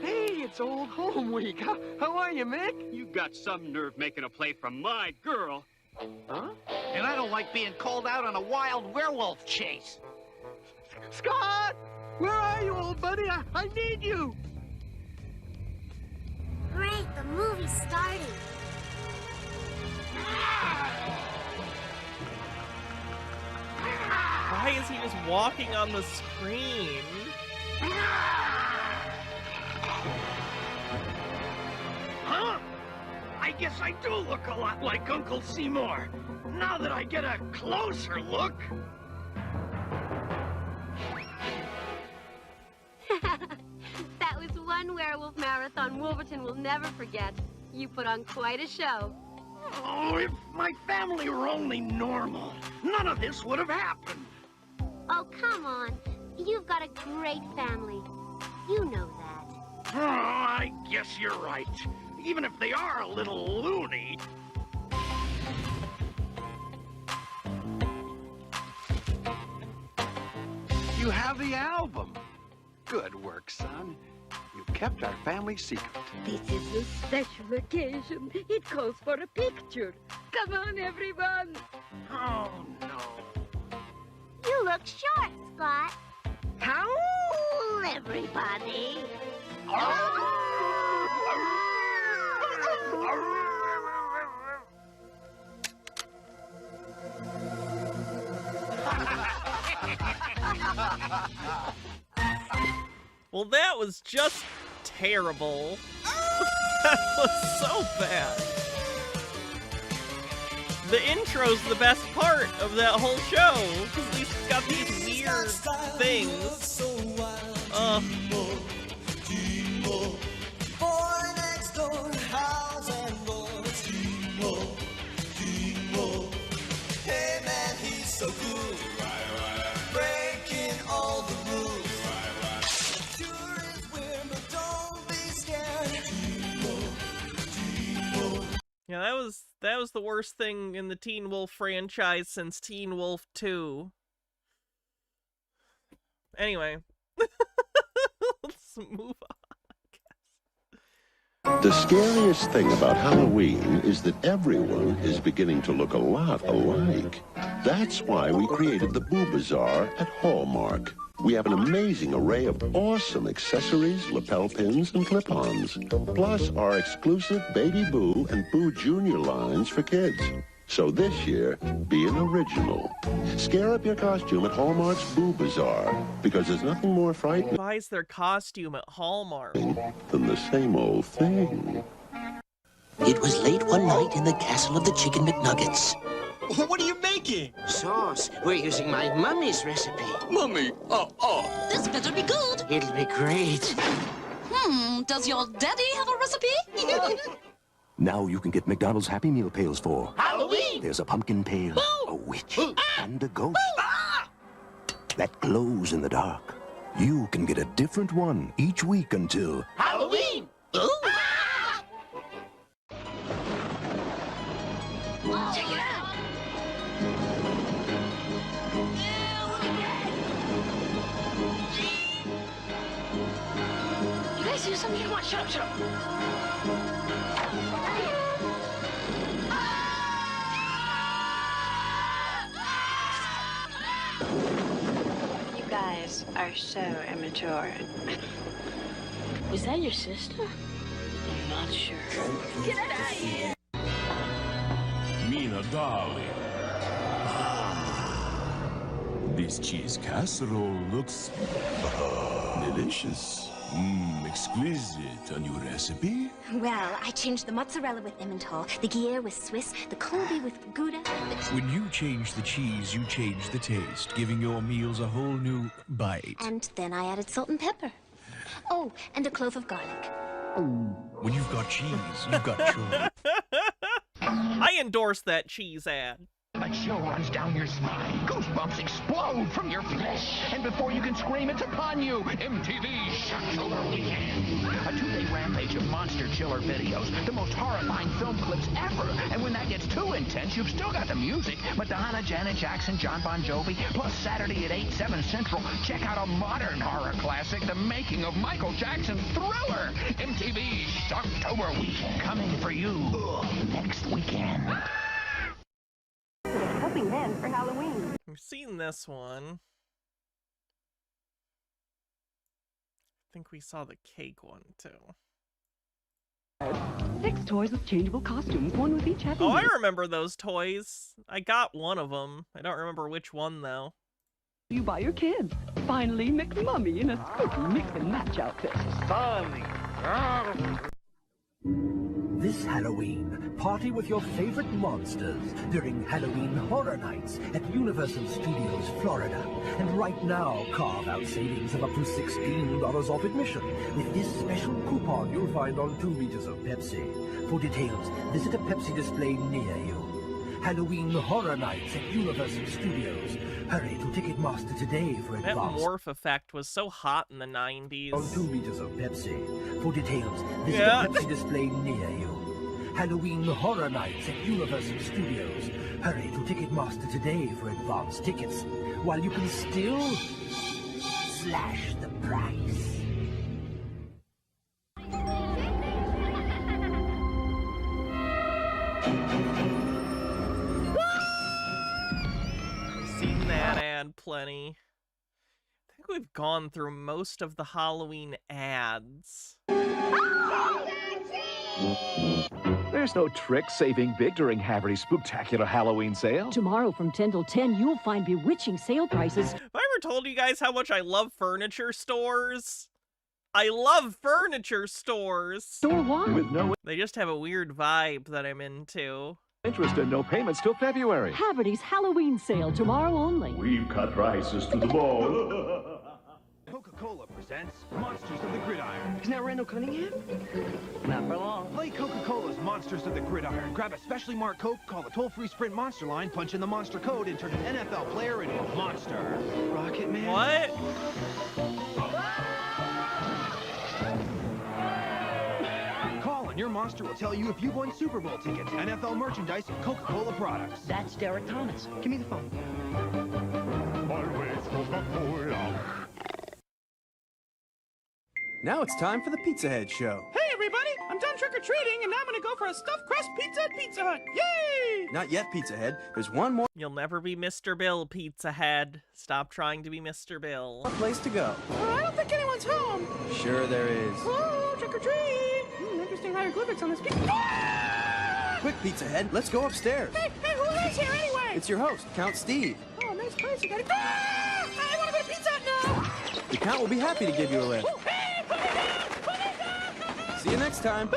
Hey, it's old home week. How are you, Mick? You got some nerve making a play for my girl. Huh? And I don't like being called out on a wild werewolf chase. Scott! Where are you, old buddy? I need you! Great, the movie's starting. Why is he just walking on the screen? Huh? I guess I do look a lot like Uncle Seymour. Now that I get a closer look. That was one werewolf marathon Wolverton will never forget. You put on quite a show. Oh, if my family were only normal, none of this would have happened. Oh, come on. You've got a great family. You know that. Oh, I guess you're right. Even if they are a little loony. You have the album. Good work, son. You kept our family secret. This is a special occasion. It calls for a picture. Come on, everyone. Oh, no. You look short, Scott. Howl, everybody. Well, that was just terrible. That was so bad. The intro's the best part of that whole show, because at least it's got these weird things. Boy next door, howls and roars. Hey man, he's so cool. Breaking all the rules. Sure is weird, but don't be scared. Yeah, that was the worst thing in the Teen Wolf franchise since Teen Wolf 2. Anyway, let's move on. The scariest thing about Halloween is that everyone is beginning to look a lot alike. That's why we created the Boo Bazaar at Hallmark. We have an amazing array of awesome accessories, lapel pins, and clip-ons. Plus our exclusive Baby Boo and Boo Junior lines for kids. So this year, be an original. Scare up your costume at Hallmark's Boo Bazaar, because there's nothing more frightening Buys their costume at Hallmark than the same old thing. It was late one night in the castle of the Chicken McNuggets. What are you making? Sauce. We're using my mummy's recipe. Mummy, This better be good. It'll be great. Does your daddy have a recipe? Now you can get McDonald's Happy Meal pails for Halloween! There's a pumpkin pail, a witch, and a ghost that glows in the dark. You can get a different one each week until Halloween! Check it out! You guys do something? Come on, shut up, shut up. You guys are so immature. Was that your sister? I'm not sure. Get out of here! Mina, darling. This cheese casserole looks delicious. Exquisite. A new recipe? Well, I changed the mozzarella with Emmental, the Gruyere with Swiss, the Colby with Gouda. When you change the cheese, you change the taste, giving your meals a whole new bite. And then I added salt and pepper. Oh, and a clove of garlic. When you've got cheese, you've got choice. I endorse that cheese ad. A chill runs down your spine. Goosebumps explode from your flesh. And before you can scream, it's upon you. MTV's Shocktober Weekend. A 2-day rampage of monster chiller videos. The most horrifying film clips ever. And when that gets too intense, you've still got the music. Madonna, Janet Jackson, John Bon Jovi. Plus Saturday at 8, 7 Central. Check out a modern horror classic, The Making of Michael Jackson's Thriller. MTV's Shocktober Weekend. Coming for you next weekend. Helping men for Halloween. We've seen this one. I think we saw the cake one too. 6 toys with changeable costumes, one with each happy Oh, I meal. remember those toys. I got one of them. I don't remember which one though. You buy your kids. Finally, McMummy in a spooky mix and match outfit. Funny. This Halloween, party with your favorite monsters during Halloween Horror Nights at Universal Studios, Florida. And right now, carve out savings of up to $16 off admission with this special coupon you'll find on 2 liters of Pepsi. For details, visit a Pepsi display near you. Halloween Horror Nights at Universal Studios. Hurry to Ticketmaster today for That advance. morph effect was so hot in the 90s. On 2 liters of Pepsi. For details, visit Yeah. a Pepsi display near you. Halloween Horror Nights at Universal Studios. Hurry to Ticketmaster today for advance tickets, while you can still slash the price. Seen that ad plenty. I think we've gone through most of the Halloween ads. There's no trick saving big during Haverty's Spooktacular Halloween sale. Tomorrow from 10 till 10, you'll find bewitching sale prices. Have I ever told you guys how much I love furniture stores? I love furniture stores. Store one. With no They just have a weird vibe that I'm into. interest and no payments till February. Haverty's Halloween sale tomorrow only. We've cut prices to the bone. Coca-Cola presents Monsters of the Gridiron. Isn't that Randall Cunningham? Not for long. Play Coca-Cola's Monsters of the Gridiron. Grab a specially marked Coke, call the toll-free Sprint Monster line, punch in the monster code, and turn an NFL player into a monster. Rocket Man. What? Call and your monster will tell you if you've won Super Bowl tickets, NFL merchandise, and Coca-Cola products. That's Derek Thomas. Give me the phone. Always Coca-Cola. Now it's time for the Pizza Head Show. Hey everybody, I'm done trick-or-treating and now I'm gonna go for a stuffed crust pizza at Pizza Hut. Yay! not yet, Pizza Head. There's one more You'll never be Mr. Bill, Pizza Head. Stop trying to be Mr. Bill. place to go. I don't think anyone's home. Sure there is. Whoa, trick or treat. Interesting hieroglyphics on this. Quick, Pizza Head, let's go upstairs. Hey, who lives here anyway? It's your host, Count Steve. Oh, nice place. You gotta. I want to go to Pizza Hut now. The Count will be happy to give you a lift. Hey, put me down! Put me down! See you next time.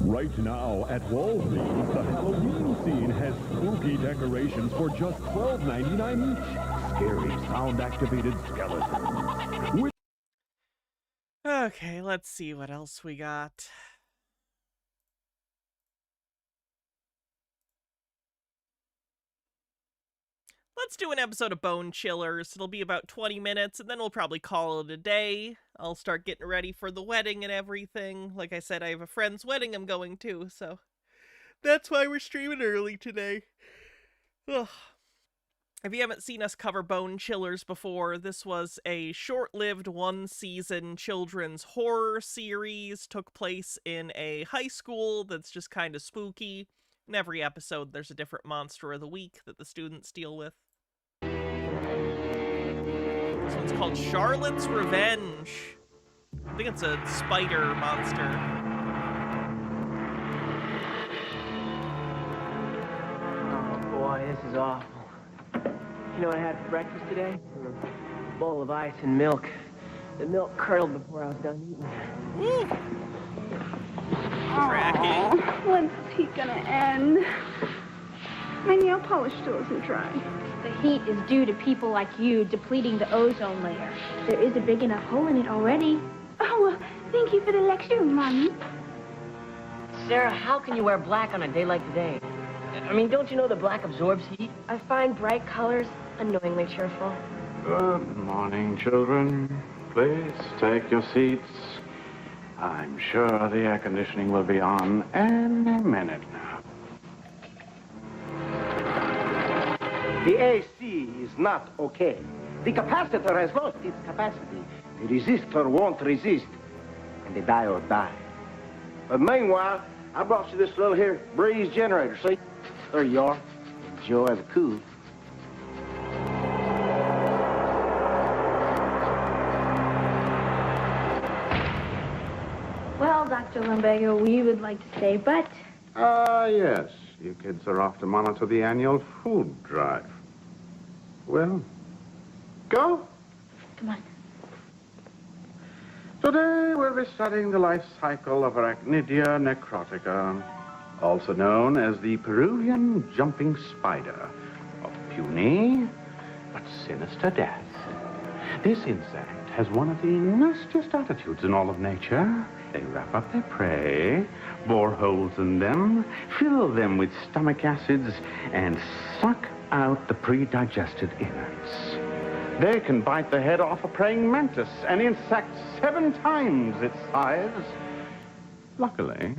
Right now at Walgreens, the Halloween scene has spooky decorations for just $12.99 each. Scary sound-activated skeletons. With Okay, let's see what else we got. Let's do an episode of Bone Chillers. It'll be about 20 minutes, and then we'll probably call it a day. I'll start getting ready for the wedding and everything. Like I said, I have a friend's wedding I'm going to, so that's why we're streaming early today. Ugh. If you haven't seen us cover Bone Chillers before, this was a short-lived one-season children's horror series. Took place in a high school that's just kind of spooky. In every episode, there's a different monster of the week that the students deal with. This one's called Charlotte's Revenge. I think it's a spider monster. Oh, boy, this is awful. You know what I had for breakfast today? A bowl of ice and milk. The milk curdled before I was done eating. Tracking. When's he gonna end? My nail polish still isn't dry. The heat is due to people like you depleting the ozone layer. There is a big enough hole in it already. Oh, well, thank you for the lecture, Mommy. Sarah, how can you wear black on a day like today? I mean, don't you know that black absorbs heat? I find bright colors annoyingly cheerful. Good morning, children. Please take your seats. I'm sure the air conditioning will be on any minute now. The AC is not okay. The capacitor has lost its capacity. The resistor won't resist, and the diode die. But meanwhile, I brought you this little here breeze generator. See? There you are. Enjoy the cool. Well, Dr. Lumbago, we would like to stay, but... Yes. You kids are off to monitor the annual food drive. Well, go. Come on. Today we'll be studying the life cycle of Arachnidia necrotica, also known as the Peruvian jumping spider, of puny but sinister death. This insect has one of the nastiest attitudes in all of nature. They wrap up their prey, bore holes in them, fill them with stomach acids, and suck out the pre-digested innards. They can bite the head off a praying mantis, an insect 7 times its size. Luckily,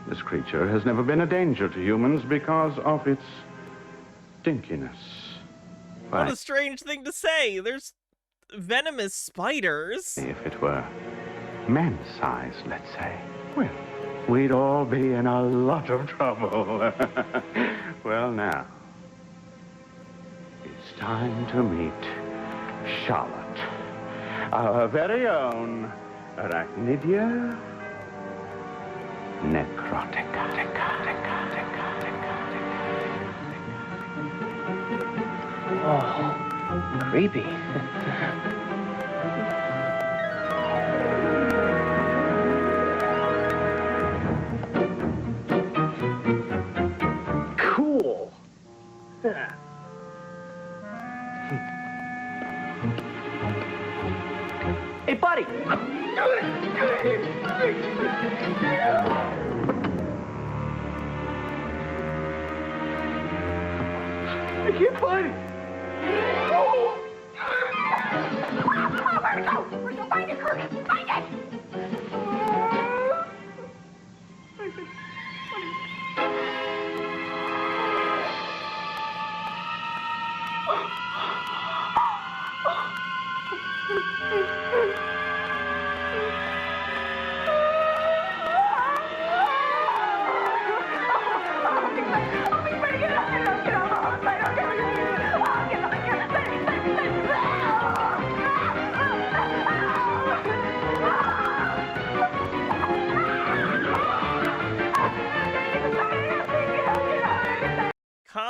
this creature has never been a danger to humans because of its stinkiness. What a strange thing to say. There's venomous spiders. If it were man-sized, let's say, well, we'd all be in a lot of trouble. Well, now, it's time to meet Charlotte, our very own Arachnidia necrotica. Oh, creepy. Cool. Hey, buddy. I can't find it. Where'd you find it, Kurt? Find it!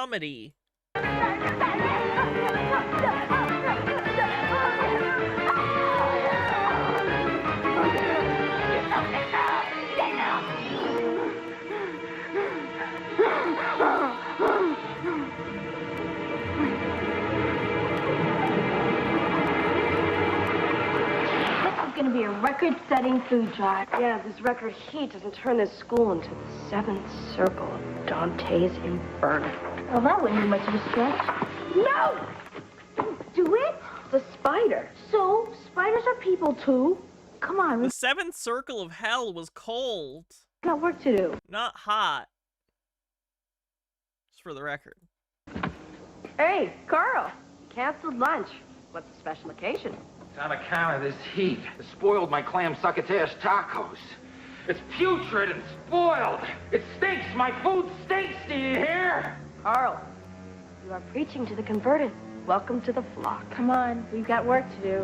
comedy. Going to be a record-setting food drive. Yeah, this record heat doesn't turn this school into the seventh circle of Dante's Inferno. Well, that wouldn't be much of a stretch. No! Don't do it. The spider. So, spiders are people, too. Come on. The seventh circle of hell was cold. Got work to do. Not hot. Just for the record. Hey, Carl. Canceled lunch. What's the special occasion? It's on account of this heat. It spoiled my clam succotash tacos. It's putrid and spoiled. It stinks. My food stinks. Do you hear? Carl, you are preaching to the converted. Welcome to the flock. Come on, we've got work to do.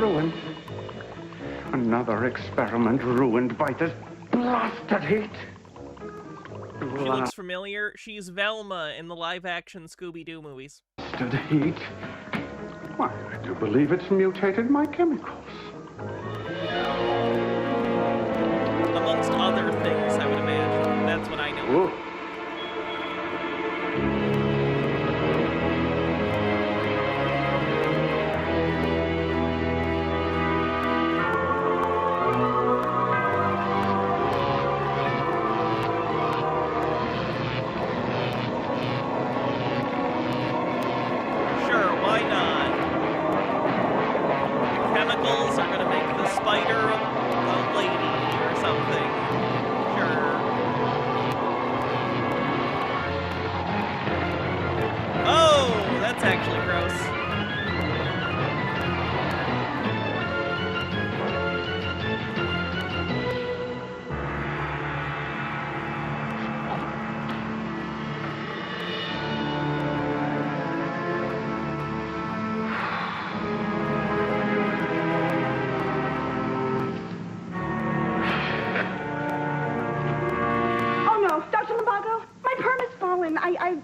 Ruined. Another experiment ruined by this blasted heat. She looks familiar. She's Velma in the live-action Scooby-Doo movies. Blasted heat. Why, I do believe it's mutated my chemicals. Amongst other things, I would imagine. That's what I know. Whoa.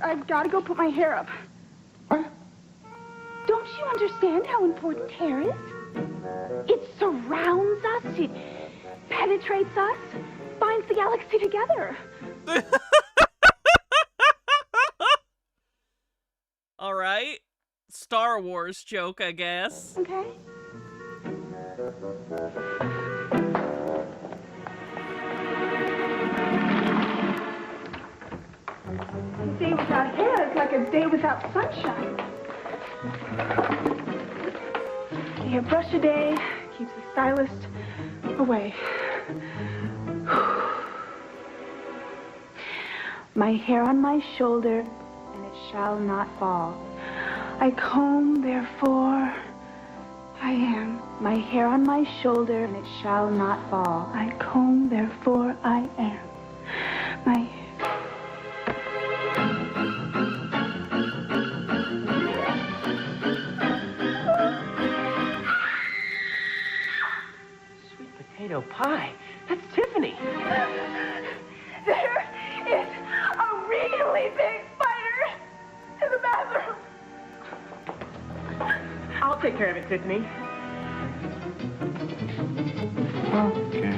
I've got to go put my hair up. What? Don't you understand how important hair is? It surrounds us, it penetrates us, binds the galaxy together. All right. Star Wars joke, I guess. Okay. A day without hair is like a day without sunshine. A hairbrush a day keeps the stylist away. My hair on my shoulder, and it shall not fall. I comb, therefore I am. My hair on my shoulder, and it shall not fall. I comb, therefore I am. My potato pie. That's Tiffany. There is a really big spider in the bathroom. I'll take care of it, Tiffany. Okay.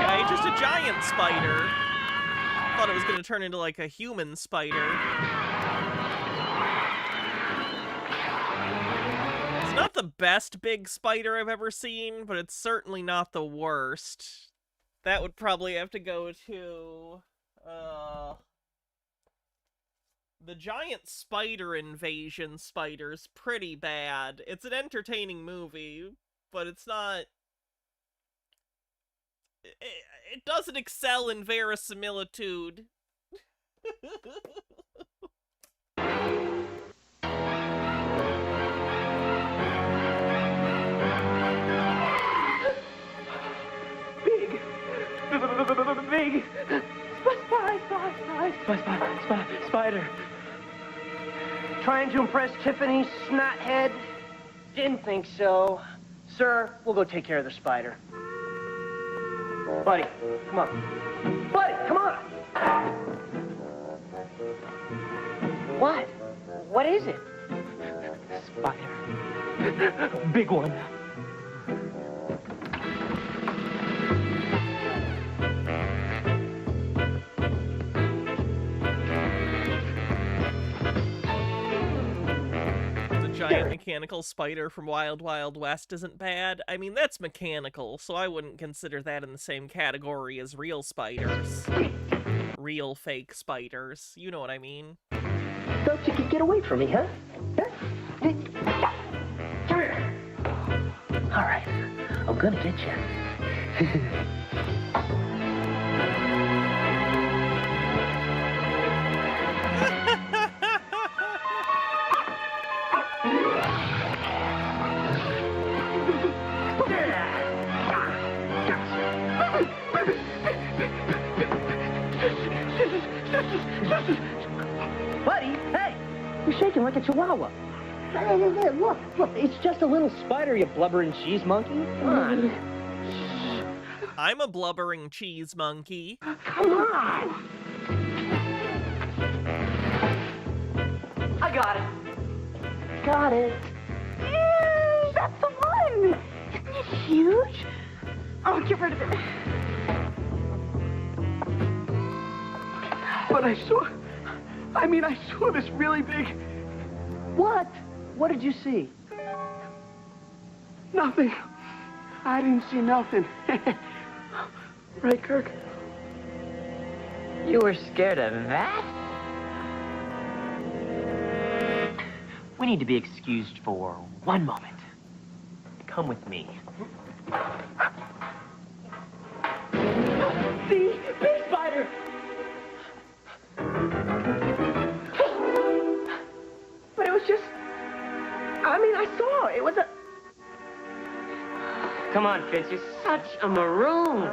Okay, just a giant spider. Thought it was going to turn into like a human spider. It's not the best big spider I've ever seen, but it's certainly not the worst. That would probably have to go to the giant spider invasion spider's pretty bad. It's an entertaining movie, but it's not... It doesn't excel in verisimilitude. big spider. Trying to impress Tiffany, snothead? Didn't think so. Sir, we'll go take care of the spider. Buddy, come on. Buddy, come on! What? What is it? Spider. Big one. Giant mechanical spider from Wild Wild West isn't bad. I mean, that's mechanical, so I wouldn't consider that in the same category as real spiders. Real fake spiders. You know what I mean? Thought you could get away from me, huh? Come here. All right, I'm gonna get you. Buddy, hey! You're shaking like a chihuahua. Hey, look, it's just a little spider, you blubbering cheese monkey. Come on. I'm a blubbering cheese monkey. Come on! I got it. Got it. That's the one! Isn't it huge? Oh, get rid of it. But I saw this really big... What? What did you see? Nothing. I didn't see nothing. Right, Kirk? You were scared of that? We need to be excused for 1 moment. Come with me. See? Big spider! But it was just... I saw. It was a... Come on, Fitz, you're such a maroon.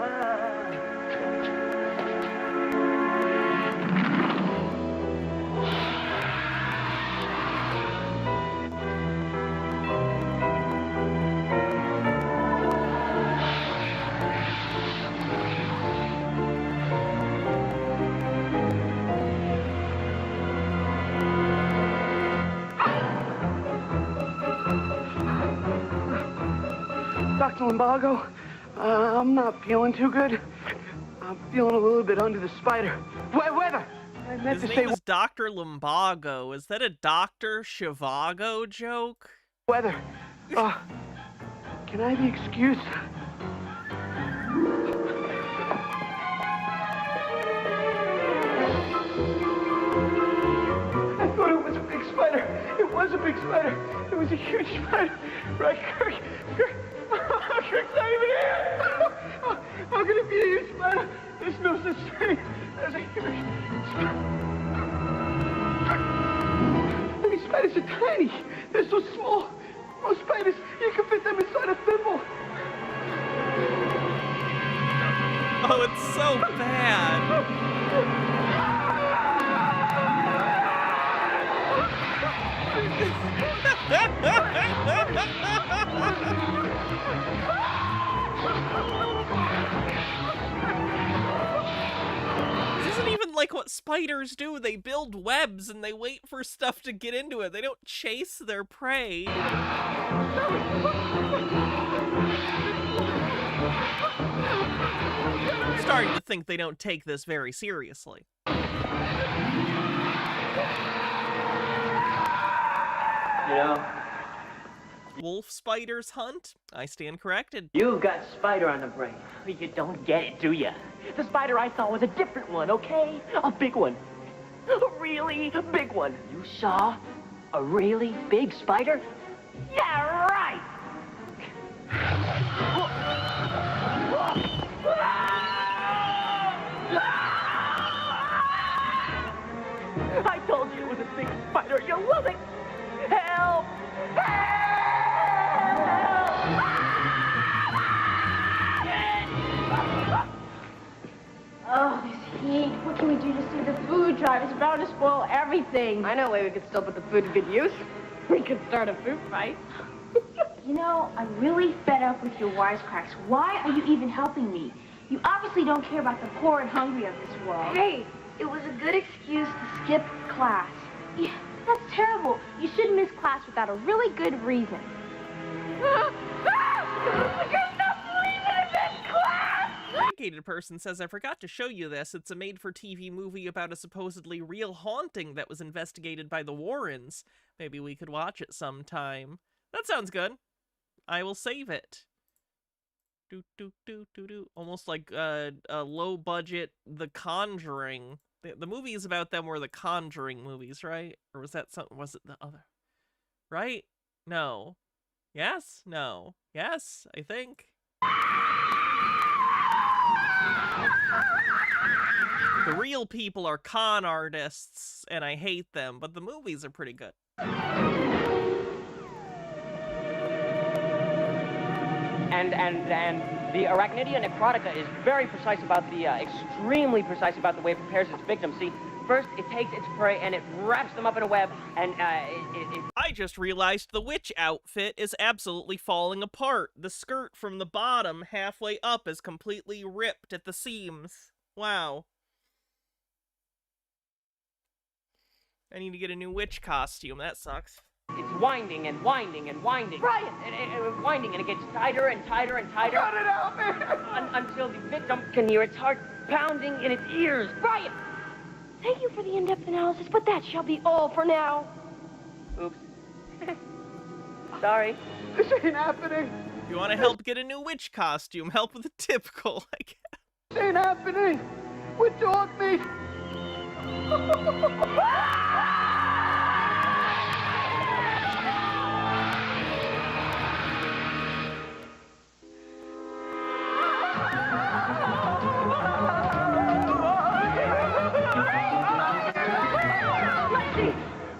Dr. Lumbago, I'm not feeling too good. I'm feeling a little bit under the spider. Weather! I meant His to name say is Dr. Lumbago. Is that a Dr. Shivago joke? weather. Can I be excused? I thought it was a big spider. It was a big spider. It was a huge spider. Right, Kirk? Kirk's not even here. How can it be a huge spider? There's no such thing as a huge spider. These spiders are tiny. They're so small. Most spiders, you can fit them inside a thimble. Oh, it's so bad. This isn't even like what spiders do. They build webs and they wait for stuff to get into it. They don't chase their prey. I'm starting to think they don't take this very seriously. You know, Wolf spiders hunt? I stand corrected. you've got spider on the brain. You don't get it, do ya? The spider I saw was a different one, okay? A big one. A really big one. You saw a really big spider? Yeah, right! I told you it was a big spider. You wasn't. Help! Oh, this heat. What can we do to see the food drive? It's about to spoil everything. I know a way we could still put the food to good use. We could start a food fight. You know, I'm really fed up with your wisecracks. Why are you even helping me? You obviously don't care about the poor and hungry of this world. Hey, it was a good excuse to skip class. Yeah, that's terrible. You shouldn't miss class without a really good reason. Dedicated person says, I forgot to show you this. It's a made-for-TV movie about a supposedly real haunting that was investigated by the Warrens. Maybe we could watch it sometime. That sounds good. I will save it. Almost like a low-budget The Conjuring. The movies about them were the Conjuring movies, right? Or was that something? Was it the other? Right? No. Yes? No. Yes, I think. The real people are con artists, and I hate them, but the movies are pretty good. And the Arachnidia necrotica is very precise about the, extremely precise about the way it prepares its victims. See, first it takes its prey and it wraps them up in a web, and, I just realized the witch outfit is absolutely falling apart. The skirt from the bottom halfway up is completely ripped at the seams. Wow. I need to get a new witch costume. That sucks. It's winding and winding and winding. Brian! And winding, and it gets tighter and tighter and tighter. Cut it out, man! Until the victim can hear its heart pounding in its ears. Brian! Thank you for the in-depth analysis, but that shall be all for now. Oops. Sorry. This ain't happening. If you want to help get a new witch costume, help with the typical, I guess. This ain't happening. With dog meat.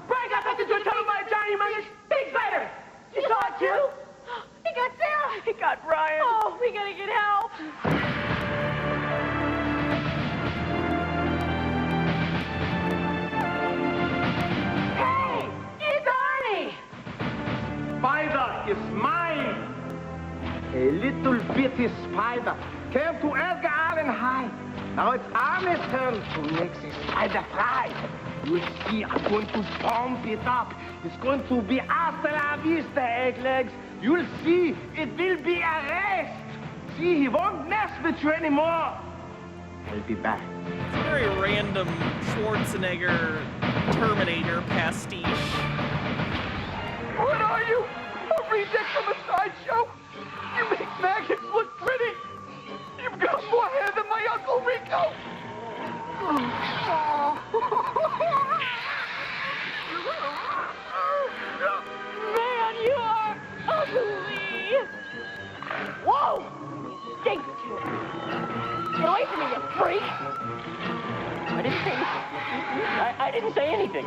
Brian got back into a tunnel by a giant humongous big spider! You saw it too? He got Sarah! He got Brian! Oh, we gotta get help! Hey! It's Arnie! Spider is mine. A little bitty spider came to Edgar Allan High. Now it's Arnie's turn to make the spider fly. You'll see, I'm going to pump it up. It's going to be hasta la vista, egg legs. You'll see, it will be a race. See, he won't mess with you anymore. I'll be back. It's a very random Schwarzenegger Terminator pastiche. What are you? A reject from a sideshow? You make maggots look pretty. You've got more hair than my Uncle Rico. Man, you are ugly! Whoa! Take it to him. Get away from me, you freak! I didn't say anything. I didn't say anything.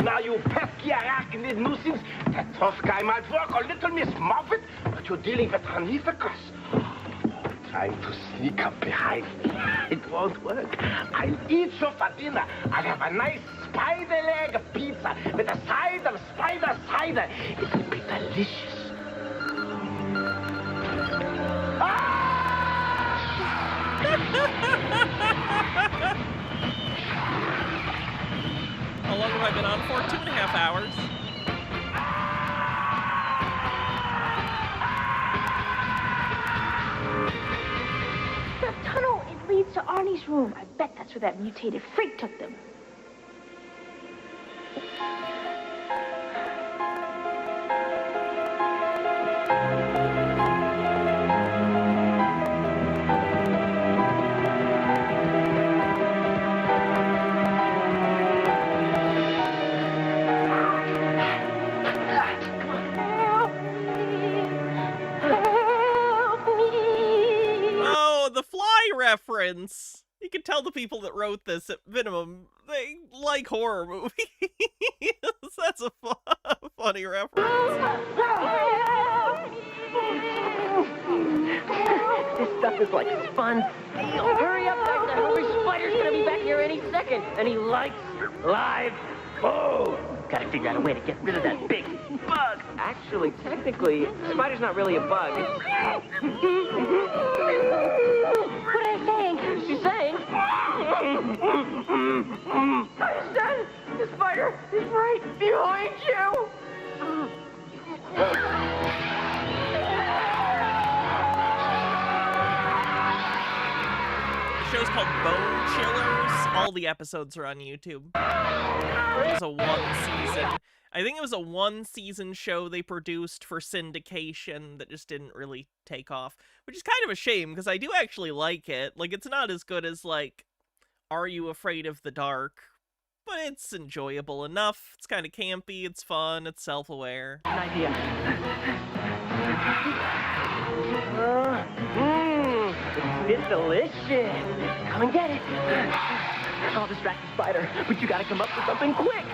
Now, you pesky arachnid nuisance, that tough guy might work on Little Miss Muffet, but you're dealing with Hornificus. Trying to sneak up behind me. It won't work. I'll eat you for dinner. I'll have a nice spider leg pizza with a side of spider cider. It will be delicious. How long have I been on for? 2.5 hours. The tunnel, it leads to Arnie's room. I bet that's where that mutated freak took them. Oh, the fly reference! You You can tell the people that wrote this at minimum, they like horror movies. That's a funny reference. This stuff is like spun steel. Hurry up, guys. The hungry spider's gonna be back here any second. And he likes live food. Gotta figure out a way to get rid of that big bug. Actually, technically, the spider's not really a bug. What are they saying? She's saying... Understand? The spider is right behind you. The show's called Bone Chillers. All the episodes are on YouTube. It was a I think it was a one-season show they produced for syndication that just didn't really take off, which is kind of a shame because I do actually like it. Like, it's not as good as, like, Are You Afraid of the Dark? But it's enjoyable enough. It's kind of campy, it's fun, it's self-aware. An idea. It's delicious. Come and get it. I'll distract the spider, but you gotta come up with something quick.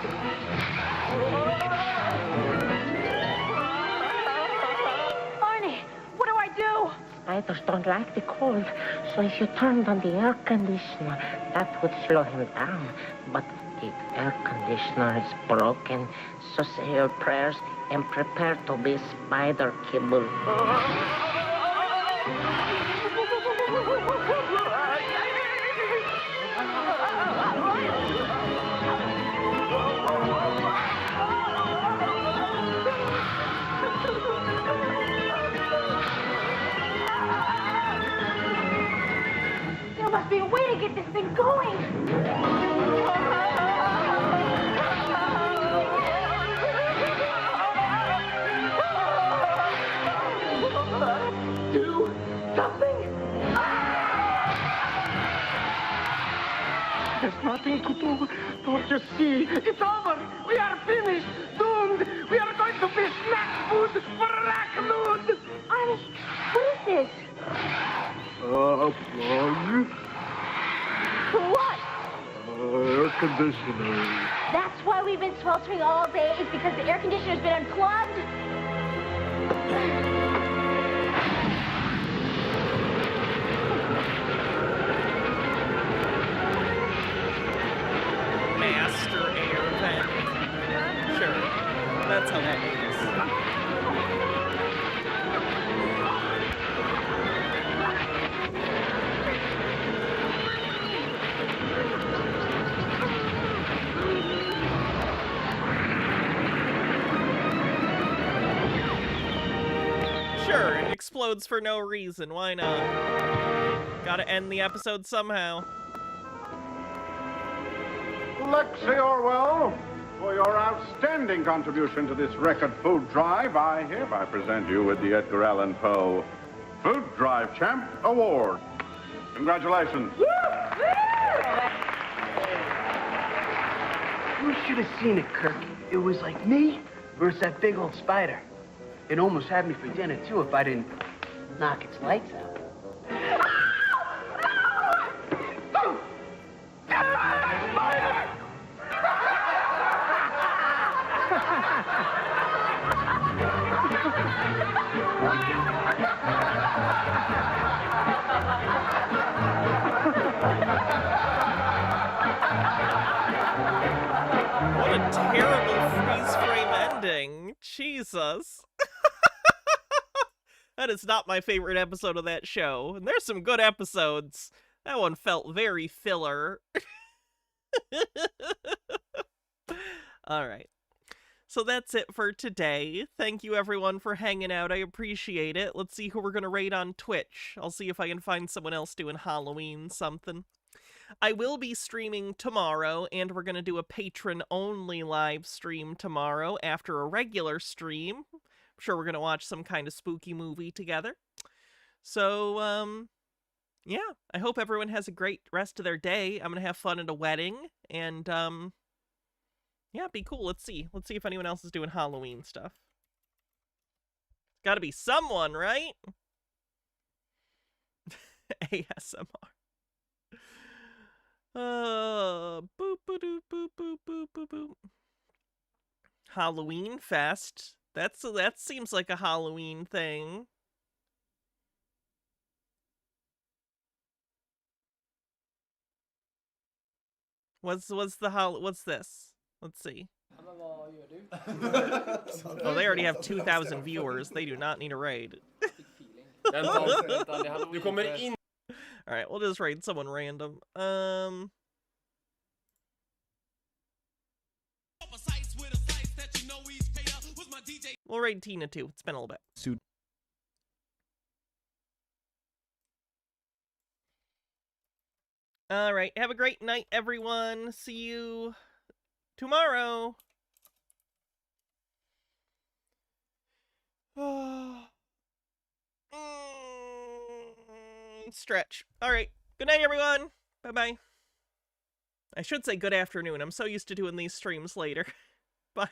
Arnie, what do I do? Spiders don't like the cold, so if you turned on the air conditioner, that would slow him down. But the air conditioner is broken, so say your prayers and prepare to be spider kibble. There must be a way to get this thing going. Do something. There's nothing to do. Don't you see? It's over. We are finished. Doomed. We are going to be snack food for arachnoid. Arnie, what is this? Plug. What? Air conditioner. That's why we've been sweltering all day, is because the air conditioner's been unplugged? Master air vent. Sure. That's how that is. Sure, it explodes for no reason. Why not? Gotta end the episode somehow. Lexi Orwell, for your outstanding contribution to this record food drive, I hereby present you with the Edgar Allan Poe Food Drive Champ Award. Congratulations. You should have seen it, Kirk. It was like me versus that big old spider. It almost had me for dinner, too, if I didn't knock its lights out. What a terrible freeze frame ending. Jesus. That is not my favorite episode of that show. And there's some good episodes. That one felt very filler. Alright. So that's it for today. Thank you everyone for hanging out. I appreciate it. Let's see who we're going to raid on Twitch. I'll see if I can find someone else doing Halloween something. I will be streaming tomorrow, and we're going to do a patron-only live stream tomorrow after a regular stream. I'm sure we're going to watch some kind of spooky movie together. So, yeah, I hope everyone has a great rest of their day. I'm going to have fun at a wedding, and, yeah, be cool. Let's see. Let's see if anyone else is doing Halloween stuff. Gotta be someone, right? ASMR. Halloween Fest. That seems like a Halloween thing. What's this? Let's see. Oh, they already have 2,000 viewers. They do not need a raid. Du kommer in. All right, we'll just raid someone random. We'll raid Tina too. It's been a little bit. Suit. All right, have a great night, everyone. See you tomorrow. Stretch. All right. Good night, everyone. Bye-bye. I should say good afternoon. I'm so used to doing these streams later. Bye.